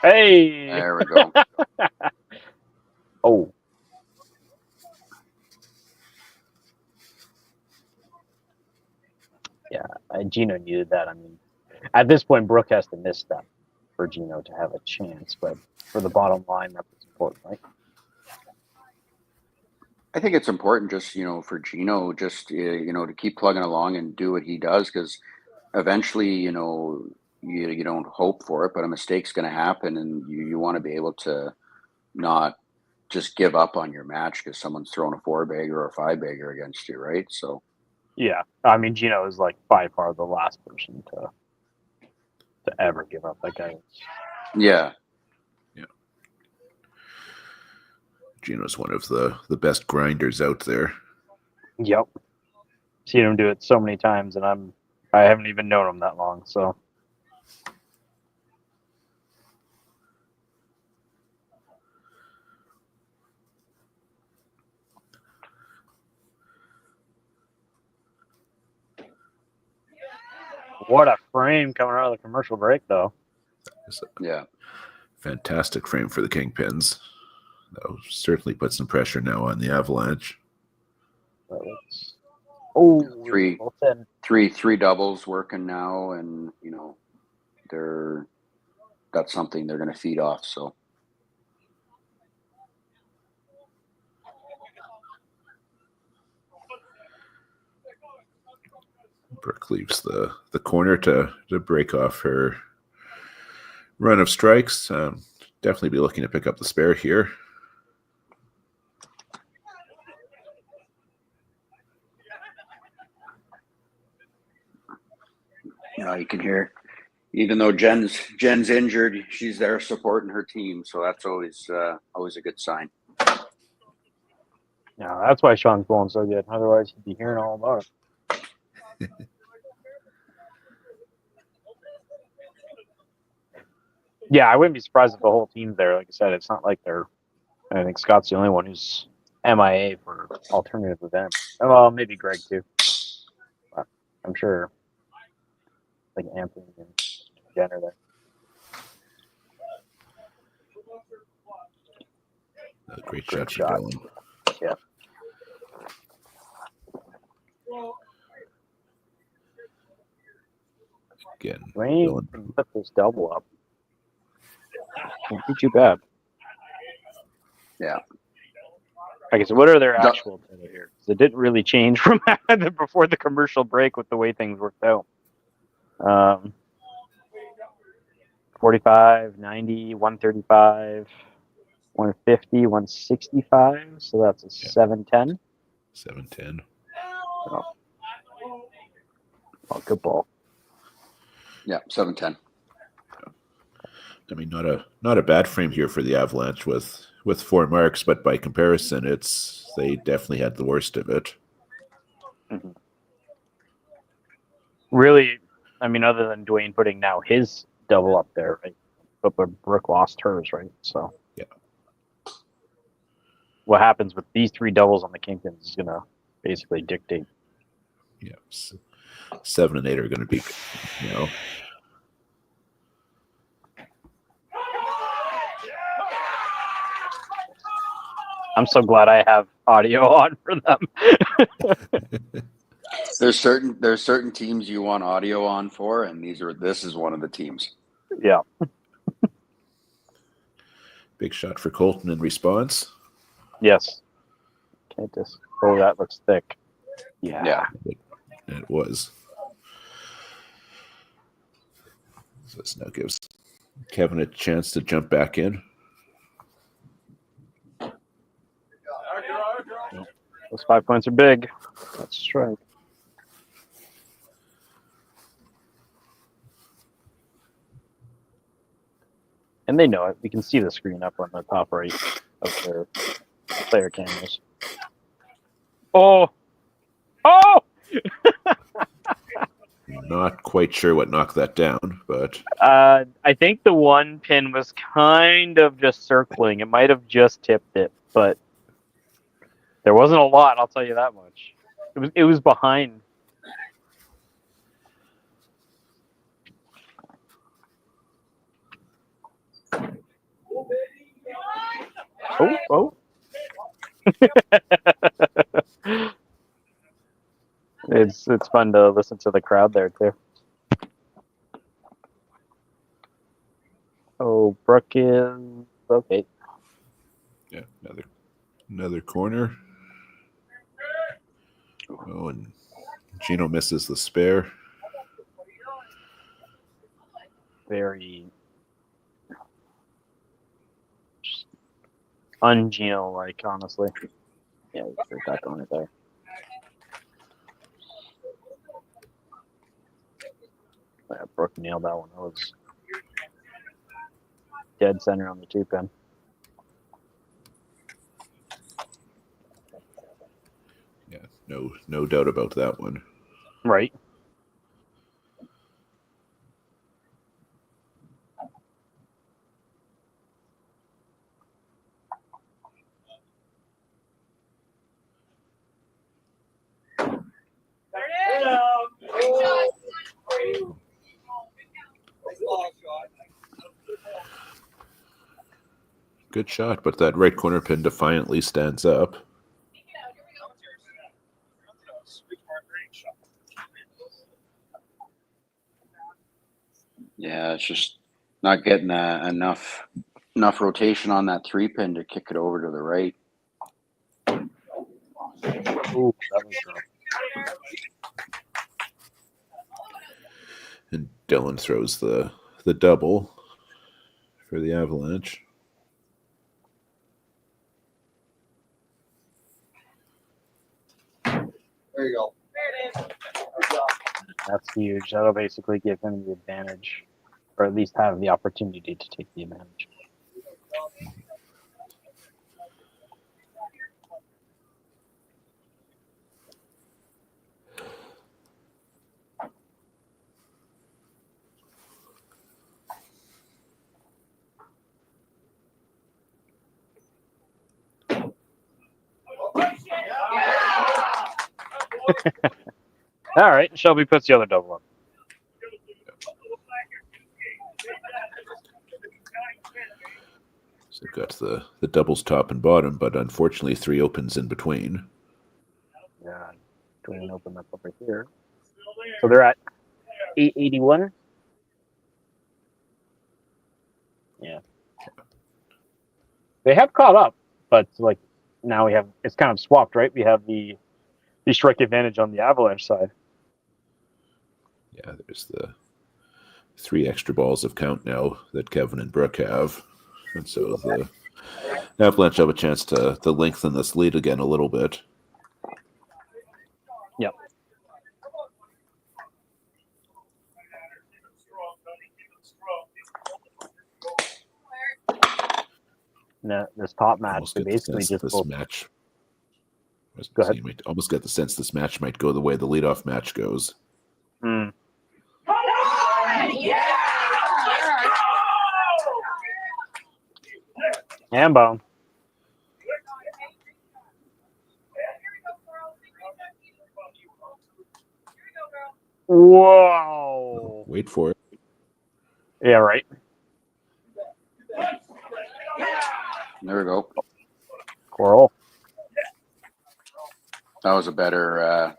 Hey! There we go. Oh. Yeah, Gino needed that. I mean, at this point, Brooke has to miss that for Gino to have a chance, but for the bottom line, that's important, right? I think it's important just, for Gino, just, to keep plugging along and do what he does, because eventually, you don't hope for it, but a mistake's going to happen, and you want to be able to not just give up on your match because someone's throwing a 4-bagger or a 5-bagger against you, right? So, yeah, I mean, Gino is like by far the last person to ever give up. That guy. Yeah. Gino's one of the best grinders out there. Yep. Seen him do it so many times, and I haven't even known him that long, so. What a frame coming out of the commercial break, though. Yeah. Fantastic frame for the Kingpins. That'll certainly put some pressure now on the Avalanche. Oh, three doubles working now, and that's something they're going to feed off. So. Brooke leaves the corner to break off her run of strikes. Definitely be looking to pick up the spare here. You can hear, even though Jen's injured, she's there supporting her team, so that's always a good sign. Yeah, that's why Sean's blowing so good. Otherwise, he'd be hearing all about it. Yeah, I wouldn't be surprised if the whole team's there. Like I said, it's not like I think Scott's the only one who's MIA for alternative events. Well, maybe Greg too. But I'm sure, like Anthony and Jen are there. A great shot for Dylan. Yeah. Again, Wayne can put this double up. Won't be too bad. Yeah. Okay, so what are their actual data here? Because it didn't really change from before the commercial break with the way things worked out. 45, 90, 135, 150, 165. So that's a 710. 710. Oh, good ball. Yeah, 710. I mean, not a bad frame here for the Avalanche with 4 marks, but by comparison, they definitely had the worst of it. Mm-hmm. Really, I mean, other than Dwayne putting now his double up there, right? But Brooke lost hers, right? So yeah, what happens with these 3 doubles on the Kingpins is going to basically dictate. Yeah, 7 and 8 are going to be, I'm so glad I have audio on for them. There's certain teams you want audio on for, and this is one of the teams. Yeah. Big shot for Colton in response. Yes. Can't just. Oh, that looks thick. Yeah. It was. So this now gives Kevin a chance to jump back in. Those 5 points are big. That's right. And they know it. We can see the screen up on the top right of their player cameras. Oh! Oh! Not quite sure what knocked that down, but I think the one pin was kind of just circling. It might have just tipped it, but there wasn't a lot. I'll tell you that much. It was behind. Oh! It's fun to listen to the crowd there too. Oh, Brooke is okay. yeah, another corner. Oh, and Gino misses the spare. Very un-Gino-like, honestly. Yeah, there's that going right there. Yeah, Brooke nailed that one. That was dead center on the 2-pin. Yeah, no doubt about that one. Right. Good shot, but that right corner pin defiantly stands up. Yeah, it's just not getting enough rotation on that 3-pin to kick it over to the right. Ooh, that was rough. And Dylan throws the double for the Avalanche. There you go. That's huge. That'll basically give him the advantage, or at least have the opportunity to take the advantage. All right, Shelby puts the other double up. So got the doubles top and bottom, but unfortunately 3 opens in between. Yeah, Dwayne opened up over here. So they're at 881. Yeah. They have caught up, but like now it's kind of swapped, right? We have the strike advantage on the Avalanche side. Yeah, there's the 3 extra balls of count now that Kevin and Brooke have. And so the Avalanche have a chance to lengthen this lead again a little bit. Yep. No, this top match, they basically just this match. Go ahead. You might almost get the sense this match might go the way the leadoff match goes. Hmm. Hambone. Whoa. Wait for it. Yeah, right. There we go. Coral. That was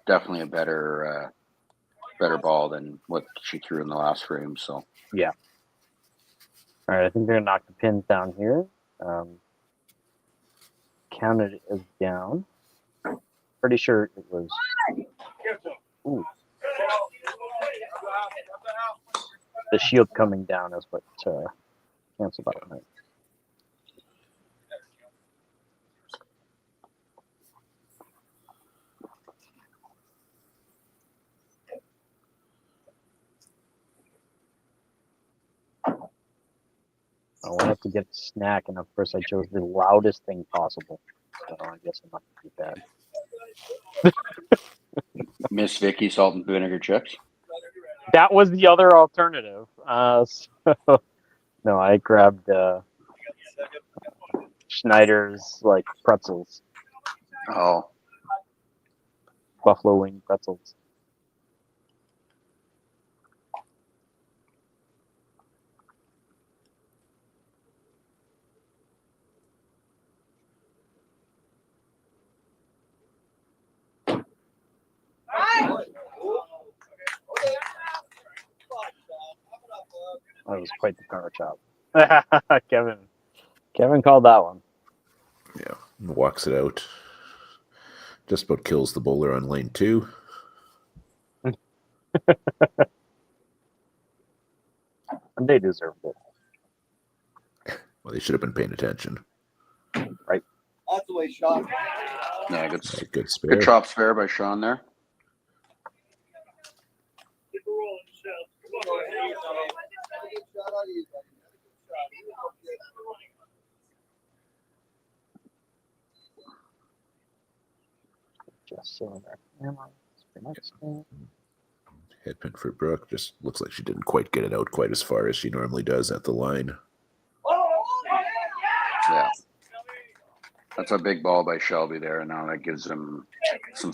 definitely a better ball than what she threw in the last frame. So Yeah. All right, I think they're gonna knock the pins down here. Counted as down. Pretty sure it was. Ooh. The shield coming down is what cancel that one. I wanted to get a snack, and of course I chose the loudest thing possible. So I guess I'm not going to do that. Miss Vicky salt and vinegar chips. That was the other alternative. So no, I grabbed Schneider's like pretzels, Oh, buffalo wing pretzels. That was quite the car chop. Kevin called that one. Yeah, walks it out. Just about kills the bowler on lane 2. And they deserved it. Well, they should have been paying attention. Right. That's the way Sean. Yeah, Good spare. Good chop spare by Sean there. Just so there. Headpin for Brooke. Just looks like she didn't quite get it out quite as far as she normally does at the line. Yeah. That's a big ball by Shelby there, and now that gives him some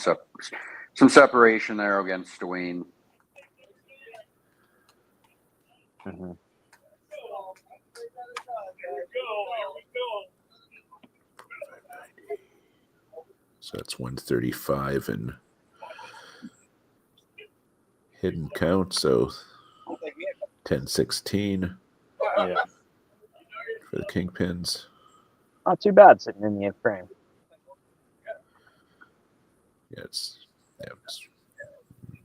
separation there against Dwayne. Mm-hmm. So that's 135 and hidden count. So 10-16 Yeah. for the Kingpins. Not too bad sitting in the 8th frame. Yeah, it's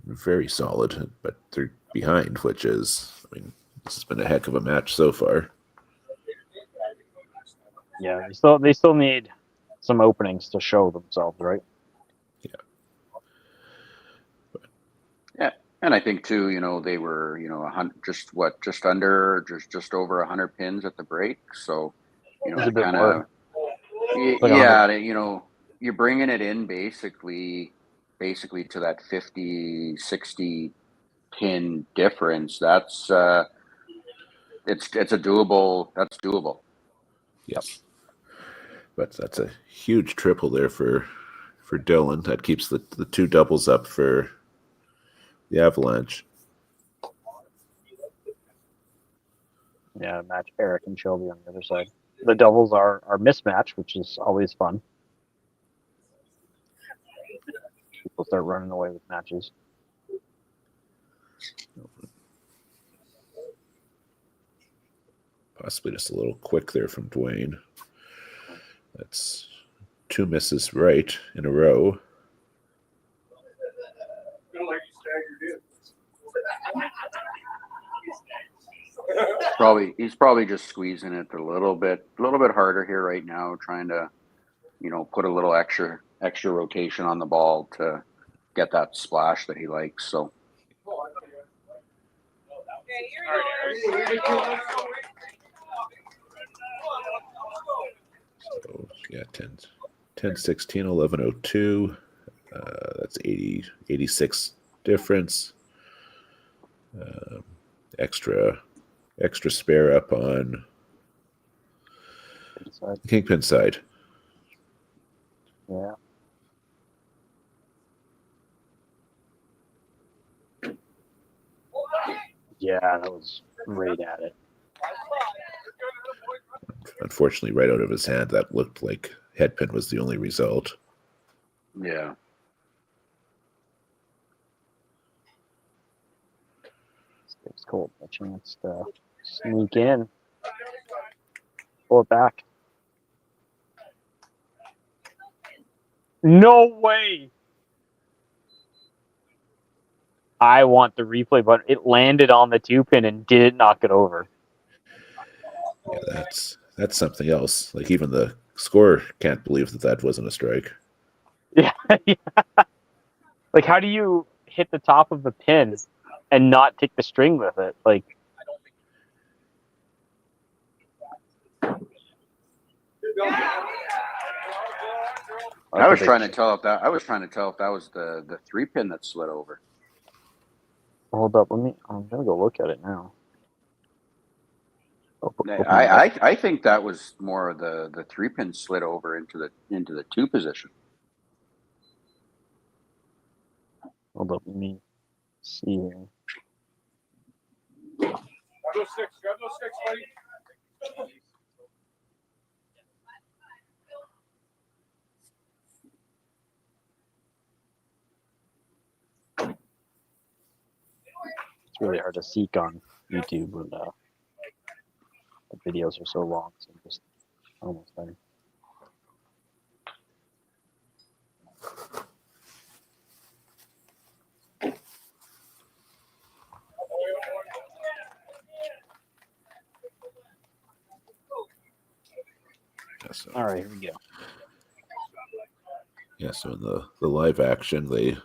very solid, but they're behind, which is, I mean, this has been a heck of a match so far. Yeah, they still need some openings to show themselves, right? Yeah, and I think too, they were, just over 100 pins at the break. So, It's a bit kind more. of, Like yeah, you're bringing it in basically to that 50, 60 pin difference. That's it's doable. That's doable. Yep. But that's a huge triple there for Dylan. That keeps the 2 doubles up for the Avalanche. Yeah, match Eric and Shelby on the other side. The doubles are mismatched, which is always fun. People start running away with matches. Possibly just a little quick there from Dwayne. That's 2 misses right in a row. He's probably just squeezing it a little bit harder here right now, trying to, put a little extra rotation on the ball to get that splash that he likes. So. So yeah, 10-16, 11:02. That's 86 difference. Extra spare up on the Kingpin side. Yeah. Yeah, that was right at it. Unfortunately, right out of his hand, that looked like headpin was the only result. Yeah. Gives Colt a chance to sneak in. Pull it back. No way! I want the replay button. It landed on the 2 pin and didn't knock it over. Yeah, that's something else. Like even the scorer can't believe that wasn't a strike. Yeah. Like, how do you hit the top of the pin and not take the string with it? Like, I was trying to tell if that was the 3-pin that slid over. Hold up, I'm gonna go look at it now. I think that was more of the 3-pin slid over into the 2 position. Hold up, let me see here. Grab those sticks, buddy. It's really hard to seek on YouTube when the videos are so long, so I'm just almost there. So, all right, here we go. Yeah, so in the live action, the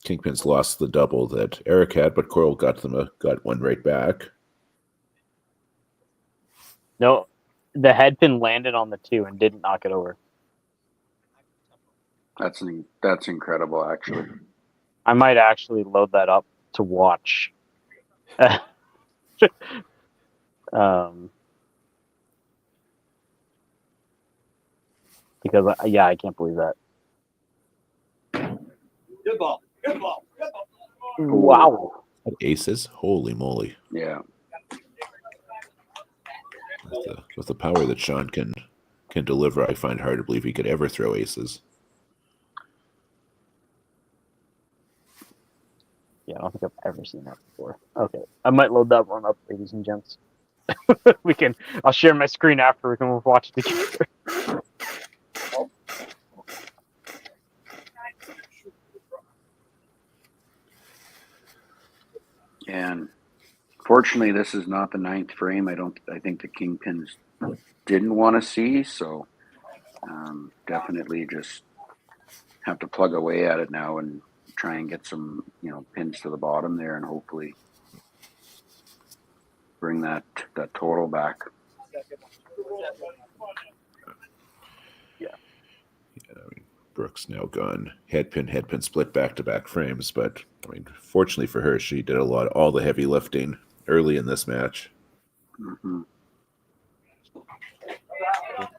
Kingpins lost the double that Eric had, but Coral got one right back. No, the head pin landed on the 2 and didn't knock it over. That's incredible, actually. I might actually load that up to watch. Because I can't believe that. Good ball. Good ball. Good ball. Wow. Aces, holy moly! Yeah. With the power that Sean can deliver, I find hard to believe he could ever throw aces. Yeah, I don't think I've ever seen that before. Okay, I might load that one up, ladies and gents. I'll share my screen after we can watch it together. And fortunately, this is not the 9th frame. I think the Kingpins didn't want to see, so definitely just have to plug away at it now and try and get some pins to the bottom there, and hopefully bring that total back. Yeah. I mean, Brooks now gone head pin split back-to-back frames, but I mean, fortunately for her, she did all the heavy lifting early in this match. Mm-hmm.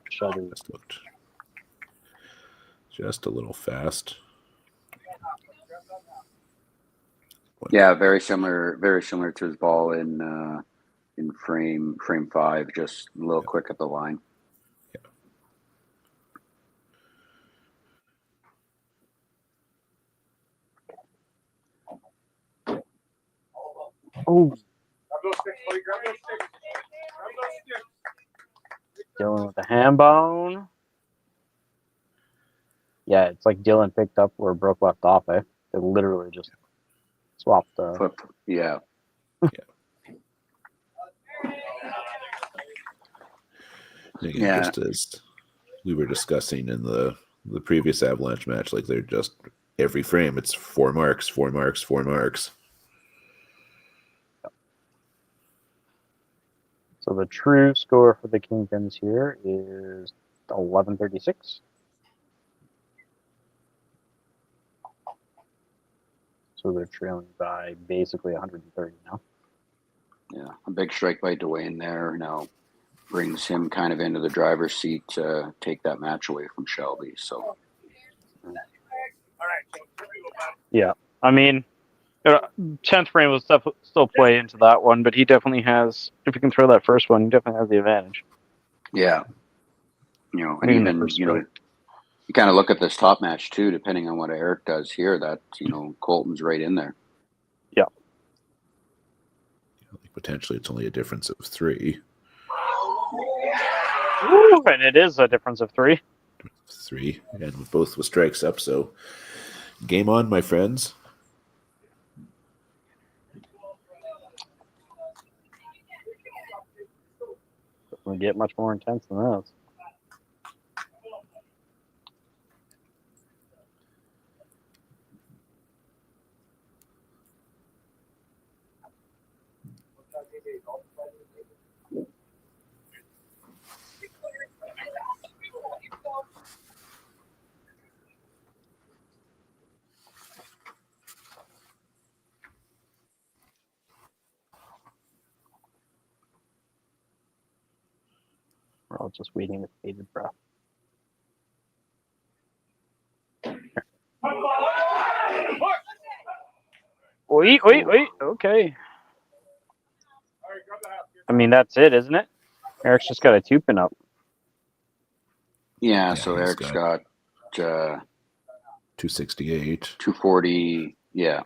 Just looked just a little fast. Yeah, very similar to his ball in frame 5, just a little quick at the line. Oh, Grab those sticks, buddy. Grab those sticks. Dylan with the ham bone. Yeah, it's like Dylan picked up where Brooke left off. They literally just swapped. Flip. Yeah. Yeah. Just as we were discussing in the previous Avalanche match, like they're just every frame it's 4 marks. So the true score for the Kingpins here is 1136. So they're trailing by basically 130 now. Yeah, a big strike by Dwayne there now brings him kind of into the driver's seat to take that match away from Shelby. So, yeah, I mean, 10th frame will still play into that one, but he definitely has. If he can throw that first one, he definitely has the advantage. Yeah, and even you kind of look at this top match too. Depending on what Eric does here, that Colton's right in there. Yeah. Potentially, it's only a difference of 3. Ooh, and it is a difference of 3. 3, and both with strikes up. So, game on, my friends. going to get much more intense than this. We're all just waiting with bated breath. Wait. Okay. I mean, that's it, isn't it? Eric's just got a 2-pin up. Yeah, so Eric's got 268. 240. Yeah.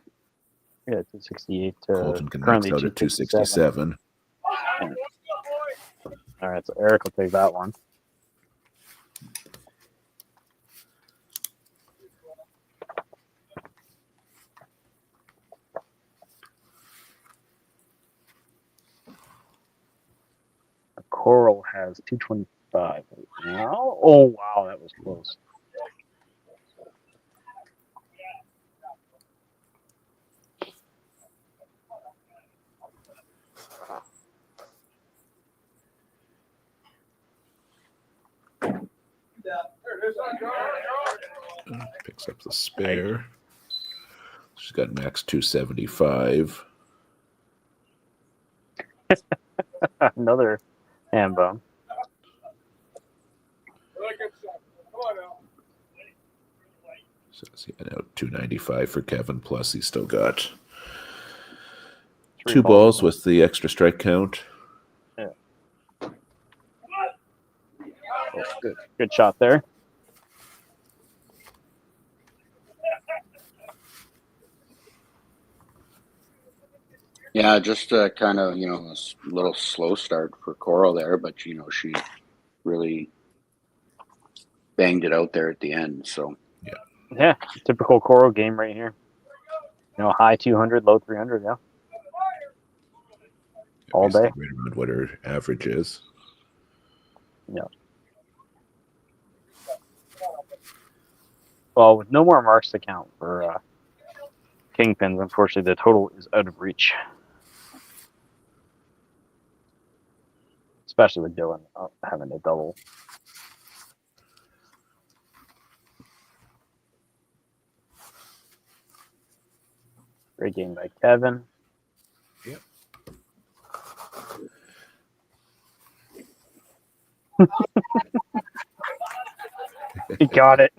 Yeah, 268 Colton can currently max out at 267. Yeah. All right, so Eric will take that one. Coral has 225 right now. Oh, wow, that was close. Picks up the spare. She's got max 275. Another hand bone. So he had out 295 for Kevin. Plus, he's still got 2 balls with the extra strike count. Yeah. Oh, good shot there. Yeah, just kind of, a little slow start for Coral there, but, she really banged it out there at the end. So, Yeah, typical Coral game right here. High 200, low 300, yeah. All day. Right around what her average is. Yeah. Well, with no more marks to count for Kingpins, unfortunately, the total is out of reach. Especially with Dylan having a double. Great game by Kevin. Yep. He got it.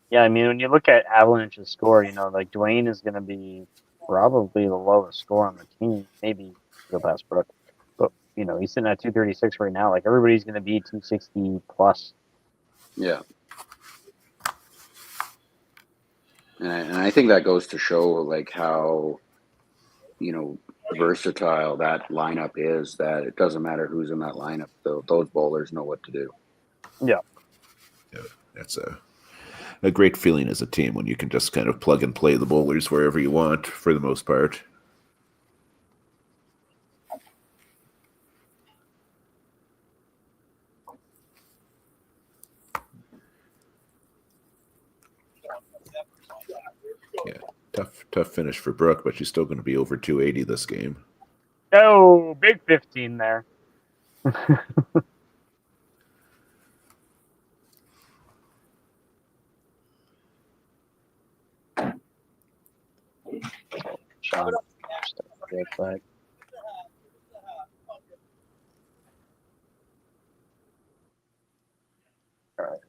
Yeah, I mean, when you look at Avalanche's score, like Dwayne is going to be probably the lowest score on the team. Maybe go past Brooke. But, he's sitting at 236 right now. Like, everybody's going to be 260 plus. yeah. And I think that goes to show, like, how, versatile that lineup is, that it doesn't matter who's in that lineup. Those bowlers know what to do. Yeah. That's a great feeling as a team when you can just kind of plug and play the bowlers wherever you want for the most part. Yeah, tough finish for Brooke, but she's still going to be over 280 this game. Oh, big 15 there. Sean, great play. All right,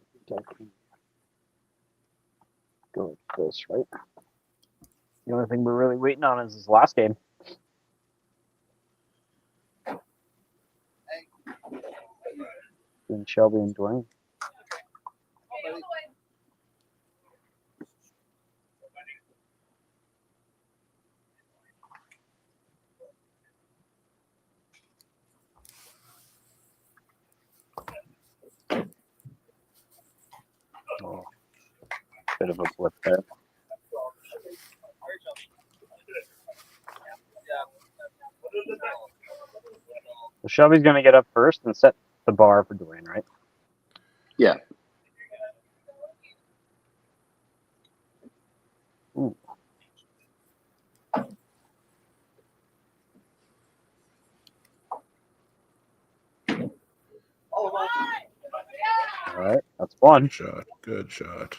go with this, right? The only thing we're really waiting on is this last game. And Shelby and Dwayne. Oh. Bit of a blip there. So Shelby's going to get up first and set the bar for Dwayne, right? Yeah. Ooh. All right, that's one. Good shot.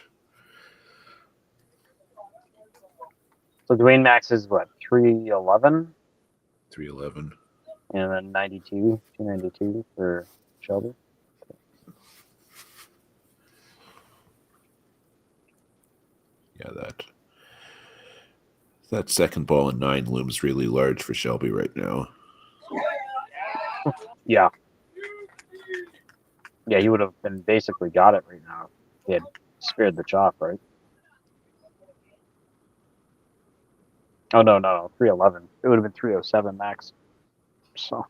So Dwayne Max is what, 311? 311. And then 292 for Shelby. Yeah, that second ball in 9 looms really large for Shelby right now. Yeah. Yeah, he would have been basically got it right now. He had spared the chop, right? Oh, no, 311. It would have been 307 max. So.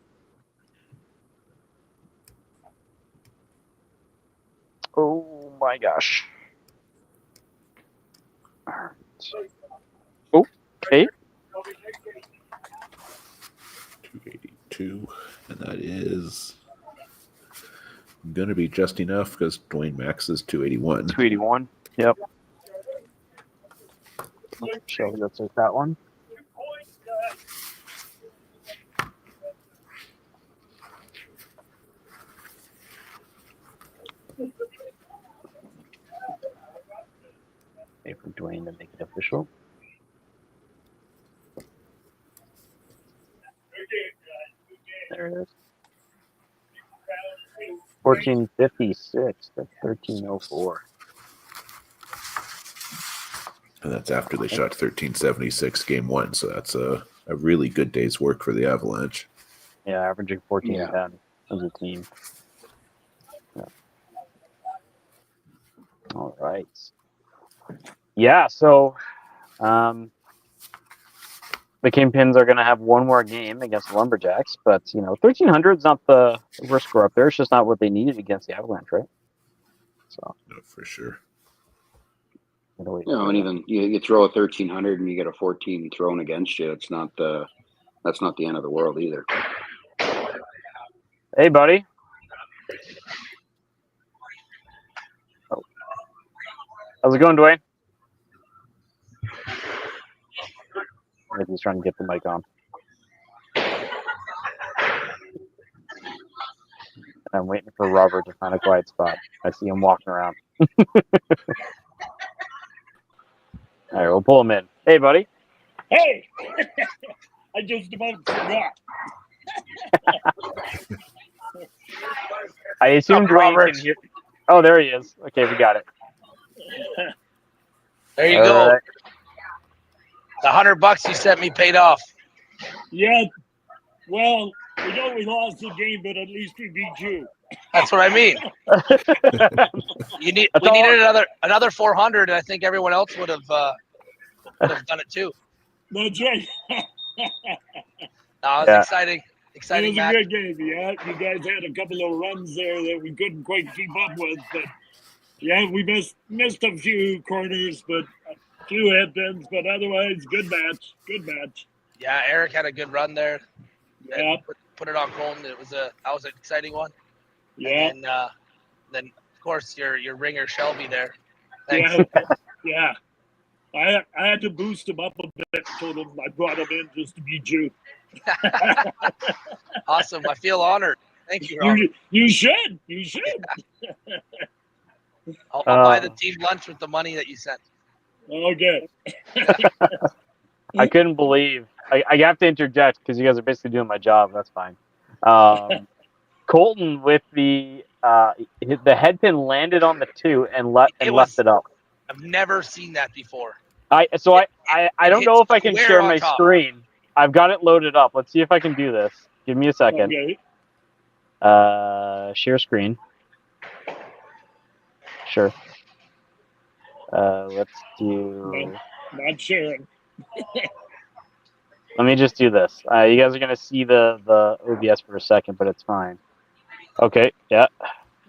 Oh, my gosh. Oh, okay. 282. And that is going to be just enough because Dwayne Max is 281. 281. Yep. Shelby, let's take that one. Wait for Dwayne to make it official. There it is. 1456 to 1304. And that's after they shot 1376 game 1. So that's a really good day's work for the Avalanche. Yeah, averaging 14-10 as a team. Yeah. All right. Yeah, so the Kingpins are going to have one more game against the Lumberjacks, but 1300 is not the worst score up there. It's just not what they needed against the Avalanche, right? So no, for sure. And even you throw a 1300 and you get a 14 thrown against you. That's not the end of the world either. Hey, buddy. Oh. How's it going, Dwayne? I think he's trying to get the mic on. I'm waiting for Robert to find a quiet spot. I see him walking around. All right, we'll pull him in. Hey, buddy. Hey! I just about forgot. I assume Dwayne can hear. Oh, there he is. Okay, we got it. There you go. Right. The $100 you sent me paid off. Yeah. Well, we know we lost the game, but at least we beat you. That's what I mean. We needed another 400, and I think everyone else would have done it too. That's right. No, it was exciting. It was a good game. Yeah, you guys had a couple of runs there that we couldn't quite keep up with, but yeah, we missed a few corners, but a few head-ins, but otherwise, good match. Good match. Yeah, Eric had a good run there. Yeah. Put it on Colton. That was an exciting one. Yeah. And then of course your ringer Shelby there. Thanks. Yeah. I had to boost him up a bit. Told him I brought him in just to beat you. Awesome. I feel honored. Thank you, Robert. You should. You should. I'll buy the team lunch with the money that you sent. Okay. I couldn't believe. I have to interject because you guys are basically doing my job. That's fine. Colton with the head pin landed on the 2 and left it up. I've never seen that before. I don't know if I can share my screen. I've got it loaded up. Let's see if I can do this. Give me a second. Okay. Share screen. Sure. Let's do. Not sharing. Let me just do this. You guys are gonna see the OBS for a second, but it's fine. Okay. Yeah.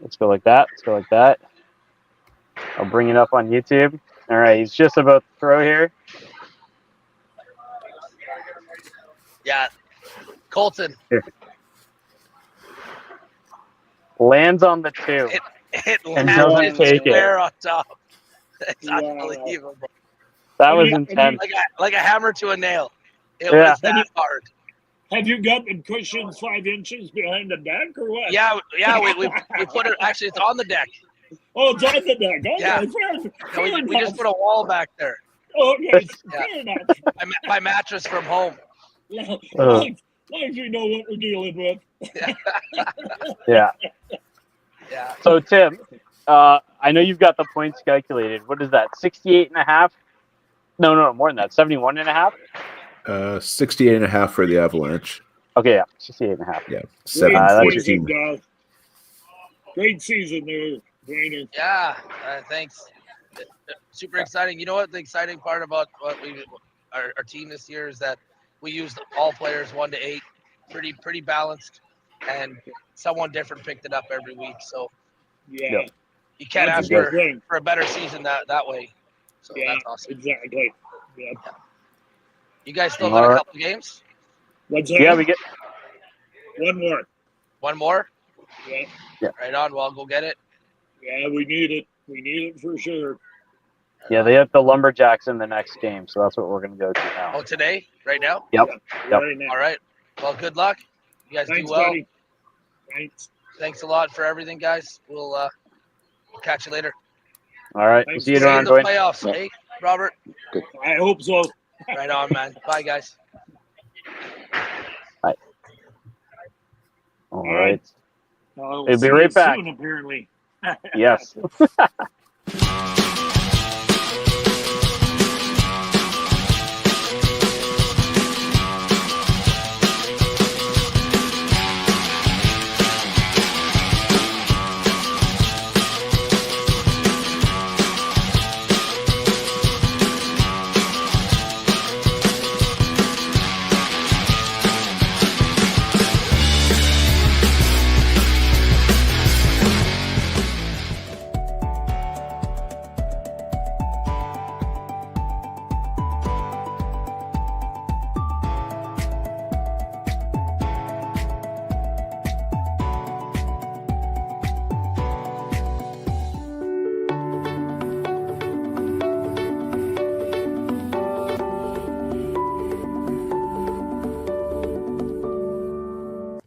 Let's go like that. Let's go like that. I'll bring it up on YouTube. All right, he's just about to throw here. Yeah. Colton. Here. Lands on the 2. It And lands doesn't take square it. on top. It's Wow. unbelievable. That was Yeah, intense. Like a hammer to a nail. It Yeah. was that hard. Have you got the cushions 5 inches behind the deck or what? Yeah, we put it. Actually, it's on the deck. Oh, it's on the deck. Okay, Yeah. fair We enough. just put a wall back there. Okay, Yeah. fair enough. My mattress from home. Long as we know what we're dealing with. Yeah. Yeah. So, Tim, I know you've got the points calculated. What is that, 68.5? No, more than that, 71.5? 68.5 for the Avalanche. Okay, yeah, 68.5 Yeah, Great 714. season, great season there, Rainer. Yeah. Thanks. Super exciting. You know what? The exciting part about our team this year is that we used all players 1 to 8, pretty balanced, and someone different picked it up every week. So Yeah. you can't That's ask a good thing. for a better season that way. So Yeah, that's awesome. exactly. Yeah. You guys still got a couple games? What's that? Yeah, we get one more. One more? Yeah. Right on. Well, I'll go get it. Yeah, we need it. We need it for sure. Yeah, they have the Lumberjacks in the next game, so that's what we're going to go to now. Oh, today? Right now? Yep. Right now. All right. Well, good luck. You guys Thanks, do well. buddy. Thanks. Thanks a lot for everything, guys. We'll catch you later. All right. Thanks. See you See you in around, the Dwayne. playoffs, eh, Robert? I hope so. Right on, man. Bye, guys. All right. We'll We'll be see right you back. Soon, apparently. Yes.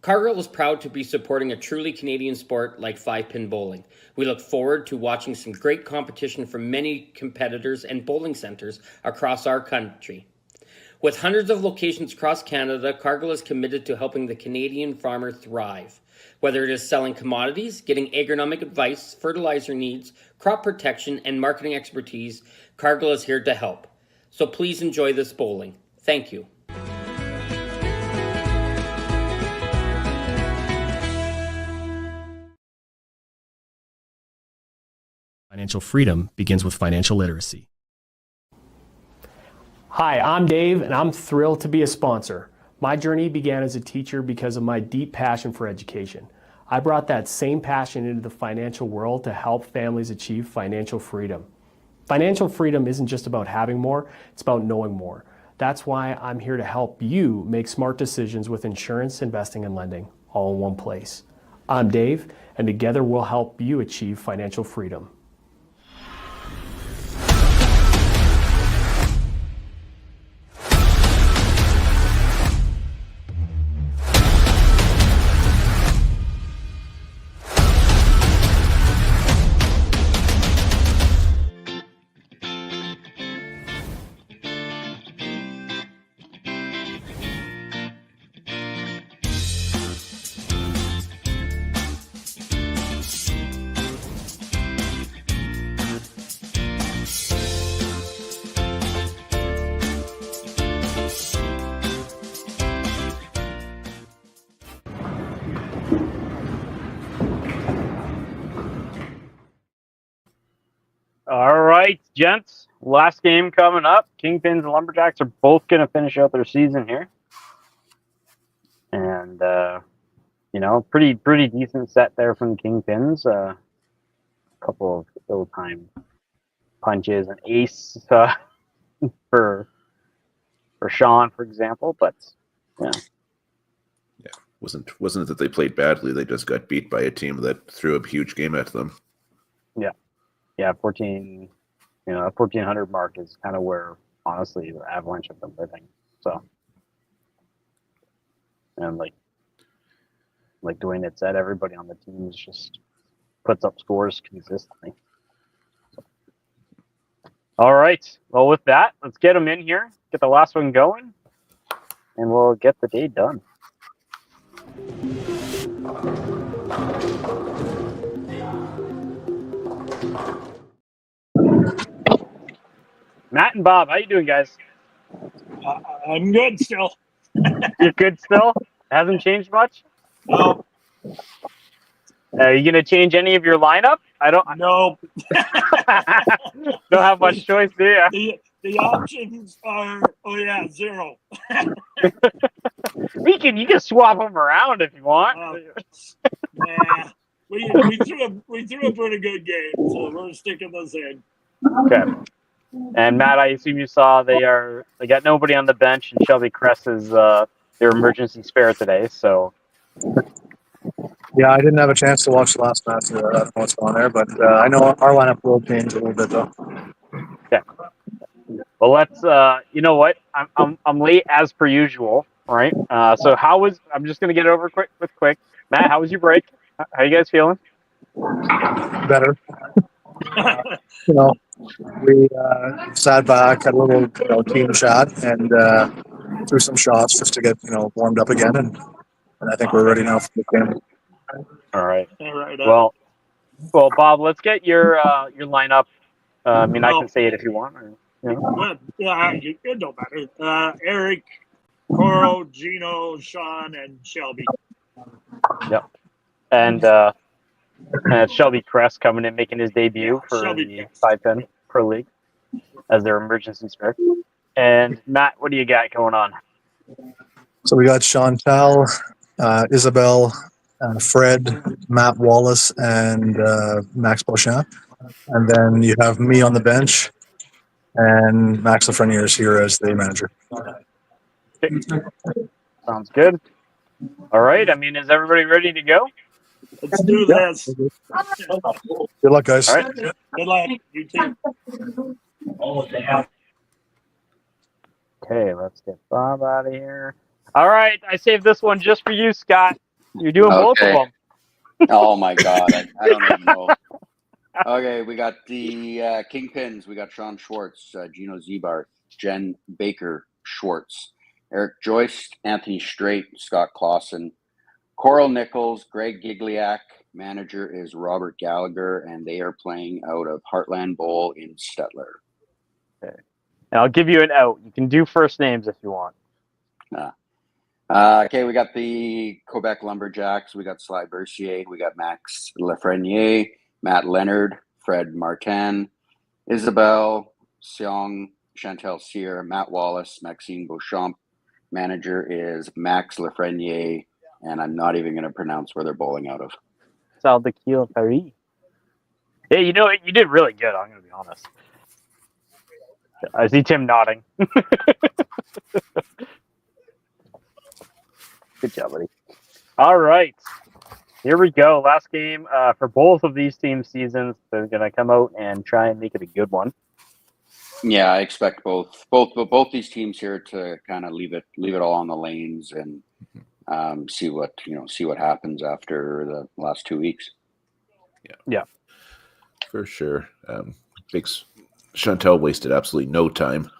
Cargill is proud to be supporting a truly Canadian sport like 5-pin bowling. We look forward to watching some great competition from many competitors and bowling centres across our country. With hundreds of locations across Canada, Cargill is committed to helping the Canadian farmer thrive. Whether it is selling commodities, getting agronomic advice, fertilizer needs, crop protection, and marketing expertise, Cargill is here to help. So please enjoy this bowling. Thank you. Financial freedom begins with financial literacy. Hi, I'm Dave, and I'm thrilled to be a sponsor. My journey began as a teacher because of my deep passion for education. I brought that same passion into the financial world to help families achieve financial freedom. Financial freedom isn't just about having more, it's about knowing more. That's why I'm here to help you make smart decisions with insurance, investing, and lending, all in one place. I'm Dave, and together we'll help you achieve financial freedom. All right, gents. Last game coming up. Kingpins and Lumberjacks are both going to finish out their season here. And, pretty decent set there from the Kingpins. A couple of ill-timed punches an ace for Sean, for example. But yeah, Wasn't it that they played badly? They just got beat by a team that threw a huge game at them. yeah, 14. A 1400 mark is kind of where honestly the Avalanche have been living. So, and like Dwayne had said, everybody on the team just puts up scores consistently. So. All right. Well, with that, let's get them in here, get the last one going, and we'll get the day done. Matt and Bob, how you doing, guys? I'm good still. You're good still? Hasn't changed much? No. Are you going to change any of your lineup? I don't. No. Don't have much choice, do you? The options are, zero. You can swap them around if you want. Nah. We threw a pretty good game, so we're sticking this in. Okay. And Matt, I assume you saw they got nobody on the bench, and Shelby Kress is their emergency spare today. So Yeah, I didn't have a chance to watch the last match. I don't know what's going there, but I know our lineup will change a little bit though. okay. Well, let's. You know what? I'm late as per usual. Right. So I'm just gonna get it over quick. Matt, how was your break? How you guys feeling? Better. We sat back, had a little team chat, and threw some shots just to get warmed up again, and I think we're ready now for the game. All right. All right. Well, Bob, let's get your lineup. I mean, I can say it if you want. Or, It don't matter. Eric, Coro, Gino, Sean, and Shelby. Yep. And Shelby Kress coming in, making his debut for the 5-10 Pro League as their emergency spare. And Matt, what do you got going on? So we got Chantal, Isabel, Fred, Matt Wallace, and Max Beauchamp. And then you have me on the bench, and Max Lafreniere is here as the manager. Okay. Sounds good. All right. I mean, is everybody ready to go? Let's do this. Good luck, guys. All right. Good luck. You too. Okay, let's get Bob out of here. All right. I saved this one just for you, Scott. You're doing both of them. Oh, my God. I don't even know. Okay, we got the Kingpins. We got Sean Schwartz, Gino Zebart, Jen Baker Schwartz, Eric Joyce, Anthony Strait, Scott Clausen, Coral Nichols, Greg Gigliak. Manager is Robert Gallagher, and they are playing out of Heartland Bowl in Stettler. Okay. And I'll give you an out. You can do first names if you want. Okay, we got the Quebec Lumberjacks. We got Sly Bercier. We got Max Lafreniere, Matt Leonard, Fred Martin, Isabel Seong, Chantal Cyr, Matt Wallace, Maxime Beauchamp. Manager is Max Lafreniere, and I'm not even going to pronounce where they're bowling out of. Salle de Kiel, Paris. Yeah, you know what? You did really good. I'm going to be honest. I see Tim nodding. Good job, buddy. All right. Here we go. Last game for both of these team seasons. They're going to come out and try and make it a good one. Yeah, I expect both these teams here to kind of leave it all on the lanes and see what happens after the last 2 weeks. Yeah, for sure. Chantal wasted absolutely no time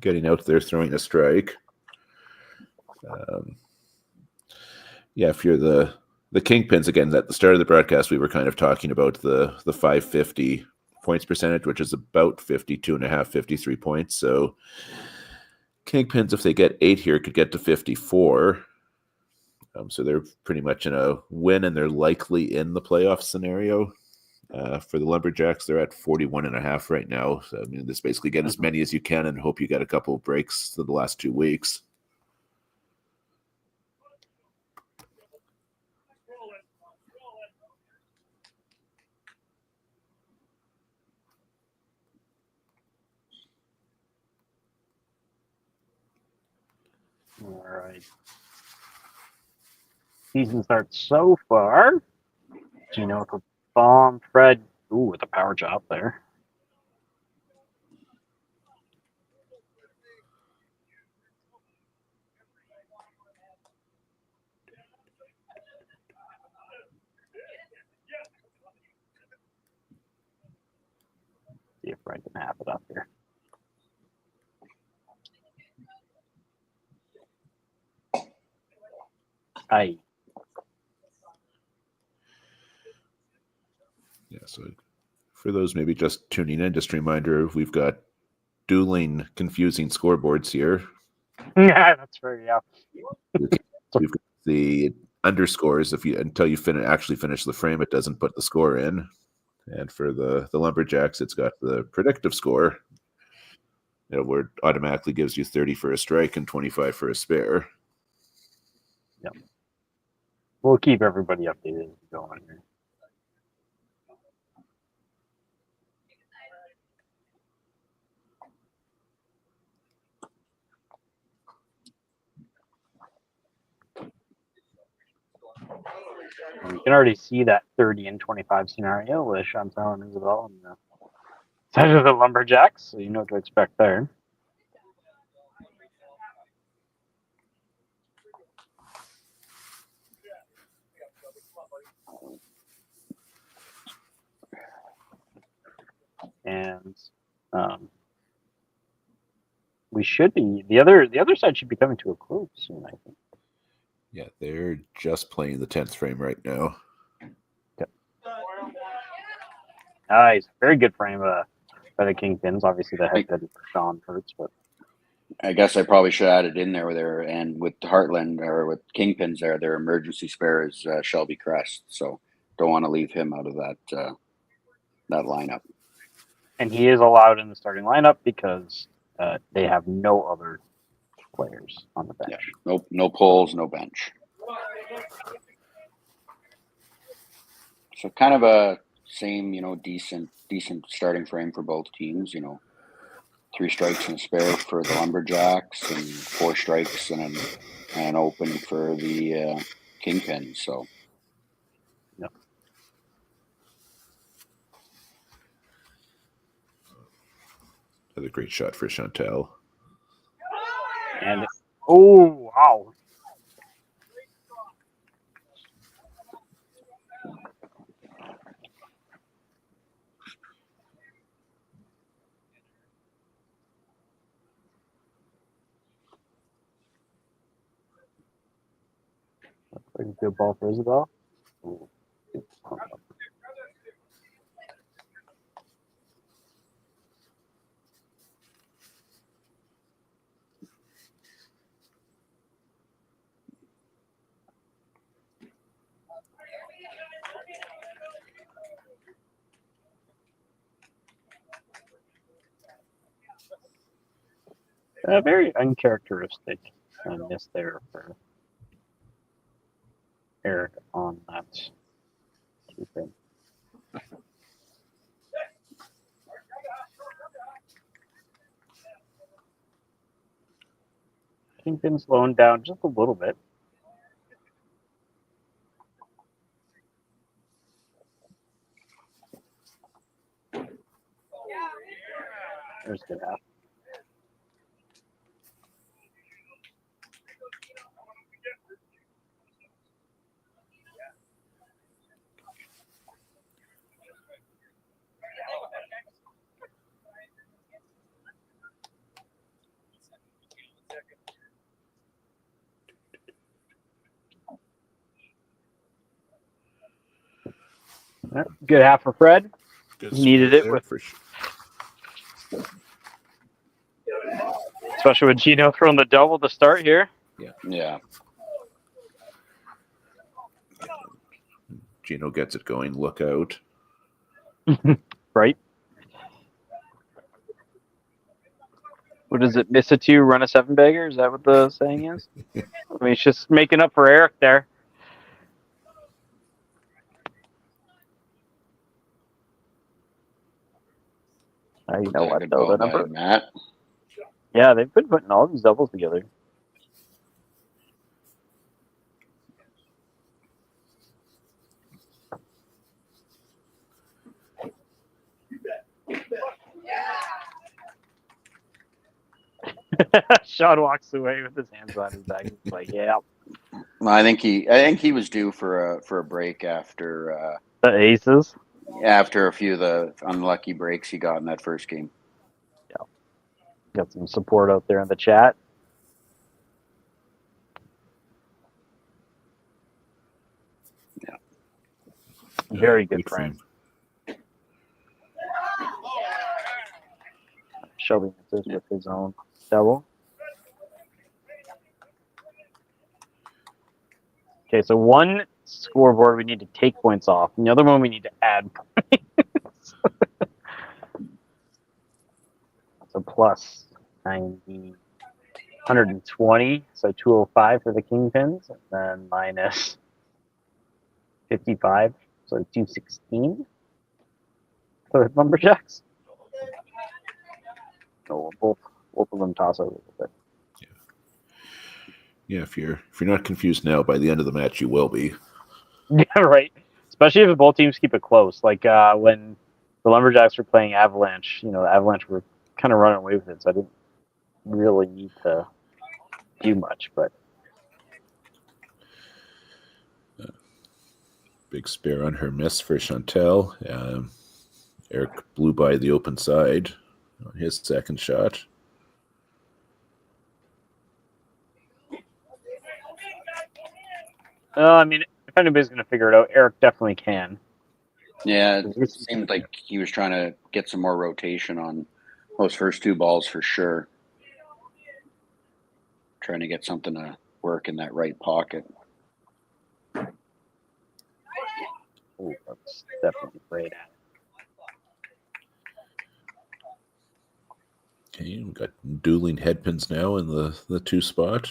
getting out there throwing a strike. If you're the Kingpins, again, at the start of the broadcast, we were kind of talking about the 550 points percentage, which is about 52.5, 53 points. So Kingpins, if they get 8 here, could get to 54. So they're pretty much in a win, and they're likely in the playoff scenario. For the Lumberjacks, they're at 41.5 right now. So, I mean, just basically get as many as you can and hope you get a couple of breaks to the last 2 weeks. right. Season starts so far. Gino with a bomb. Fred, ooh, with a power chop there. See if Fred can have it up here. Aye. Yeah, so for those maybe just tuning in, just a reminder, we've got dueling, confusing scoreboards here. Yeah, that's right. Yeah. We've got the underscores. Until you actually finish the frame, it doesn't put the score in. And for the Lumberjacks, it's got the predictive score, where it automatically gives you 30 for a strike and 25 for a spare. Yep. We'll keep everybody updated as we go on here. You can already see that 30 and 25 scenario with Chantal and Isabel on the side of the Lumberjacks, so you know what to expect there. And we should be the other side should be coming to a close soon, I think. Yeah, they're just playing the 10th frame right now. Yep. Nice, very good frame by the Kingpins. Obviously, the head for Sean hurts, but I guess I probably should add it in there, and with Heartland or with Kingpins there, their emergency spare is Shelby Crest, so don't want to leave him out of that lineup. And he is allowed in the starting lineup because they have no other players on the bench. Yeah. No pulls, no bench. So kind of a same, decent starting frame for both teams. 3 strikes and a spare for the Lumberjacks, and 4 strikes and an open for the Kingpins. So. Yep. Another great shot for Chantal. And oh wow. Like a good ball for Isabel. Ooh. Very uncharacteristic miss there for Eric on that. Kingpin slowing down just a little bit. There's good half. Good half for Fred. He needed it with, for sure. especially with Gino throwing the double to start here. Yeah. Gino gets it going. Look out. Right. What is it? Miss a 2, run a 7 bagger? Is that what the saying is? I mean, it's just making up for Eric there. You know what, though, the number. Matt. Yeah, they've been putting all these doubles together. Sean walks away with his hands on his back. He's like, yeah. Well, I think he was due for a break after The Aces. after a few of the unlucky breaks he got in that first game. Yeah. Got some support out there in the chat. Yeah. Very good frame. Shelby answers with his own double. Okay, so one scoreboard we need to take points off, and the other one we need to add points. So plus 90, 120, so 205 for the Kingpins, and then minus 55, so 216 for the Lumberjacks. So both of them toss out a little bit. Yeah, if you're not confused now, by the end of the match you will be. Yeah, right. Especially if both teams keep it close. Like when the Lumberjacks were playing Avalanche, the Avalanche were kind of running away with it, so I didn't really need to do much. But big spare on her miss for Chantel. Eric blew by the open side on his second shot. I mean, if anybody's going to figure it out, Eric definitely can. Yeah, it seemed like he was trying to get some more rotation on those first two balls for sure. Trying to get something to work in that right pocket. Oh, that's definitely great at it. Okay, we've got dueling headpins now in the two spot.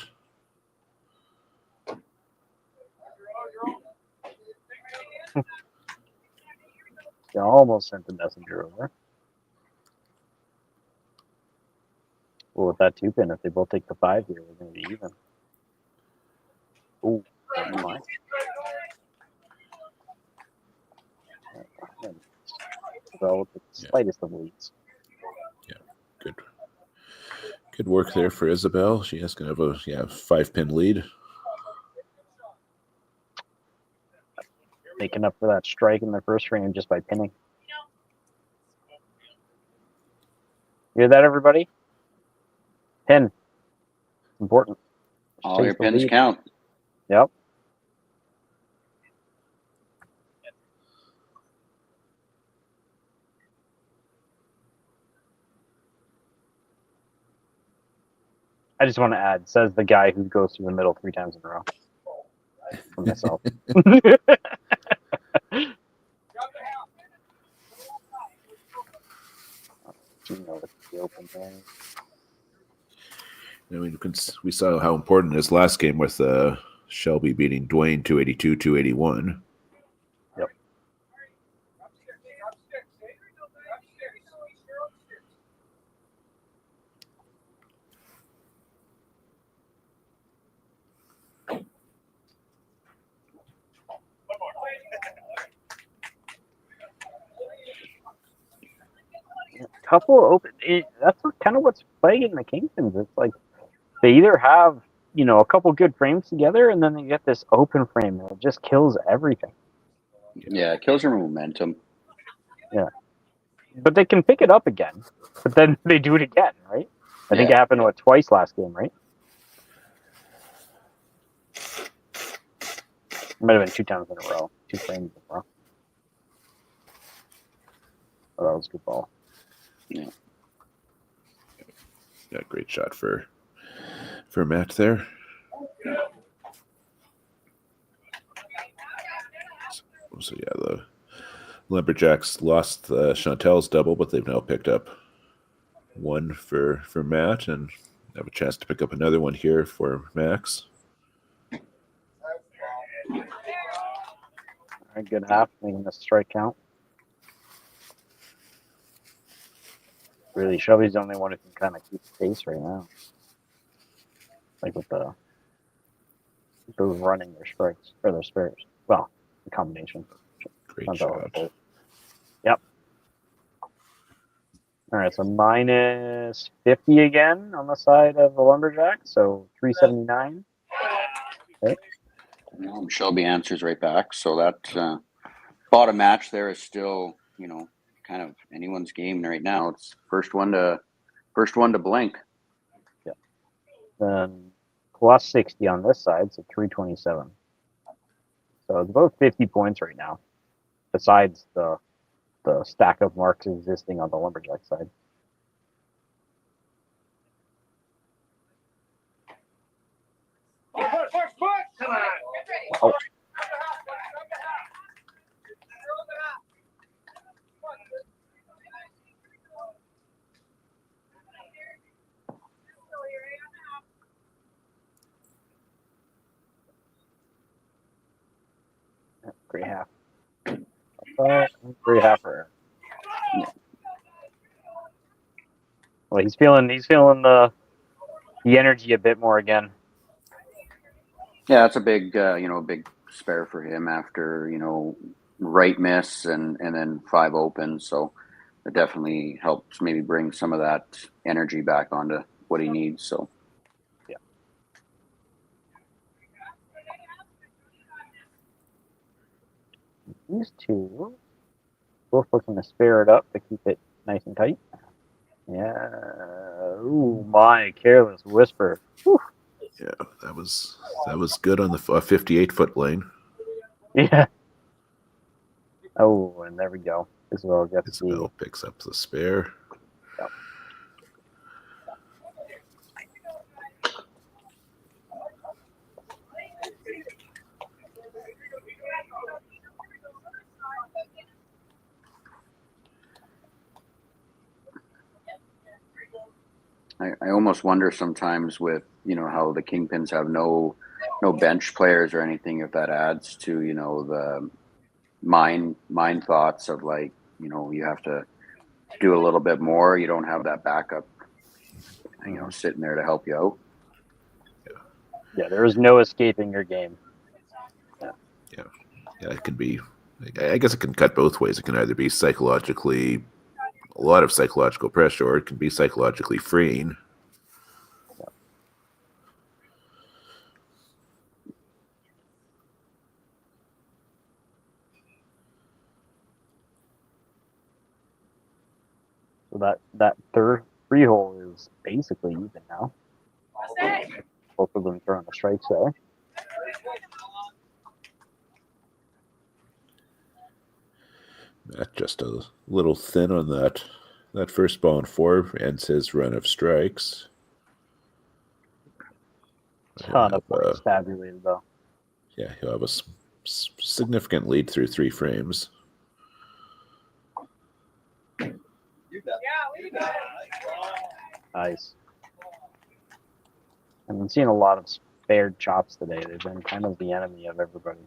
They almost sent the messenger over. Well, with that 2-pin, if they both take the 5 here, we're going to be even. Oh, never mind. Well, with the slightest of leads. Yeah, good work there for Isabel. She is going to have a 5-pin lead. Making up for that strike in the first frame just by pinning. You hear that, everybody? Pin. Important. All your pins count. Yep. I just want to add, says the guy who goes through the middle 3 times in a row. For myself. We saw how important his last game with Shelby beating Dwayne 282-281. Yep. Couple open. That's kind of what's plaguing the Kingpins. It's like they either have a couple good frames together, and then they get this open frame, and it just kills everything. Yeah, it kills their momentum. Yeah, but they can pick it up again. But then they do it again, right? I think it happened twice last game, right? It might have been 2 times in a row, 2 frames in a row. Oh, that was a good ball. Yeah. Yeah, great shot for Matt there. So yeah, the Lumberjacks lost Chantel's double, but they've now picked up one for Matt and have a chance to pick up another one here for Max. All right, good half, making the strike count. Really, Shelby's the only one who can kind of keep the pace right now. Like with those running their strikes or their spares. Well, the combination. Great shot. Yep. All right, so minus 50 again on the side of the Lumberjacks, so 379. Okay. Well, Shelby answers right back. So that bottom match there is still, kind of anyone's game right now. It's first one to blink. Yeah. Then plus 60 on this side, so 327. So it's about 50 points right now, besides the stack of marks existing on the Lumberjack side. Oh. Great half. Great half for her. Well, he's feeling the energy a bit more again. Yeah, it's a big big spare for him after right miss and then 5 open. So it definitely helps maybe bring some of that energy back onto what he needs. So yeah. These two both looking to spare it up to keep it nice and tight. Yeah. Ooh, my careless whisper. Whew. Yeah, that was good on the 58-foot lane. Yeah. Oh, and there we go. Isabel gets Isabel picks up the spare. Yep. I almost wonder sometimes with how the Kingpins have no bench players or anything, if that adds to the mind thoughts of like you have to do a little bit more. You don't have that backup sitting there to help you out. Yeah, there is no escaping your game. Yeah, it can be. I guess it can cut both ways. It can either be psychologically a lot of psychological pressure, or it can be psychologically freeing. So that third free hole is basically even now. Both of them throwing the strikes there. Matt just a little thin on that first ball in 4, ends his run of strikes. Ton of points tabulated though. Yeah, he'll have a significant lead through 3 frames. Nice. I've been seeing a lot of spared chops today. They've been kind of the enemy of everybody.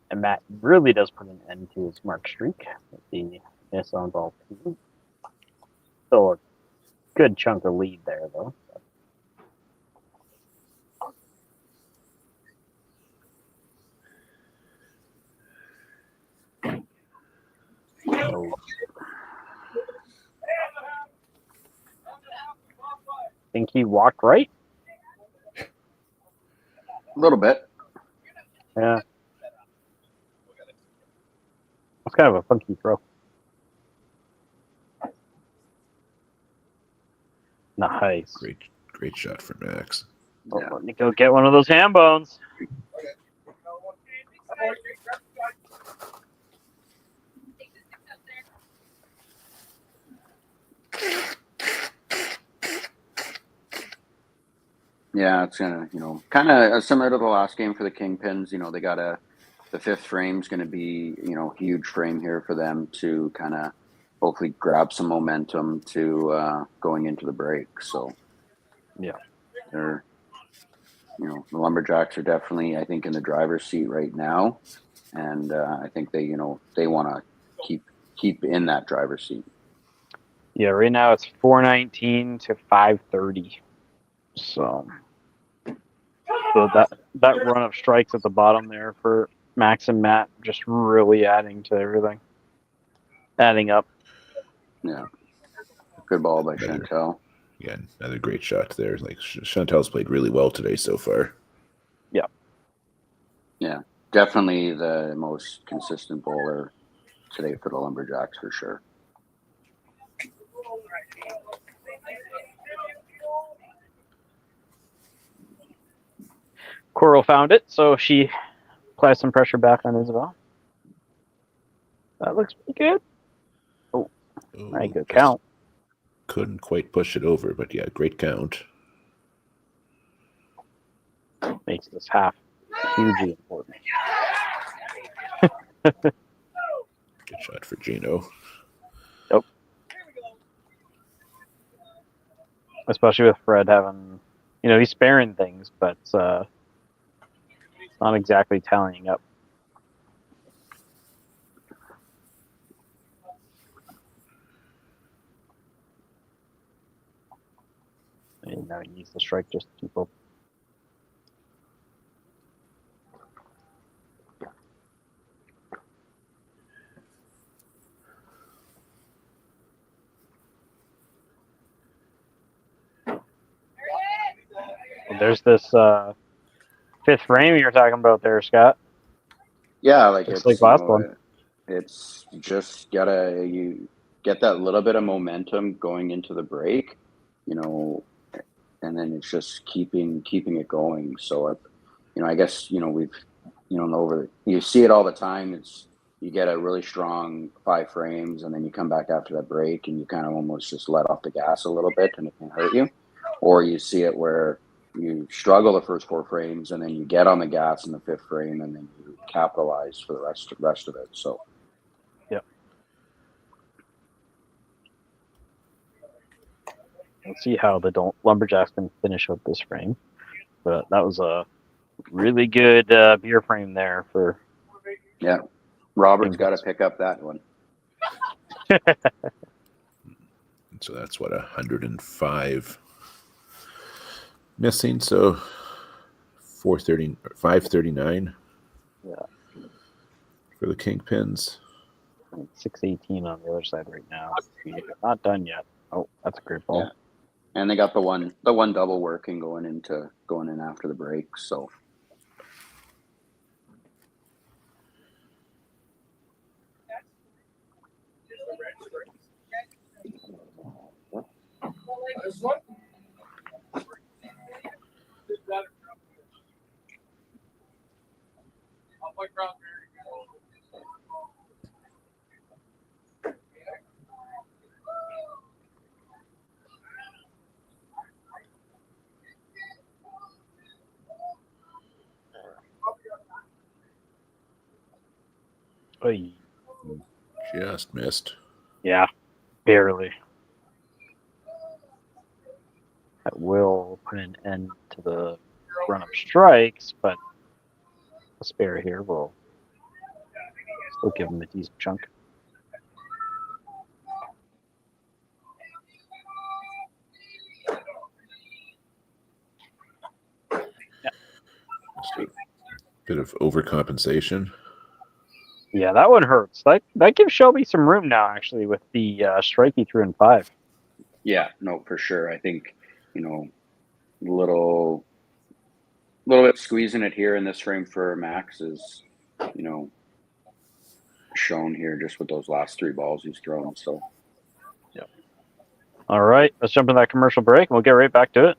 And Matt really does put an end to his mark streak with the miss on ball 2. Still a good chunk of lead there, though. So, think he walked right? A little bit. Yeah. That's kind of a funky throw. Nice. Great shot from Max. Well, let me go get one of those ham bones. Yeah, it's gonna, kind of similar to the last game for the Kingpins. They got the 5th frame's going to be, huge frame here for them to kind of hopefully grab some momentum to going into the break. So, yeah, they're, the Lumberjacks are definitely, I think, in the driver's seat right now, and I think they want to keep in that driver's seat. Yeah, right now it's 419 to 530. So So that run of strikes at the bottom there for Max and Matt just really adding to everything. Adding up. Yeah. Good ball by Chantel. Yeah, another great shot there. Like Chantel's played really well today so far. Yeah. Yeah. Definitely the most consistent bowler today for the Lumberjacks for sure. Coral found it, so she applies some pressure back on Isabel. That looks pretty good. Oh, right, good count. Couldn't quite push it over, but yeah, great count. Makes this half hugely important. Good shot for Gino. Yep. Especially with Fred having, he's sparing things, but not exactly tallying up. And now he needs to strike just to keep up. There's this fifth frame you're talking about there, Scott. Yeah, like just it's like last one. It's just you get that little bit of momentum going into the break, and then it's just keeping it going. So, I guess we've you see it all the time. It's you get a really strong 5 frames, and then you come back after that break, and you kind of almost just let off the gas a little bit, and it can hurt you. Or you see it where you struggle the first 4 frames, and then you get on the gas in the 5th frame, and then you capitalize for the rest of it. So, yep. Let's see how the Lumberjacks can finish up this frame. But that was a really good beer frame there for. Yeah, Robert's got to pick up that one. So that's what 105 missing. So 539. Yeah. For the Kingpins. 618 on the other side right now. Not done yet. Oh, that's a great ball. Yeah. And they got the one double working going in after the break. So. Oy. Just missed. Yeah, barely. That will put an end to the run of strikes, but a spare here will still give him a decent chunk. Yeah. Bit of overcompensation. Yeah, that one hurts. That gives Shelby some room now, actually, with the strike he threw in 5. Yeah, no, for sure. I think, little bit squeezing it here in this frame for Max is, shown here just with those last 3 balls he's thrown. So, yeah. All right, let's jump into that commercial break, and we'll get right back to it.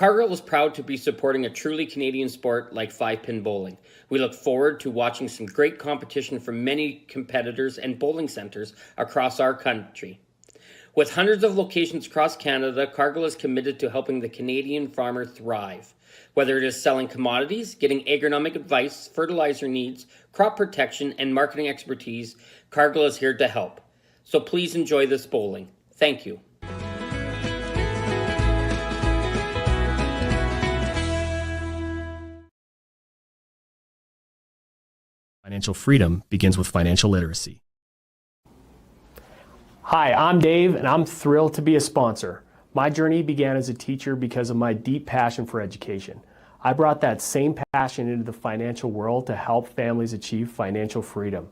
Cargill is proud to be supporting a truly Canadian sport like 5-pin bowling. We look forward to watching some great competition from many competitors and bowling centers across our country. With hundreds of locations across Canada, Cargill is committed to helping the Canadian farmer thrive. Whether it is selling commodities, getting agronomic advice, fertilizer needs, crop protection, and marketing expertise, Cargill is here to help. So please enjoy this bowling. Thank you. Financial freedom begins with financial literacy. Hi, I'm Dave, and I'm thrilled to be a sponsor. My journey began as a teacher because of my deep passion for education. I brought that same passion into the financial world to help families achieve financial freedom.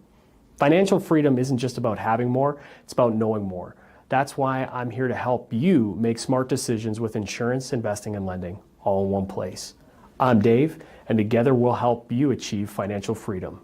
Financial freedom isn't just about having more, it's about knowing more. That's why I'm here to help you make smart decisions with insurance, investing, and lending, all in one place. I'm Dave, and together we'll help you achieve financial freedom.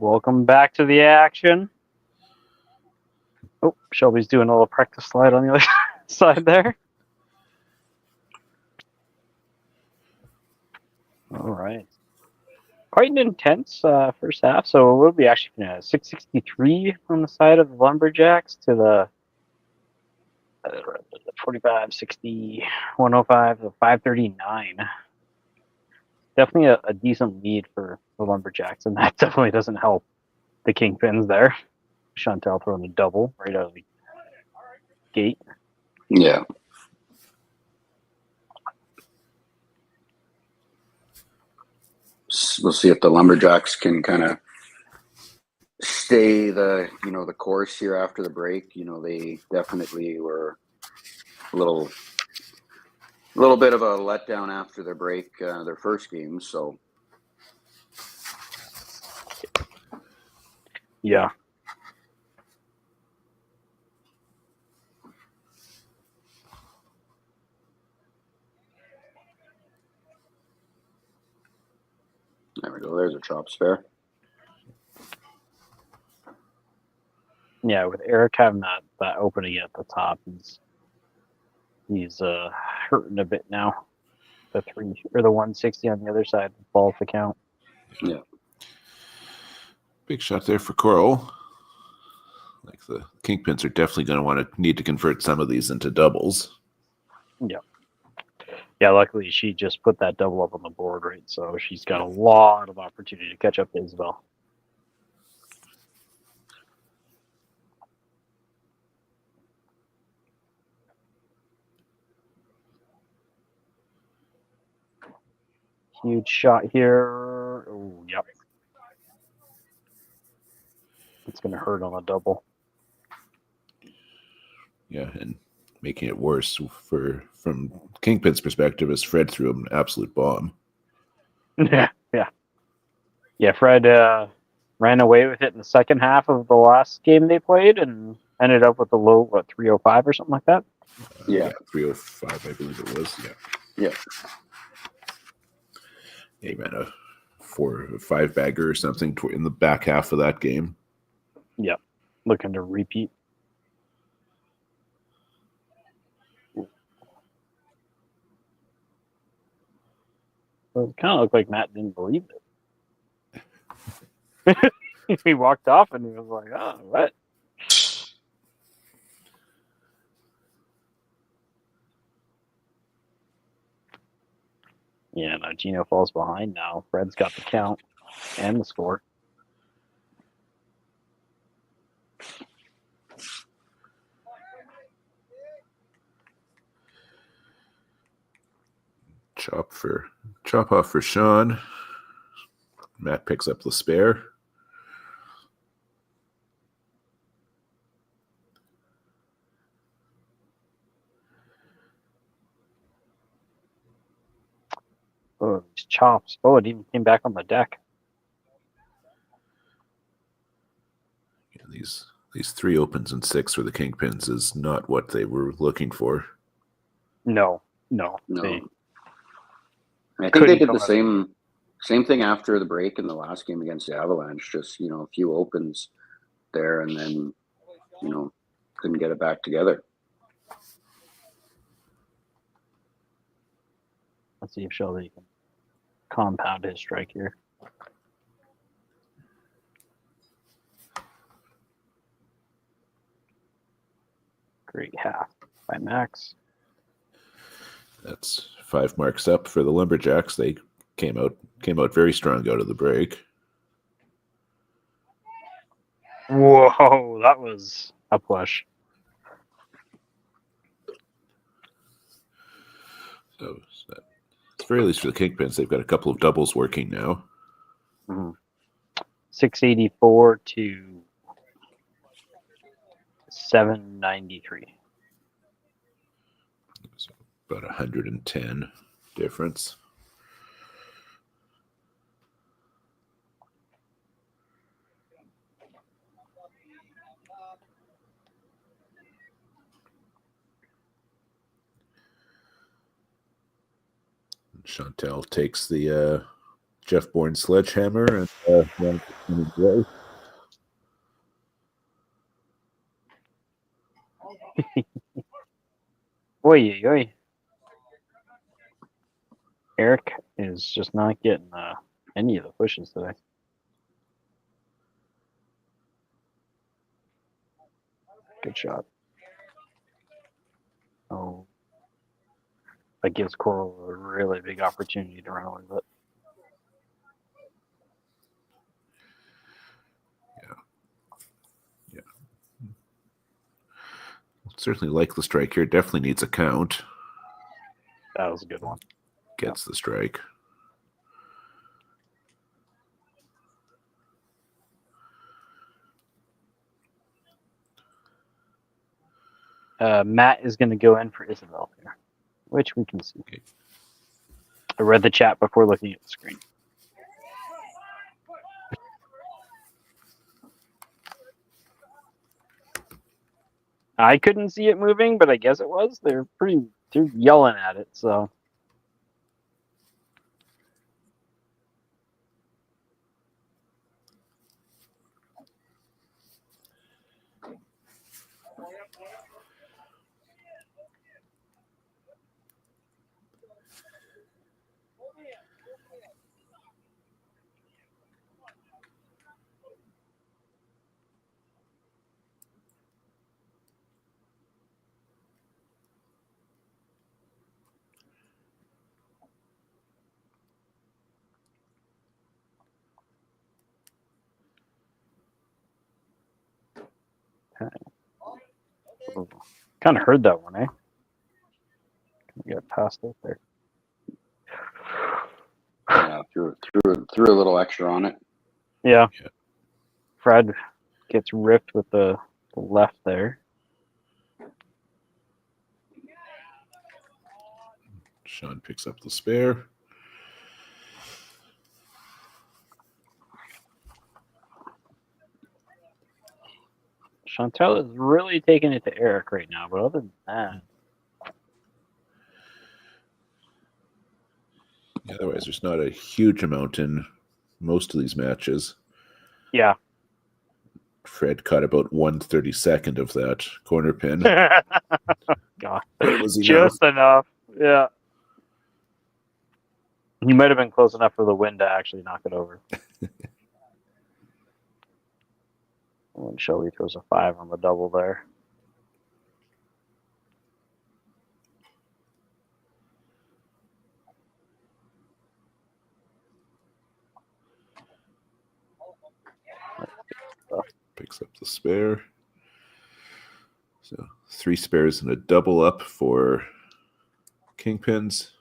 Welcome back to the action. Oh, Shelby's doing a little practice slide on the other side there. All right. Quite an intense first half. So we'll be actually 663 on the side of the Lumberjacks to the 45, 60, 105, to 539. Definitely a decent lead for the Lumberjacks, and that definitely doesn't help the Kingpins there. Chantel throwing a double right out of the gate. Yeah. We'll see if the Lumberjacks can kind of stay the course here after the break. They definitely were a little bit of a letdown after their break, their first game. So yeah. There we go. There's a chop spare. Yeah, with Eric having that opening at the top, he's hurting a bit now. The 160 on the other side falls the count. Yeah. Big shot there for Coral. Like the Kingpins are definitely going to need to convert some of these into doubles. Yeah. Yeah, luckily she just put that double up on the board, right? So she's got a lot of opportunity to catch up to Isabel. Huge shot here. Oh, yep. It's going to hurt on a double. Yeah, and making it worse from Kingpin's perspective as Fred threw him an absolute bomb. Yeah, Fred ran away with it in the second half of the last game they played and ended up with a low, 305 or something like that? Yeah. 305, I believe it was. Yeah. He ran a 4 or 5 bagger or something in the back half of that game. Yep. Looking to repeat. Well, it kind of looked like Matt didn't believe it. He walked off and he was like, oh, what? Yeah, no, Gino falls behind now. Fred's got the count and the score. Chop off for Sean. Matt picks up the spare. Oh, these chops. Oh, it even came back on the deck. Yeah, these 3 opens and 6 for the Kingpins is not what they were looking for. No. No. They I think they couldn't did come the up- same thing after the break in the last game against the Avalanche. Just, a few opens there, and then, couldn't get it back together. Let's see if Shelby can compound his strike here. Great half by Max. That's 5 marks up for the Lumberjacks. They came out very strong out of the break. Whoa, that was a push. So at the very least for the Kingpins, they've got a couple of doubles working now. 684 to 793. So about 110 difference. Chantel takes the Jeff Bourne sledgehammer and runs it away. Oy. Eric is just not getting any of the pushes today. Good shot. Oh, that gives Coral a really big opportunity to run away with it. Yeah. Certainly like the strike here. Definitely needs a count. That was a good one. Gets the strike. Matt is going to go in for Isabel here, which we can see. Okay. I read the chat before looking at the screen. I couldn't see it moving, but I guess it was. They're yelling at it, so. Kind of heard that one, eh? Get past it there. Yeah, threw a little extra on it. Yeah. Fred gets ripped with the left there. Sean picks up the spare. Chantel is really taking it to Eric right now, but other than that. Otherwise, there's not a huge amount in most of these matches. Yeah. Fred caught about 1/32 of that corner pin. God. It was just enough. Yeah. He might have been close enough for the wind to actually knock it over. And Shelby throws a 5 on the double there. Picks up the spare. So 3 spares and a double up for Kingpins.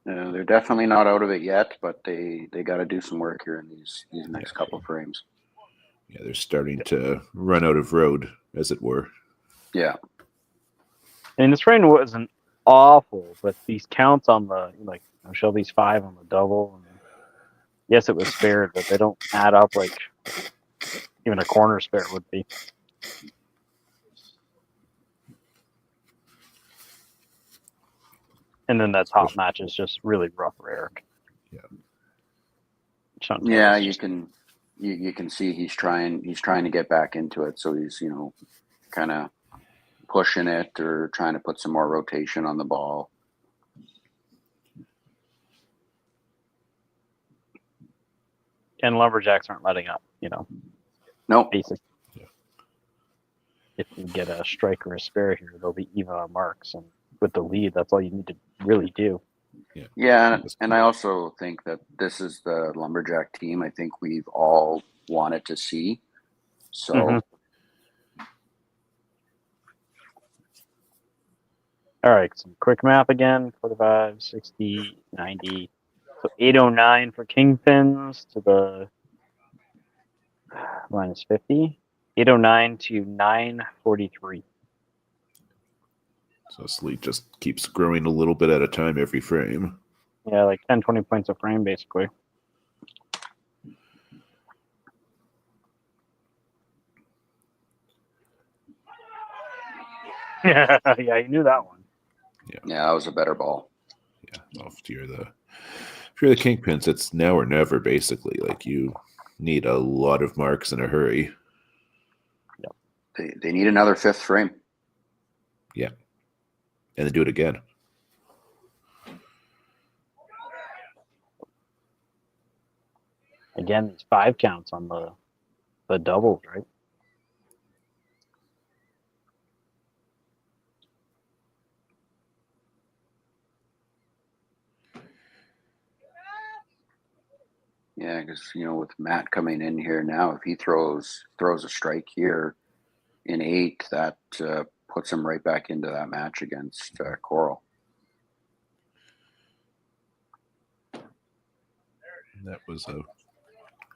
They're definitely not out of it yet, but they got to do some work here in these next couple frames. Yeah, they're starting to run out of road, as it were. Yeah. And this frame wasn't awful, but these counts on the Shelby's 5 on the double. And yes, it was spared, but they don't add up like even a corner spare would be. And then that top match is just really rough for Eric. Yeah. Yeah, you can see he's trying to get back into it, so he's kind of pushing it or trying to put some more rotation on the ball. And Lumberjacks aren't letting up, No. Basic. Yeah. If you get a strike or a spare here, they'll be even on marks, and with the lead, that's all you need to really do. Yeah, and I also think that this is the Lumberjack team I think we've all wanted to see. So, All right, some quick math again. 45, 60, 90. So 809 for Kingpins to the minus 50. 809 to 943. So Sleet just keeps growing a little bit at a time every frame. Yeah, like 10, 20 points a frame, basically. Yeah, you knew that one. Yeah, that was a better ball. Yeah, well, if you're the Kingpins, it's now or never, basically. Like, you need a lot of marks in a hurry. Yep. They need another 5th frame. Yeah. And then do it again. Again, these 5 counts on the doubles, right? Yeah, because with Matt coming in here now, if he throws a strike here in 8, that puts him right back into that match against Coral. That was a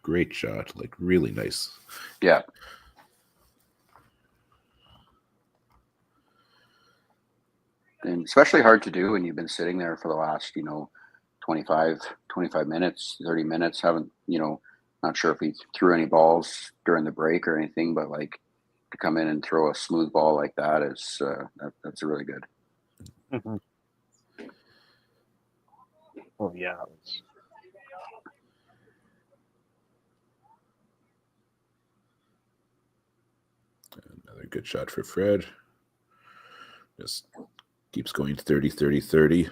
great shot, like really nice. Yeah. And especially hard to do when you've been sitting there for the last, 25 minutes, 30 minutes, haven't, not sure if he threw any balls during the break or anything, but like to come in and throw a smooth ball like that is, that's really good. Mm-hmm. Oh, yeah. Another good shot for Fred. Just keeps going 30, 30, 30.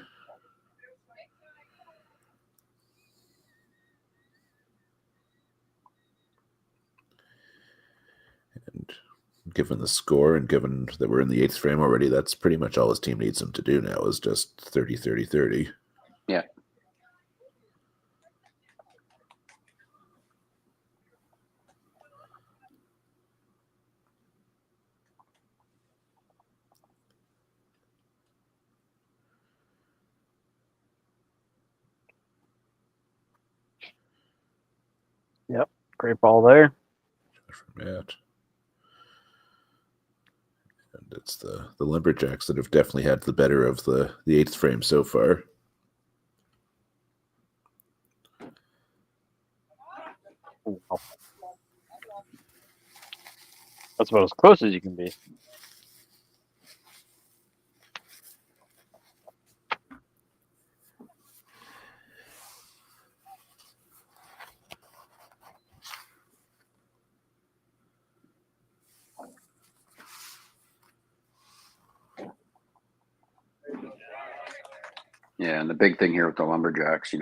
And given the score and given that we're in the 8th frame already, that's pretty much all his team needs him to do now is just 30, 30, 30. Yeah. Yep, great ball there. From Matt. And it's the Lumberjacks that have definitely had the better of the 8th frame so far. That's about as close as you can be. Yeah, and the big thing here with the Lumberjacks,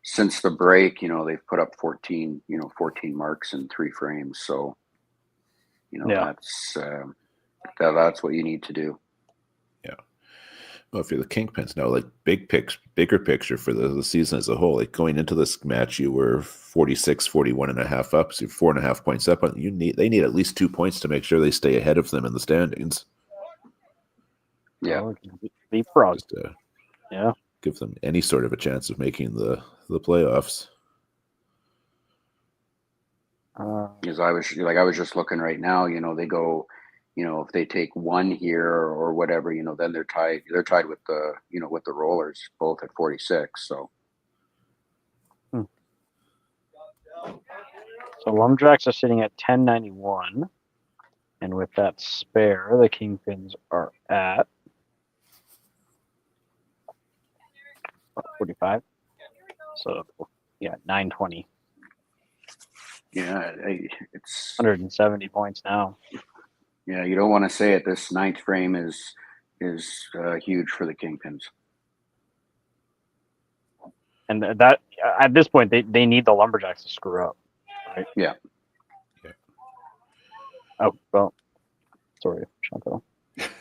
since the break, they've put up 14 marks in 3 frames. So, that's what you need to do. Yeah. Well, if you're the Kingpins now, like bigger picture for the season as a whole, like going into this match, you were 46, 41.5 up, so you're 4.5 points up. They need at least 2 points to make sure they stay ahead of them in the standings. Yeah. Leapfrog. Just, yeah. give them any sort of a chance of making the playoffs. Because I was just looking right now. They go, if they take one here or whatever, then they're tied. They're tied with the with the Rollers, both at 46. So. So Lumberjacks are sitting at 1091, and with that spare, the Kingpins are at 45. So yeah, 920. Yeah, it's 170 points now. Yeah, you don't want to say it. This ninth frame is huge for the Kingpins. And that at this point, they need the Lumberjacks to screw up, right? Yeah. Oh well, sorry, Chantal.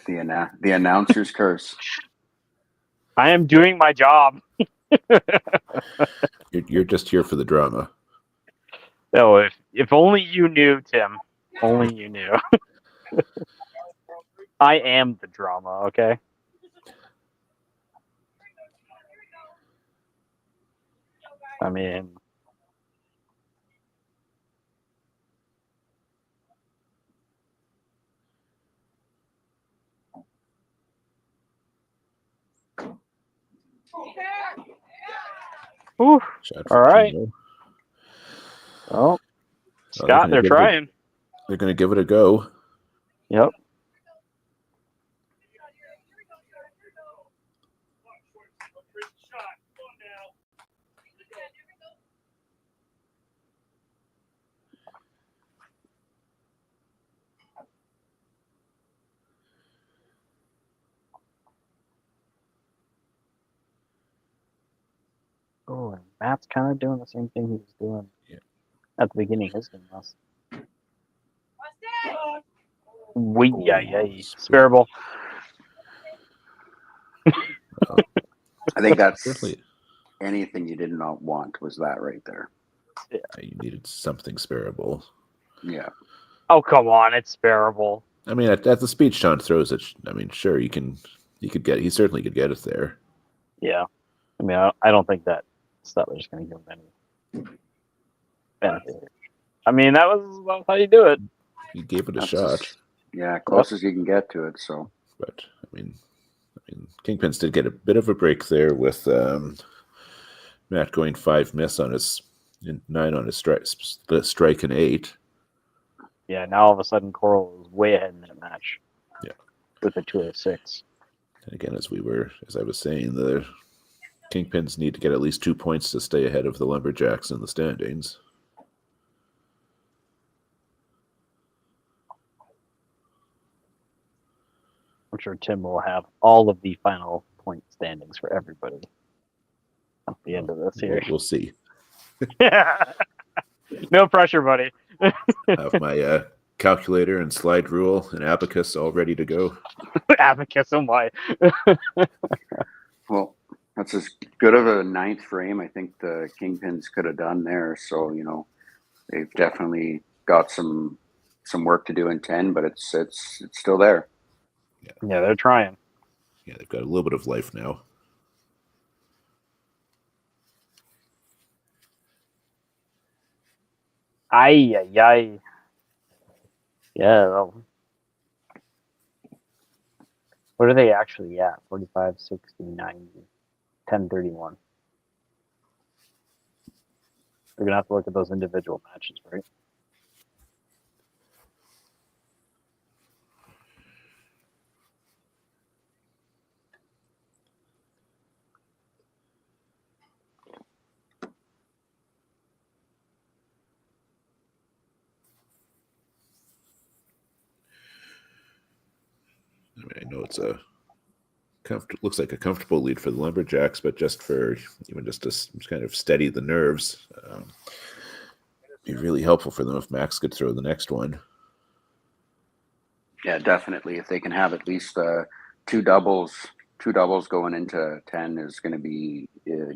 The announcer's curse. I am doing my job. You're just here for the drama. No, if only you knew, Tim. Only you knew. I am the drama, okay? I mean, whew, all right. Well, Scott, they're trying. They're going to give it a go. Yep. Oh, and Matt's kind of doing the same thing he was doing at the beginning of his game last. Sparable. I think that's anything you did not want was that right there. Yeah, you needed something sparable. Yeah. Oh, come on, it's sparable. I mean, at the speed Sean throws it, I mean, sure, he certainly could get it there. Yeah. I mean, I don't think that stuff is going to give him any benefit. I mean, that was how you do it. He gave it a shot. Close as you can get to it. So, but I mean, Kingpins did get a bit of a break there with Matt going 5 miss on his 9 on his strike and 8. Yeah, now all of a sudden Coral is way ahead in that match. Yeah, with a 206. And again, as I was saying, the Kingpins need to get at least 2 points to stay ahead of the Lumberjacks in the standings. I'm sure Tim will have all of the final point standings for everybody at the end of this here. We'll see. No pressure, buddy. I have my calculator and slide rule and abacus all ready to go. Abacus, oh my. Well, that's as good of a ninth frame I think the Kingpins could have done there. So, they've definitely got some work to do in 10, but it's still there. Yeah, they're trying. Yeah, they've got a little bit of life now. Ay. Yeah. Well, what are they actually at? 45, 60, 90, 10, 31. We're going to have to look at those individual matches, right? I mean, I know it's looks like a comfortable lead for the Lumberjacks, but just to kind of steady the nerves, it'd be really helpful for them if Max could throw the next one. Yeah, definitely. If they can have at least two doubles going into 10 is going to be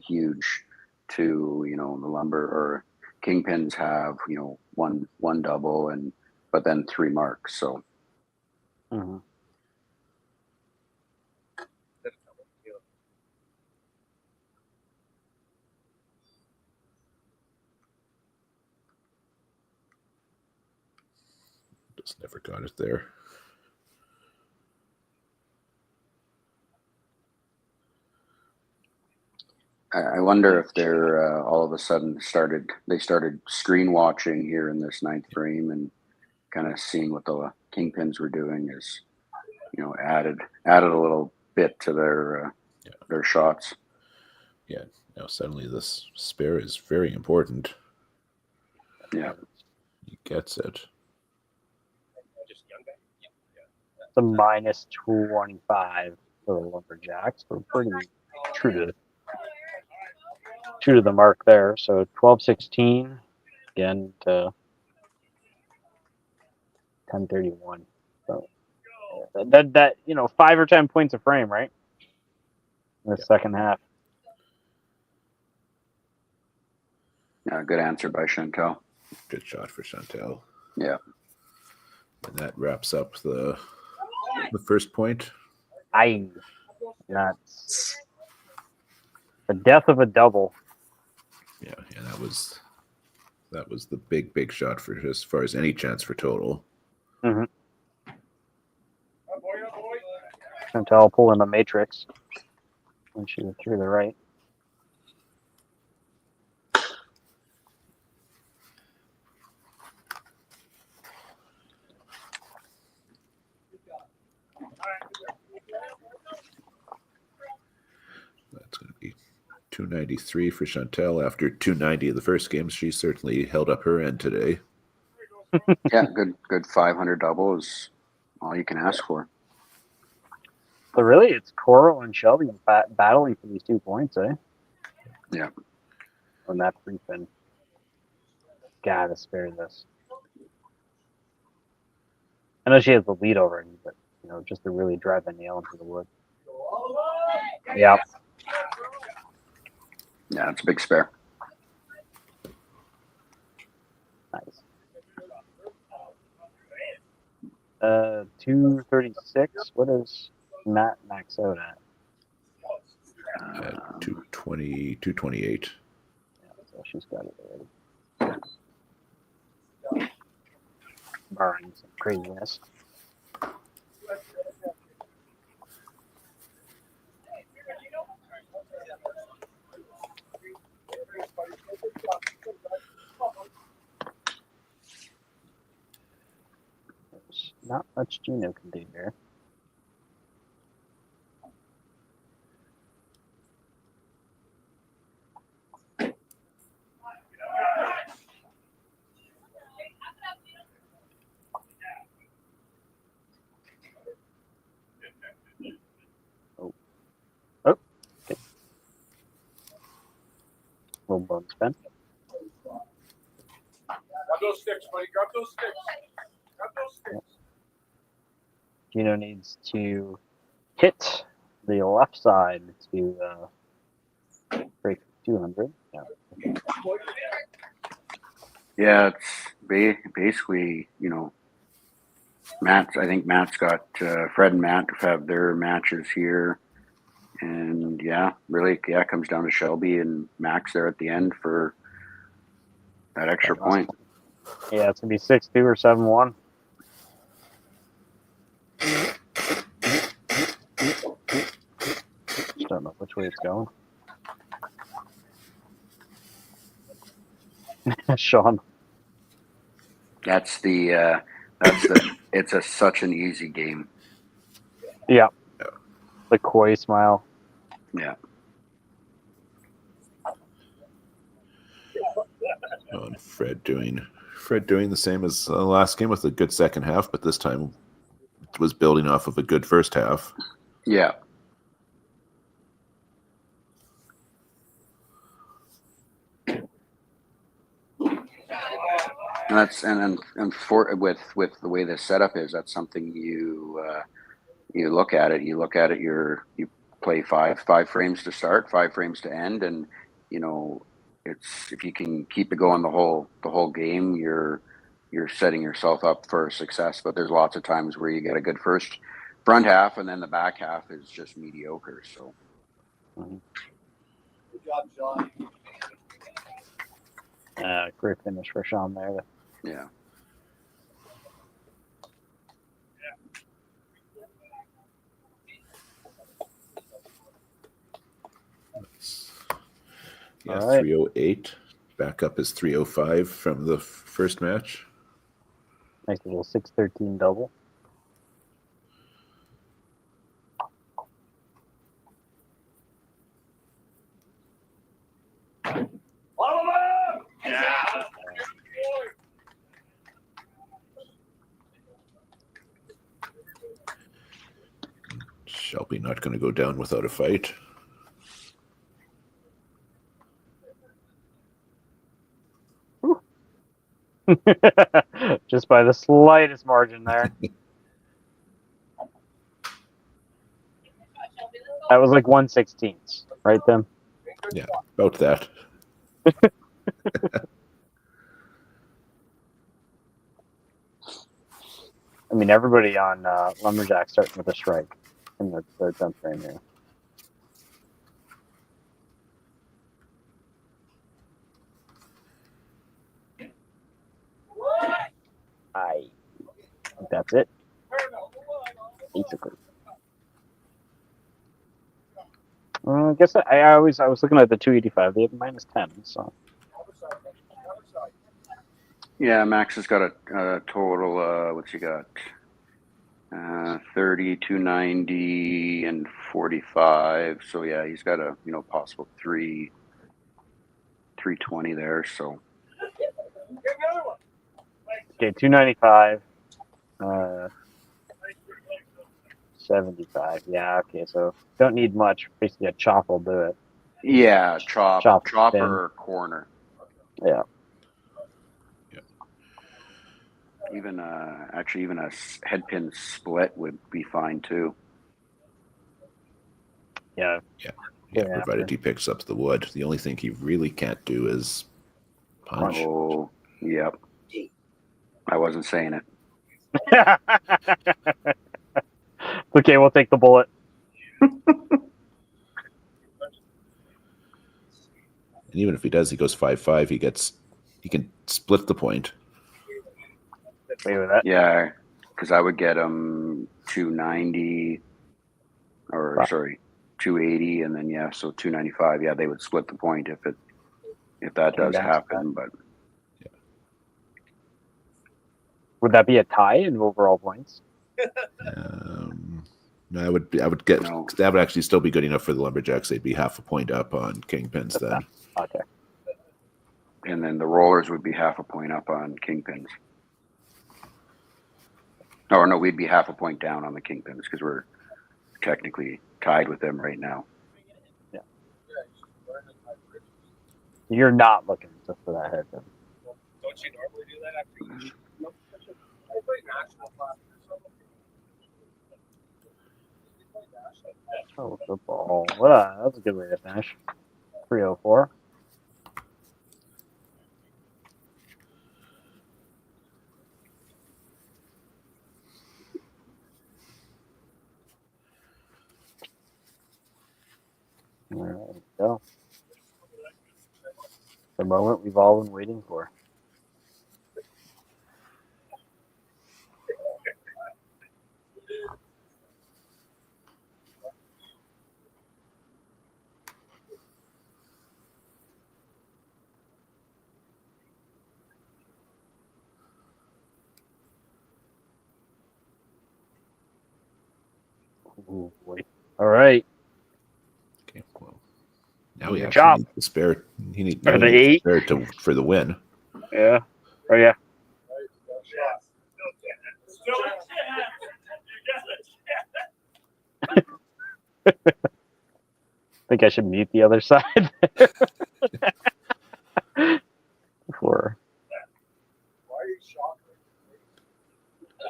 huge. To the Lumber or Kingpins have one double but then 3 marks. So. Just never got it there. I wonder if they're all of a sudden started screen watching here in this ninth frame and kind of seeing what the Kingpins were doing is, added a little bit to their shots. Yeah. Now suddenly this spare is very important. Yeah. He gets it. It's a minus 25 for the Lumberjacks. We're pretty true to the mark there. So 12-16 again to 10-31. So that 5 or 10 points a frame, right? In the second half. Yeah, good answer by Chantel. Good shot for Chantel. Yeah. And that wraps up the first point. That's the death of a double. Yeah, that was the big shot for as far as any chance for total. Mm-hmm. Chantel pulling the matrix when she was through the right. That's going to be 293 for Chantel after 290 of the first game. She certainly held up her end today. Yeah, good 500 double is all you can ask for. So really, it's Coral and Shelby battling for these 2 points, eh? Yeah. On that free spin. Gotta spare this. I know she has the lead already, but just to really drive the nail into the wood. Yeah. Yeah, it's a big spare. Nice. 236. What does Matt max out at? 220, 228. Yeah, so she's got it already. Barring some craziness. There's not much Gino can do here. Little bone spin. Grab those sticks, buddy. Grab those sticks. Grab those sticks. Gino needs to hit the left side to break 200. Yeah, it's basically, I think Matt's got Fred and Matt have their matches here. And it comes down to Shelby and Max there at the end for that extra point. Yeah, it's going to be 6-2 or 7-1. Just don't know which way it's going. Sean. It's such an easy game. Yeah. The coy smile. Yeah. Oh, and Fred doing the same as last game with a good second half, but this time it was building off of a good first half. Yeah. And for with the way the setup is, that's something you look at it. You play five frames to start, 5 frames to end, and it's if you can keep it going the whole game, you're setting yourself up for success. But there's lots of times where you get a good front half, and then the back half is just mediocre. So. Good job, Sean. Great finish for Sean there. Yeah. Yeah, All right. 308. Backup is 305 from the first match. Nice little 6-13 double. Shelby not going to go down without a fight. Just by the slightest margin there. That was like 1/16, right, Tim? Yeah, about that. I mean, everybody on Lumberjacks starting with a strike in the third time frame here. I think that's it. Basically. I guess I was looking at the 285. They have -10, so. Yeah, Max has got a total. What's he got? 30, 290, and 45. So yeah, he's got a possible 320 there. So Okay, 295. 75. Yeah, okay, so don't need much. Basically, a chop will do it. yeah, chop spin. or corner. Yeah. Even even a head pin split would be fine too. Yeah. Yeah, provided he picks up the wood. The only thing he really can't do is punch. Oh, yep. I wasn't saying it. Okay, we'll take the bullet. And even if he does, he goes 5-5. He can split the point. Wait with that. Yeah, because I would get him 290, or Wow. sorry, 280, and then so 295. Yeah, they would split the point if that does happen. But would that be a tie in overall points? No, I would get that would actually still be good enough for the Lumberjacks. They'd be half a point up on Kingpins then. Okay. And then the Rollers would be half a point up on Kingpins. Or no, we'd be half a point down on the Kingpins because we're technically tied with them right now. Yeah. You're not looking just for that head. Then. Don't you normally do that after each? I play national class. Oh, football. That was a good way to finish. 304. There we go. The moment we've all been waiting for. Ooh, boy. All right. Okay, well, now we Good actually job. need the spare. He needs For the 8 spare for the win. Yeah. Oh yeah. I think I should mute the other side. Before.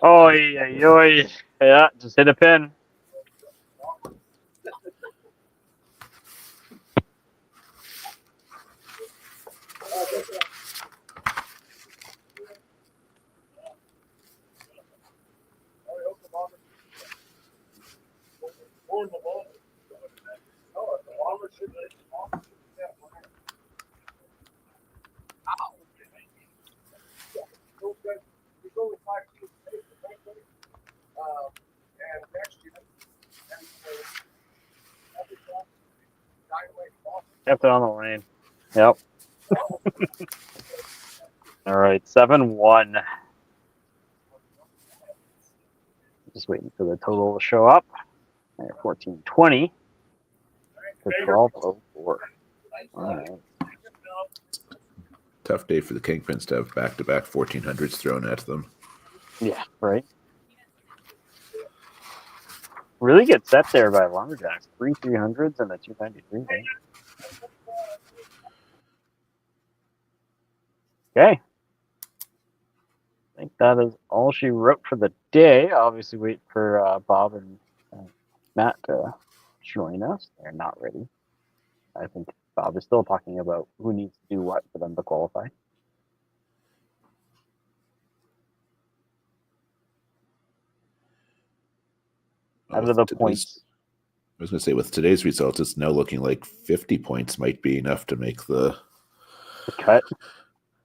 Oh yeah, yeah. Just hit a pin. Kept it on the lane. Yep. All right, 7-1. Just waiting for the total to show up. 14-20 to 12-04. All right. Tough day for the Kingpins to have back-to-back 1400s thrown at them. Yeah, right. Really good set there by Lumberjacks. 3 300s and a 293. Right? Okay. I think that is all she wrote for the day. Obviously, wait for Bob and Matt to join us. They're not ready. I think Bob is still talking about who needs to do what for them to qualify. Out of the points. I was going to say, with today's results, it's now looking like 50 points might be enough to make the cut,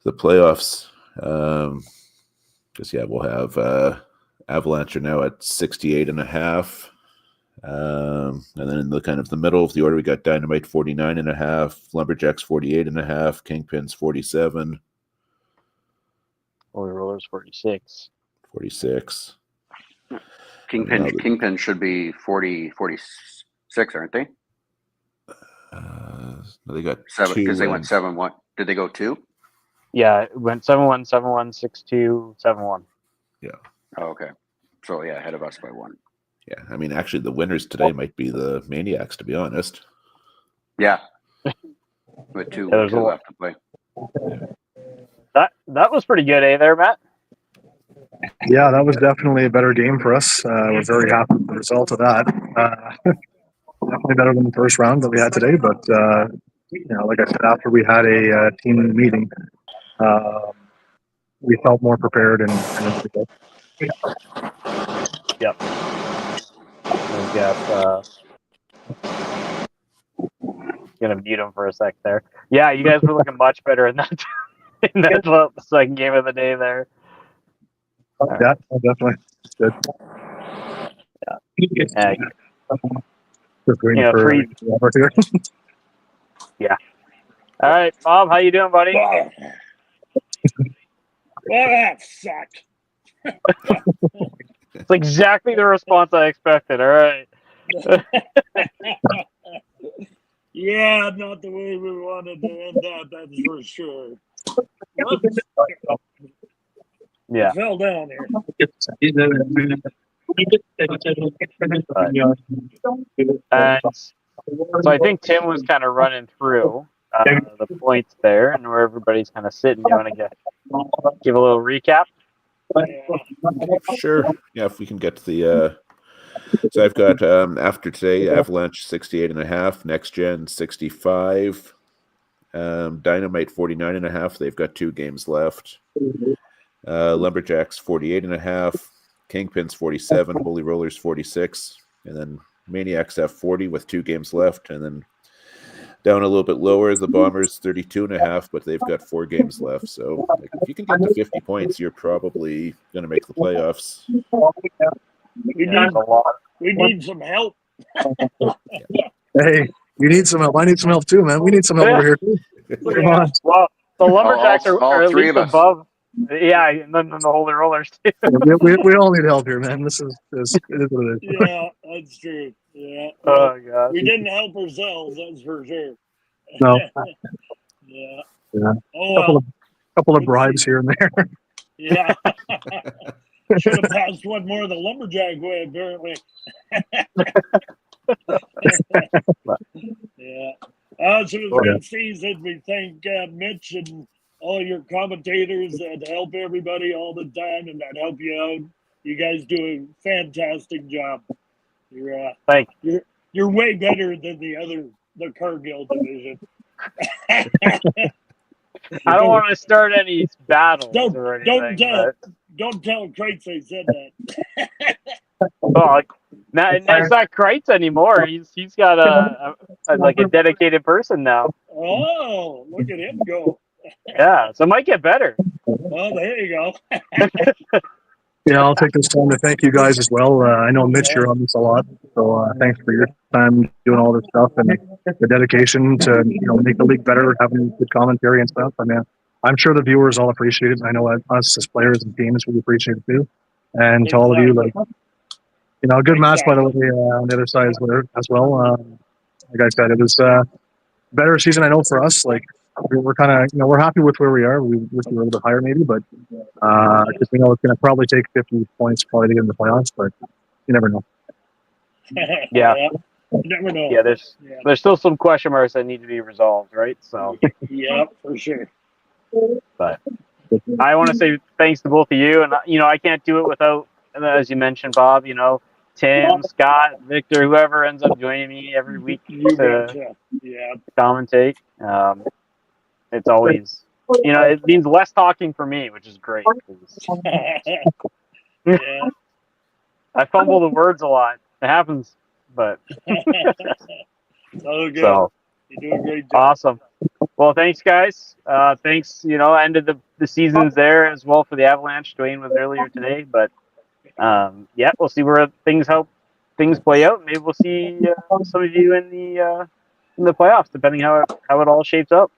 the playoffs. Because we'll have Avalanche are now at 68.5. And then in the kind of the middle of the order, we got Dynamite 49.5, Lumberjacks 48.5, Kingpins 47, Holy Rollers 46. 46. Kingpin should be 46, aren't they? They got 7 because they went 7-1. Did they go 2? Yeah, it went 7-1, 7-1, 6-2, 7-1. Yeah. Oh, okay. So yeah, ahead of us by 1. Yeah, I mean, actually, the winners today might be the Maniacs, to be honest. Yeah. With two left to play. That was pretty good, there, Matt? Yeah, that was definitely a better game for us. We're very happy with the result of that. Definitely better than the first round that we had today, but like I said, after we had a team meeting, we felt more prepared and Yep. We got gonna mute him for a sec there. Yeah, you guys were looking much better in that second game of the day there. Yeah, definitely. Good. Yeah. Just waiting for Robert here. Yeah. All right, Bob, how you doing, buddy? Well, that sucked. It's exactly the response I expected. All right. Yeah, not the way we wanted to end that, that's for sure. Yeah. I fell down here. And so I think Tim was kind of running through the points there and where everybody's kind of sitting. You want to give a little recap? Sure. Yeah, if we can get to the so I've got after today, Avalanche 68.5, Next Gen 65, Dynamite 49.5. They've got 2 games left. Lumberjacks 48.5, Kingpins 47, Holy Rollers 46, and then Maniacs have 40 with 2 games left, and then down a little bit lower is the Bombers 32.5, but they've got 4 games left. So if you can get to 50 points, you're probably going to make the playoffs. We need some help. Hey, you need some help. I need some help too, man. We need some help over here too. Come on. Well, the Lumberjacks all are at three least of us. above. Yeah, and then the Holy Rollers too. We all need help here, man. This is it is what it is. Yeah, that's true. Yeah. Oh god. We didn't help ourselves, that's for sure. No. Yeah. Yeah. Oh, couple of bribes here and there. yeah. Should have passed one more the Lumberjack way, apparently. Yeah. So it was a good season. We thank Mitch and all your commentators that help everybody all the time and that help you out. You guys do a fantastic job. You're way better than the Cargill division. I don't want to start any battles or anything. Don't tell Kreitz I said that. Well, now it's not Kreitz anymore. He's got a dedicated person now. Oh, look at him go. Yeah, so it might get better. Well, there you go. Yeah, I'll take this time to thank you guys as well. I know, Mitch, you're on this a lot, so thanks for your time doing all this stuff and the dedication to make the league better, having good commentary and stuff. I mean, I'm sure the viewers all appreciate it. I know us as players and teams, we appreciate it too. And to all of you, a good match, by the way, on the other side as well. Like I said, it was a better season, I know, for us. Like, we're kind of, we're happy with where we are. We wish we were a little bit higher maybe, but because we know it's going to probably take 50 points probably to get in the playoffs, but you never know. Yeah. You never know. Yeah, there's still some question marks that need to be resolved, right? So yeah, for sure. But I want to say thanks to both of you, and I can't do it without, as you mentioned, Bob. Tim, Scott, Victor, whoever ends up joining me every week to commentate. It's always, it means less talking for me, which is great. Yeah. I fumble the words a lot. It happens, but so good. So, you do a great job. Awesome. Well, thanks, guys. Thanks. End of the season's there as well for the Avalanche. Dwayne was earlier today, but we'll see how things play out. Maybe we'll see some of you in the playoffs, depending how it all shapes up.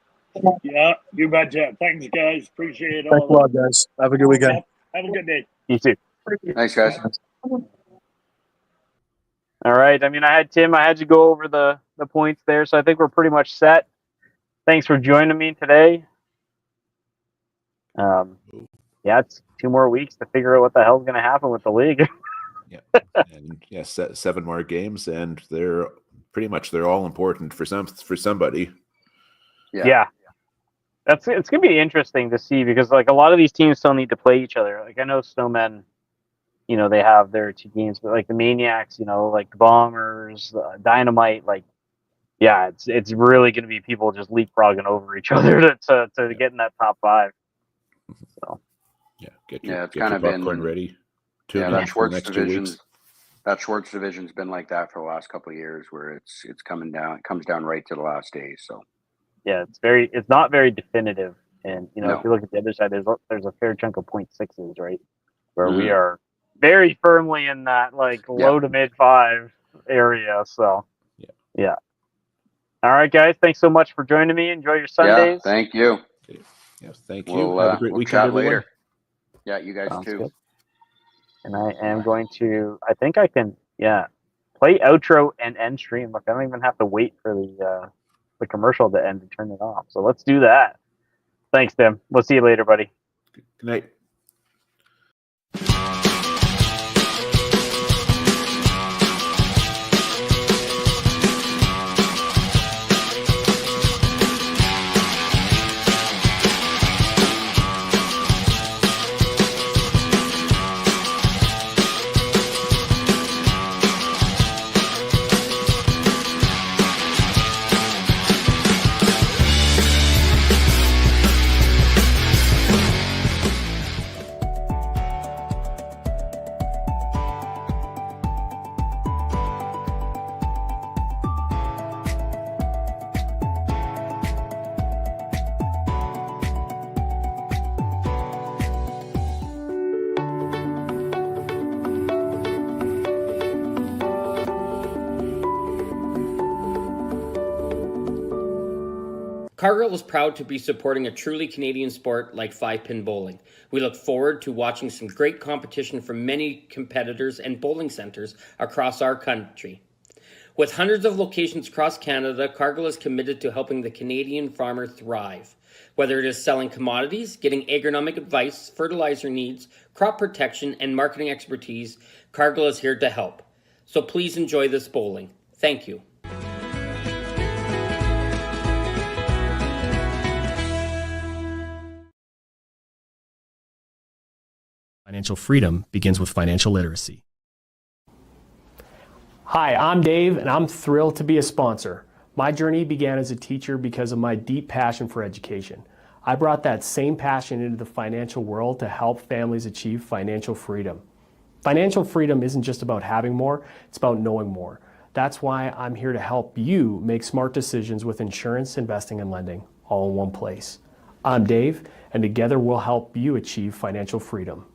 Yeah, you betcha. Thanks, guys. Appreciate it. Thanks a lot, guys. Have a good weekend. Have a good day. You too. Thanks, guys. All right. I had Tim. I had to go over the points there, so I think we're pretty much set. Thanks for joining me today. It's 2 more weeks to figure out what the hell's going to happen with the league. And 7 more games, and they're all important for somebody. Yeah. It's going to be interesting to see because a lot of these teams still need to play each other. I know Snowmen, they have their 2 games, but the Maniacs, the Bombers, Dynamite, it's really going to be people just leapfrogging over each other to get in that top 5. So get it's your kind of popcorn been ready. That Schwartz division's been like that for the last couple of years, where it comes down right to the last day. So it's not very definitive, and if you look at the other side, there's a fair chunk of 0.6s, right, where we are very firmly in that low to mid 5 area. So yeah. All right, guys. Thanks so much for joining me. Enjoy your Sundays. Yeah, thank you. Yes, thank you. Have a great weekend, chat everyone. later. Yeah, you guys too. Good. And I am going to. I think I can. Play outro and end stream. I don't even have to wait for the commercial to end to turn it off. So let's do that. Thanks, Tim. We'll see you later, buddy. Good night. Cargill is proud to be supporting a truly Canadian sport like 5-pin bowling. We look forward to watching some great competition from many competitors and bowling centres across our country. With hundreds of locations across Canada, Cargill is committed to helping the Canadian farmer thrive. Whether it is selling commodities, getting agronomic advice, fertilizer needs, crop protection, and marketing expertise, Cargill is here to help. So please enjoy this bowling. Thank you. Financial freedom begins with financial literacy. Hi, I'm Dave, and I'm thrilled to be a sponsor. My journey began as a teacher because of my deep passion for education. I brought that same passion into the financial world to help families achieve financial freedom. Financial freedom isn't just about having more, it's about knowing more. That's why I'm here to help you make smart decisions with insurance, investing, and lending, all in one place. I'm Dave, and together we'll help you achieve financial freedom.